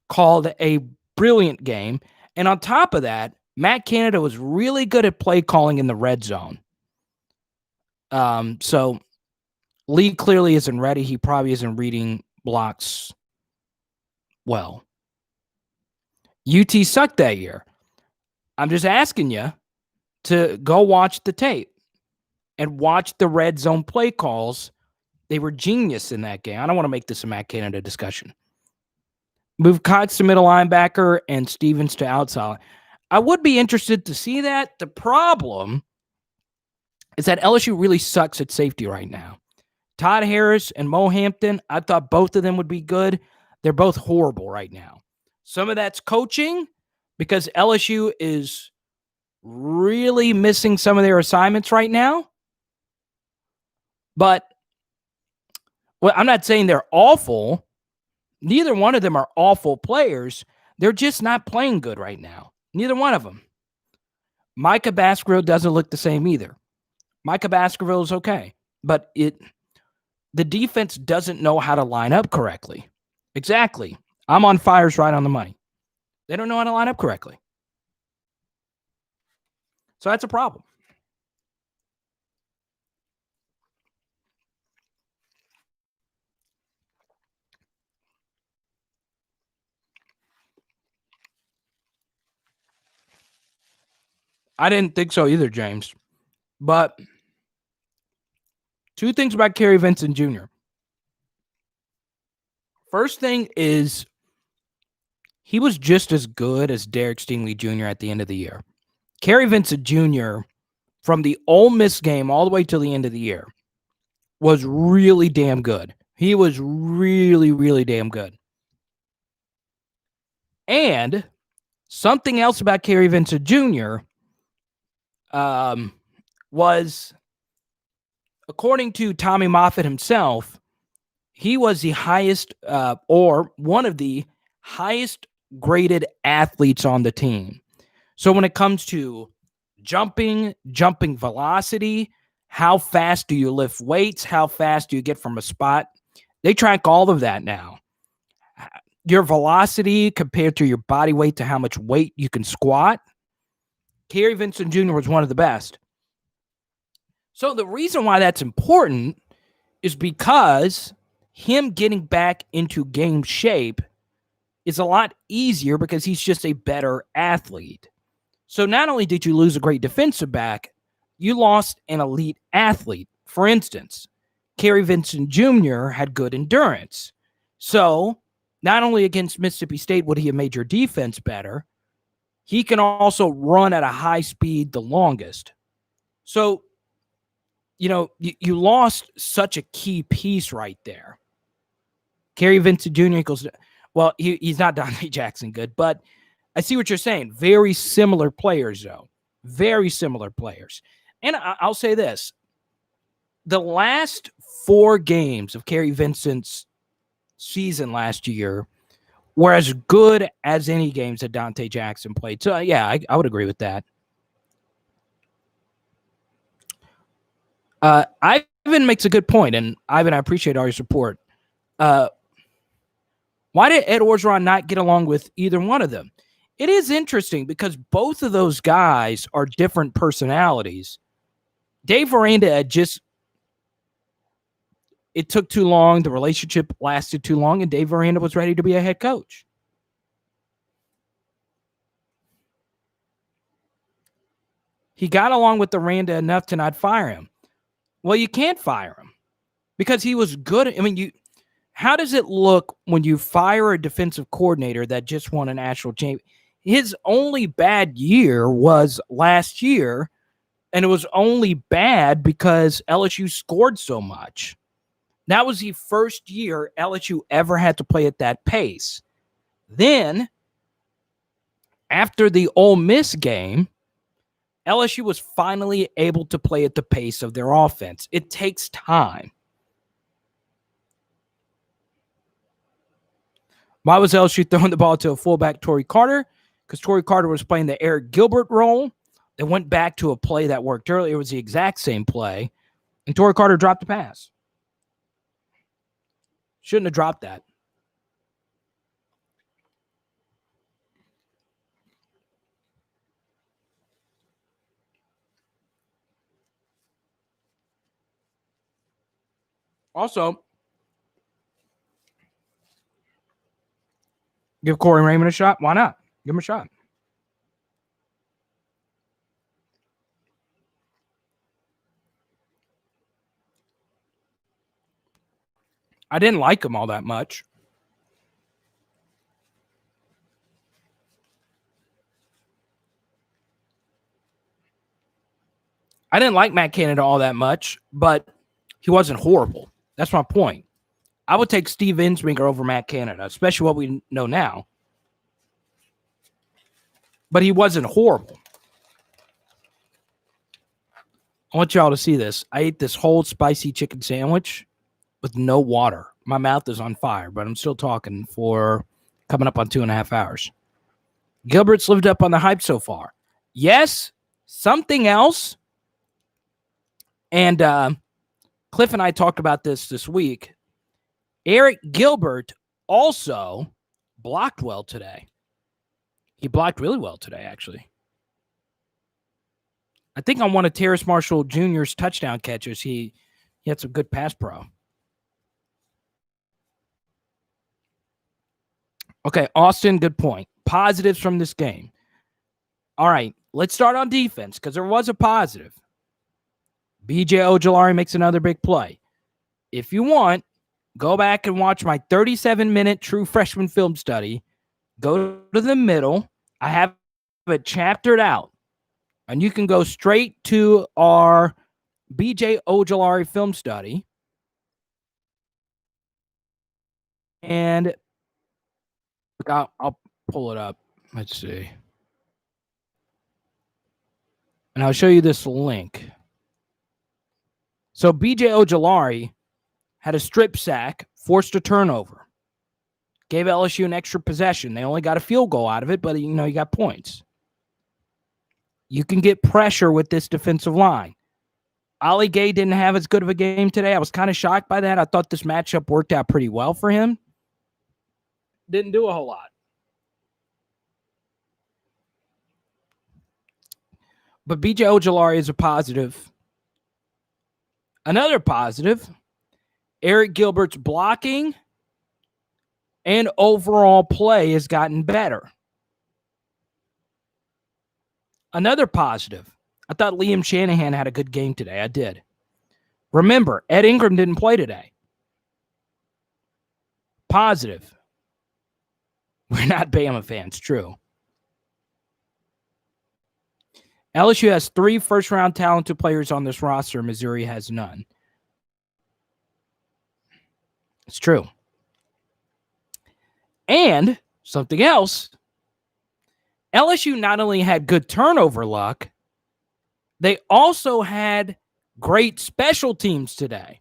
called a brilliant game. And on top of that, Matt Canada was really good at play calling in the red zone. So Lee clearly isn't ready. He probably isn't reading blocks well. UT sucked that year. I'm just asking you to go watch the tape and watch the red zone play calls. They were genius in that game. I don't want to make this a Matt Canada discussion. Move Cox to middle linebacker and Stevens to outside. I would be interested to see that. The problem is that LSU really sucks at safety right now. Todd Harris and Mo Hampton, I thought both of them would be good. They're both horrible right now. Some of that's coaching because LSU is really missing some of their assignments right now. But I'm not saying they're awful. Neither one of them are awful players. They're just not playing good right now. Neither one of them. Micah Baskerville doesn't look the same either. Micah Baskerville is okay, but the defense doesn't know how to line up correctly. Exactly. I'm on Fire's right on the money. They don't know how to line up correctly. So that's a problem. I didn't think so either, James. But two things about Kerry Vincent Jr. First thing is he was just as good as Derek Stingley Jr. at the end of the year. Kerry Vincent Jr., from the Ole Miss game all the way till the end of the year, was really damn good. He was really, really damn good. And Something else about Kerry Vincent Jr. Was, according to Tommy Moffitt himself, he was the highest or one of the highest graded athletes on the team. So when it comes to jumping velocity, how fast do you lift weights, how fast do you get from a spot, they track all of that now. Your velocity compared to your body weight to how much weight you can squat. Kerry Vincent Jr. was one of the best. So the reason why that's important is because him getting back into game shape is a lot easier because he's just a better athlete. So not only did you lose a great defensive back, you lost an elite athlete. For instance, Kerry Vincent Jr. had good endurance. So not only against Mississippi State would he have made your defense better, he can also run at a high speed the longest. So, you lost such a key piece right there. Kerry Vincent Jr. equals, well, he's not Dante Jackson good, but I see what you're saying. Very similar players, though. Very similar players. And I'll say this. The last 4 games of Kerry Vincent's season last year were as good as any games that Dante Jackson played. So, yeah, I would agree with that. Ivan makes a good point, and Ivan, I appreciate all your support. Why did Ed Orgeron not get along with either one of them? It is interesting because both of those guys are different personalities. Dave Aranda it took too long. The relationship lasted too long, and Dave Aranda was ready to be a head coach. He got along with Aranda enough to not fire him. Well, you can't fire him because he was good. I mean, how does it look when you fire a defensive coordinator that just won a national championship? His only bad year was last year, and it was only bad because LSU scored so much. That was the first year LSU ever had to play at that pace. Then, after the Ole Miss game, LSU was finally able to play at the pace of their offense. It takes time. Why was LSU throwing the ball to a fullback, Torrey Carter? Because Torrey Carter was playing the Eric Gilbert role. They went back to a play that worked earlier. It was the exact same play. And Torrey Carter dropped the pass. Shouldn't have dropped that. Also, give Corey Raymond a shot. Why not? Give him a shot. I didn't like him all that much. I didn't like Matt Canada all that much, but he wasn't horrible. That's my point. I would take Steve Insminger over Matt Canada, especially what we know now. But he wasn't horrible. I want y'all to see this. I ate this whole spicy chicken sandwich with no water. My mouth is on fire, but I'm still talking for coming up on 2.5 hours. Gilbert's lived up on the hype so far. Yes, something else. And Cliff and I talked about this week. Eric Gilbert also blocked well today. He blocked really well today, actually. I think on one of Terrace Marshall Jr.'s touchdown catches, he had some good pass pro. Okay, Austin, good point. Positives from this game. All right, let's start on defense because there was a positive. BJ Ojolari makes another big play. If you want, go back and watch my 37-minute true freshman film study. Go to the middle. I have it chaptered out. And you can go straight to our BJ Ojolari film study. And I'll pull it up. Let's see. And I'll show you this link. So B.J. Ojulari had a strip sack, forced a turnover, gave LSU an extra possession. They only got a field goal out of it, but you got points. You can get pressure with this defensive line. Ali Gay didn't have as good of a game today. I was kind of shocked by that. I thought this matchup worked out pretty well for him. Didn't do a whole lot. But B.J. Ojulari is a positive. Another positive, Eric Gilbert's blocking and overall play has gotten better. Another positive, I thought Liam Shanahan had a good game today. I did. Remember, Ed Ingram didn't play today. Positive. We're not Bama fans, true. LSU has 3 first-round talented players on this roster. Missouri has none. It's true. And something else, LSU not only had good turnover luck, they also had great special teams today.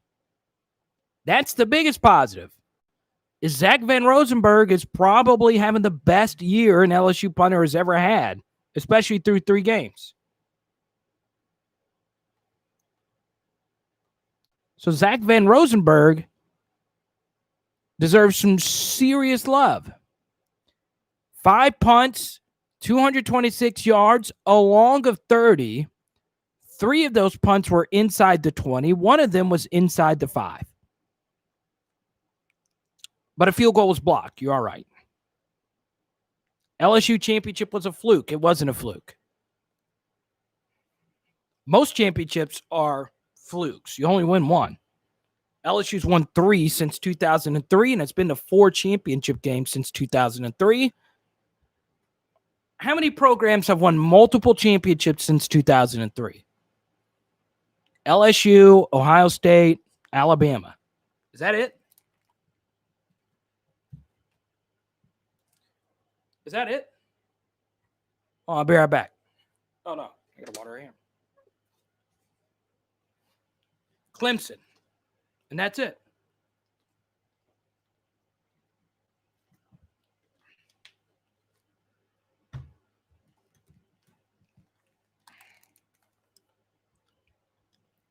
That's the biggest positive. Is Zach Van Rosenberg is probably having the best year an LSU punter has ever had, especially through 3 games. So Zach Van Rosenberg deserves some serious love. 5 punts, 226 yards, a long of 30. 3 of those punts were inside the 20. 1 of them was inside the 5. But a field goal was blocked. You're all right. LSU championship was a fluke. It wasn't a fluke. Most championships are flukes. You only win 1. LSU's won 3 since 2003, and it's been to 4 championship games since 2003. How many programs have won multiple championships since 2003? LSU, Ohio State, Alabama. Is that it? Is that it? Oh, I'll be right back. Oh, no. I got to water here. Clemson. And that's it.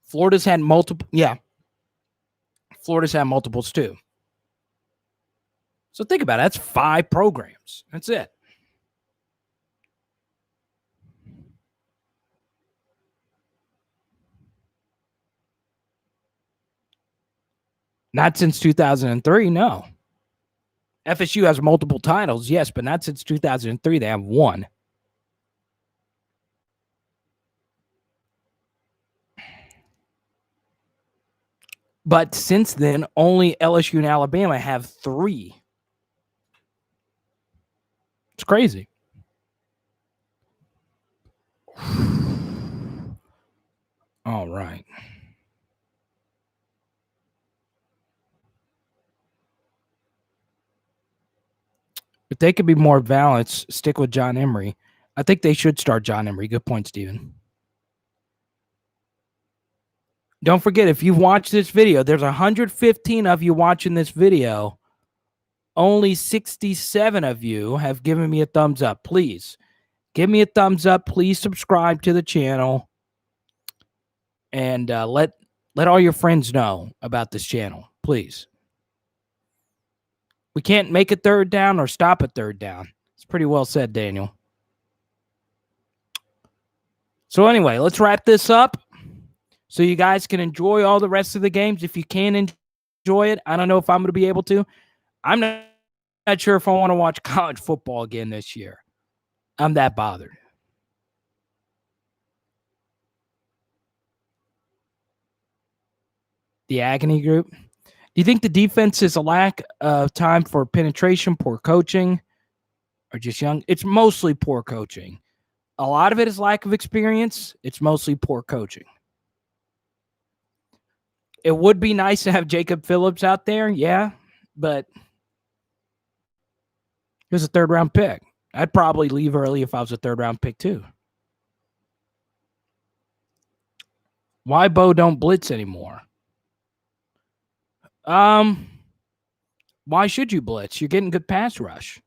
Florida's had multiple. Yeah. Florida's had multiples too. So think about it. That's 5 programs. That's it. Not since 2003, no. FSU has multiple titles, yes, but not since 2003. They have 1. But since then, only LSU and Alabama have 3. It's crazy. All right. If they could be more balanced, stick with John Emery. I think they should start John Emery. Good point, Steven. Don't forget, if you've watched this video, there's 115 of you watching this video. Only 67 of you have given me a thumbs up. Please give me a thumbs up. Please subscribe to the channel. And let all your friends know about this channel, please. We can't make a 3rd down or stop a 3rd down. It's pretty well said, Daniel. So anyway, let's wrap this up so you guys can enjoy all the rest of the games. If you can enjoy it, I don't know if I'm going to be able to. I'm not sure if I want to watch college football again this year. I'm that bothered. The agony group. Do you think the defense is a lack of time for penetration, poor coaching, or just young? It's mostly poor coaching. A lot of it is lack of experience. It's mostly poor coaching. It would be nice to have Jacob Phillips out there, yeah, but he was a 3rd-round pick. I'd probably leave early if I was a 3rd-round pick too. Why Bo don't blitz anymore? Why should you blitz? You're getting good pass rush.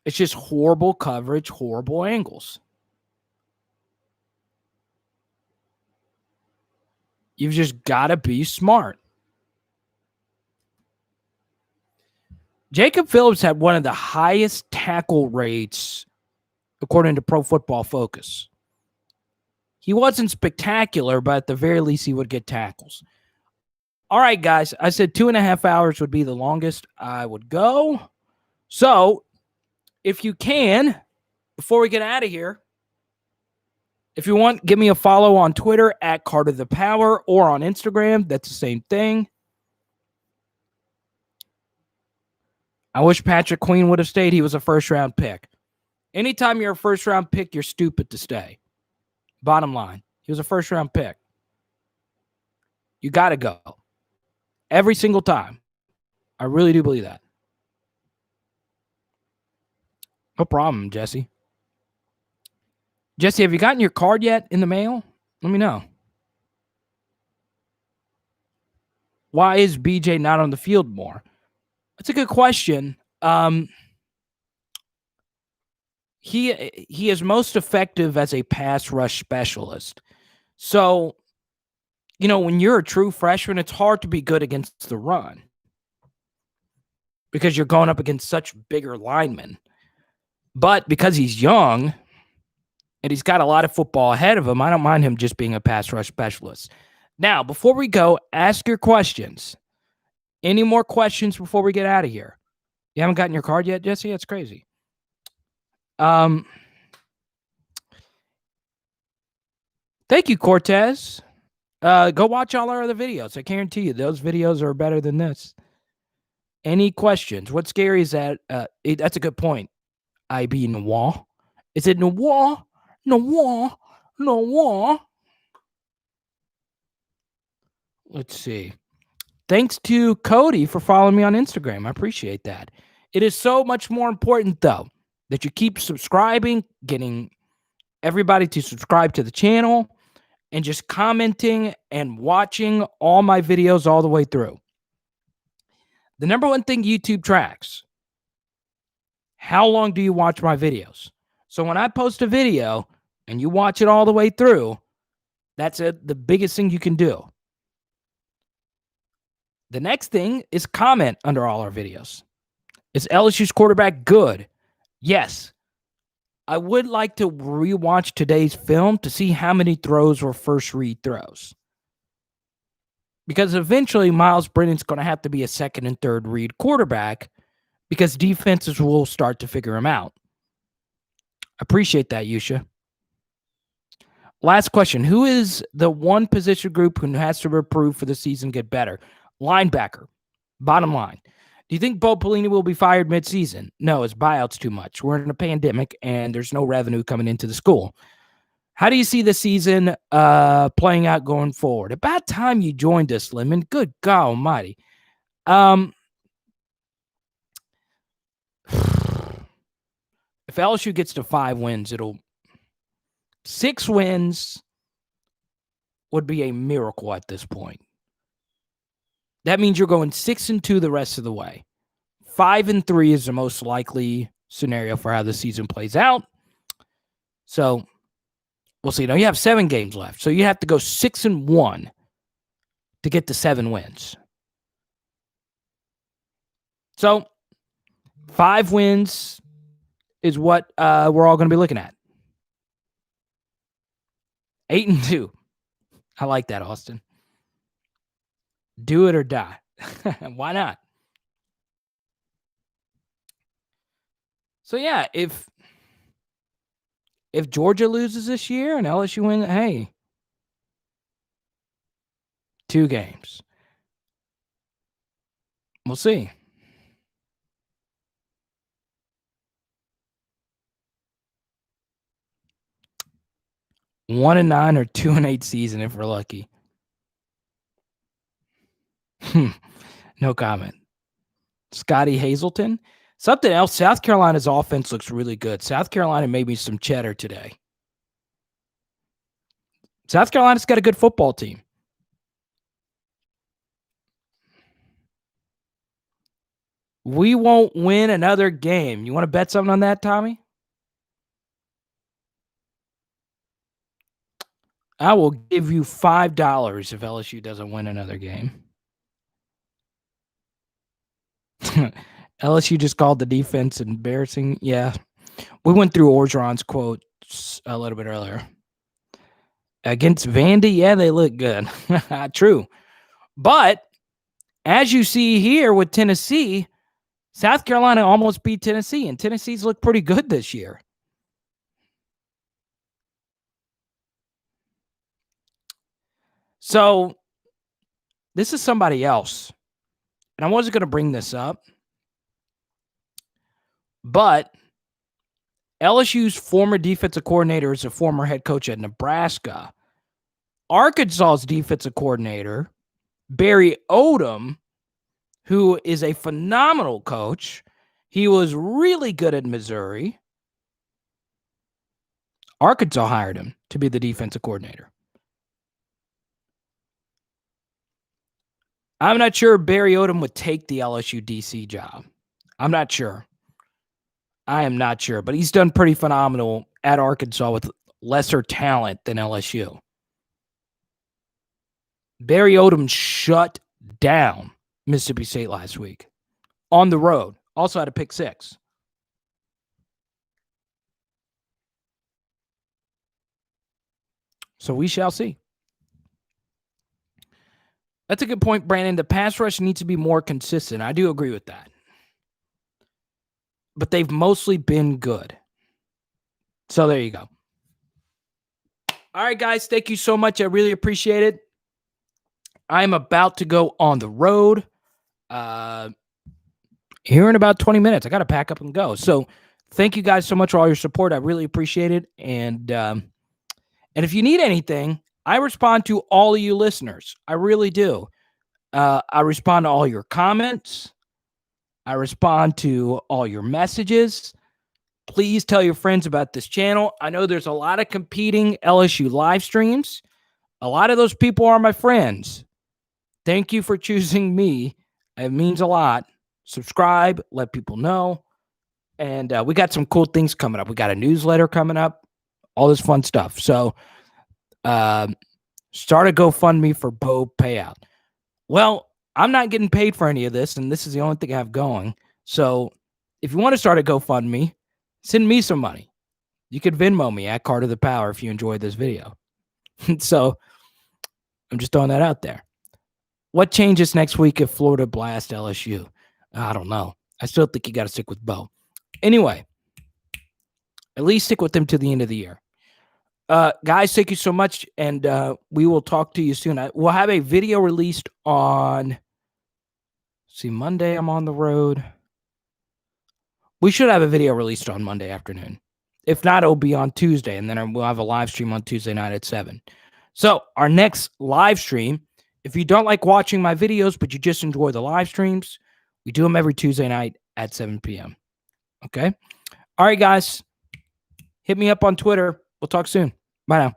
It's just horrible coverage, horrible angles. You've just got to be smart. Jacob Phillips had one of the highest tackle rates according to Pro Football Focus. He wasn't spectacular, but at the very least, he would get tackles. All right, guys. I said 2.5 hours would be the longest I would go. So, if you can, before we get out of here, if you want, give me a follow on Twitter at Carter the Power or on Instagram. That's the same thing. I wish Patrick Queen would have stayed. He was a first-round pick. Anytime you're a first-round pick, you're stupid to stay. Bottom line. He was a first-round pick. You got to go. Every single time. I really do believe that. No problem, Jesse. Jesse, have you gotten your card yet in the mail? Let me know. Why is BJ not on the field more? That's a good question. He is most effective as a pass rush specialist. So, when you're a true freshman, it's hard to be good against the run because you're going up against such bigger linemen. But because he's young and he's got a lot of football ahead of him, I don't mind him just being a pass rush specialist. Now, before we go, ask your questions. Any more questions before we get out of here? You haven't gotten your card yet, Jesse? That's crazy. Thank you, Cortez. Go watch all our other videos. I guarantee you those videos are better than this. Any questions? What's scary is that that's a good point. IB Noir. Is it Noir? Noir? Noir? Let's see. Thanks to Cody for following me on Instagram. I appreciate that. It is so much more important, though, that you keep subscribing, getting everybody to subscribe to the channel, and just commenting and watching all my videos all the way through. The number one thing YouTube tracks, how long do you watch my videos? So when I post a video and you watch it all the way through, that's the biggest thing you can do. The next thing is comment under all our videos. Is LSU's quarterback good? Yes. I would like to rewatch today's film to see how many throws were first read throws. Because eventually Myles Brennan's going to have to be a second and third read quarterback because defenses will start to figure him out. Appreciate that, Yusha. Last question. Who is the one position group who has to improve for the season get better? Linebacker. Bottom line. Do you think Bo Pelini will be fired midseason? No, his buyout's too much. We're in a pandemic, and there's no revenue coming into the school. How do you see the season playing out going forward? About time you joined us, Lemon. Good God almighty. If LSU gets to 5 wins, 6 wins would be a miracle at this point. That means you're going 6-2 the rest of the way. 5-3 is the most likely scenario for how the season plays out. So we'll see. Now you have 7 games left. So you have to go 6-1 to get to 7 wins. So 5 wins is what we're all going to be looking at. 8-2. I like that, Austin. Do it or die. Why not? So yeah, if Georgia loses this year and LSU wins, hey, 2 games. We'll see. – 1-9 or 2-8 season if we're lucky. No comment. Scotty Hazelton. Something else. South Carolina's offense looks really good. South Carolina made me some cheddar today. South Carolina's got a good football team. We won't win another game. You want to bet something on that, Tommy? I will give you $5 if LSU doesn't win another game. LSU just called the defense embarrassing. Yeah. We went through Orgeron's quotes a little bit earlier. Against Vandy, yeah, they look good. True. But as you see here with Tennessee, South Carolina almost beat Tennessee, and Tennessee's looked pretty good this year. So this is somebody else. And I wasn't going to bring this up, but LSU's former defensive coordinator is a former head coach at Nebraska. Arkansas's defensive coordinator, Barry Odom, who is a phenomenal coach. He was really good at Missouri. Arkansas hired him to be the defensive coordinator. I'm not sure Barry Odom would take the LSU DC job. I'm not sure. I am not sure, but he's done pretty phenomenal at Arkansas with lesser talent than LSU. Barry Odom shut down Mississippi State last week on the road. Also had a pick 6. So we shall see. That's a good point, Brandon. The pass rush needs to be more consistent. I do agree with that. But they've mostly been good. So there you go. All right, guys. Thank you so much. I really appreciate it. I'm about to go on the road here in about 20 minutes. I got to pack up and go. So thank you guys so much for all your support. I really appreciate it. And if you need anything, I respond to all of you listeners. I really do. I respond to all your comments. I respond to all your messages. Please tell your friends about this channel. I know there's a lot of competing LSU live streams. A lot of those people are my friends. Thank you for choosing me. It means a lot. Subscribe, let people know. And we got some cool things coming up. We got a newsletter coming up, all this fun stuff. So start a GoFundMe for Bo payout. Well, I'm not getting paid for any of this, and this is the only thing I have going. So if you want to start a GoFundMe, send me some money. You could Venmo me at Carter the Power if you enjoyed this video. So I'm just throwing that out there. What changes next week if Florida blasts LSU? I don't know. I still think you got to stick with Bo. Anyway, at least stick with them to the end of the year. Guys, thank you so much, and we will talk to you soon. We'll have a video released on, Monday I'm on the road. We should have a video released on Monday afternoon. If not, it'll be on Tuesday, and then we'll have a live stream on Tuesday night at 7. So our next live stream, if you don't like watching my videos, but you just enjoy the live streams, we do them every Tuesday night at 7 p.m. Okay? All right, guys. Hit me up on Twitter. We'll talk soon. Bye now.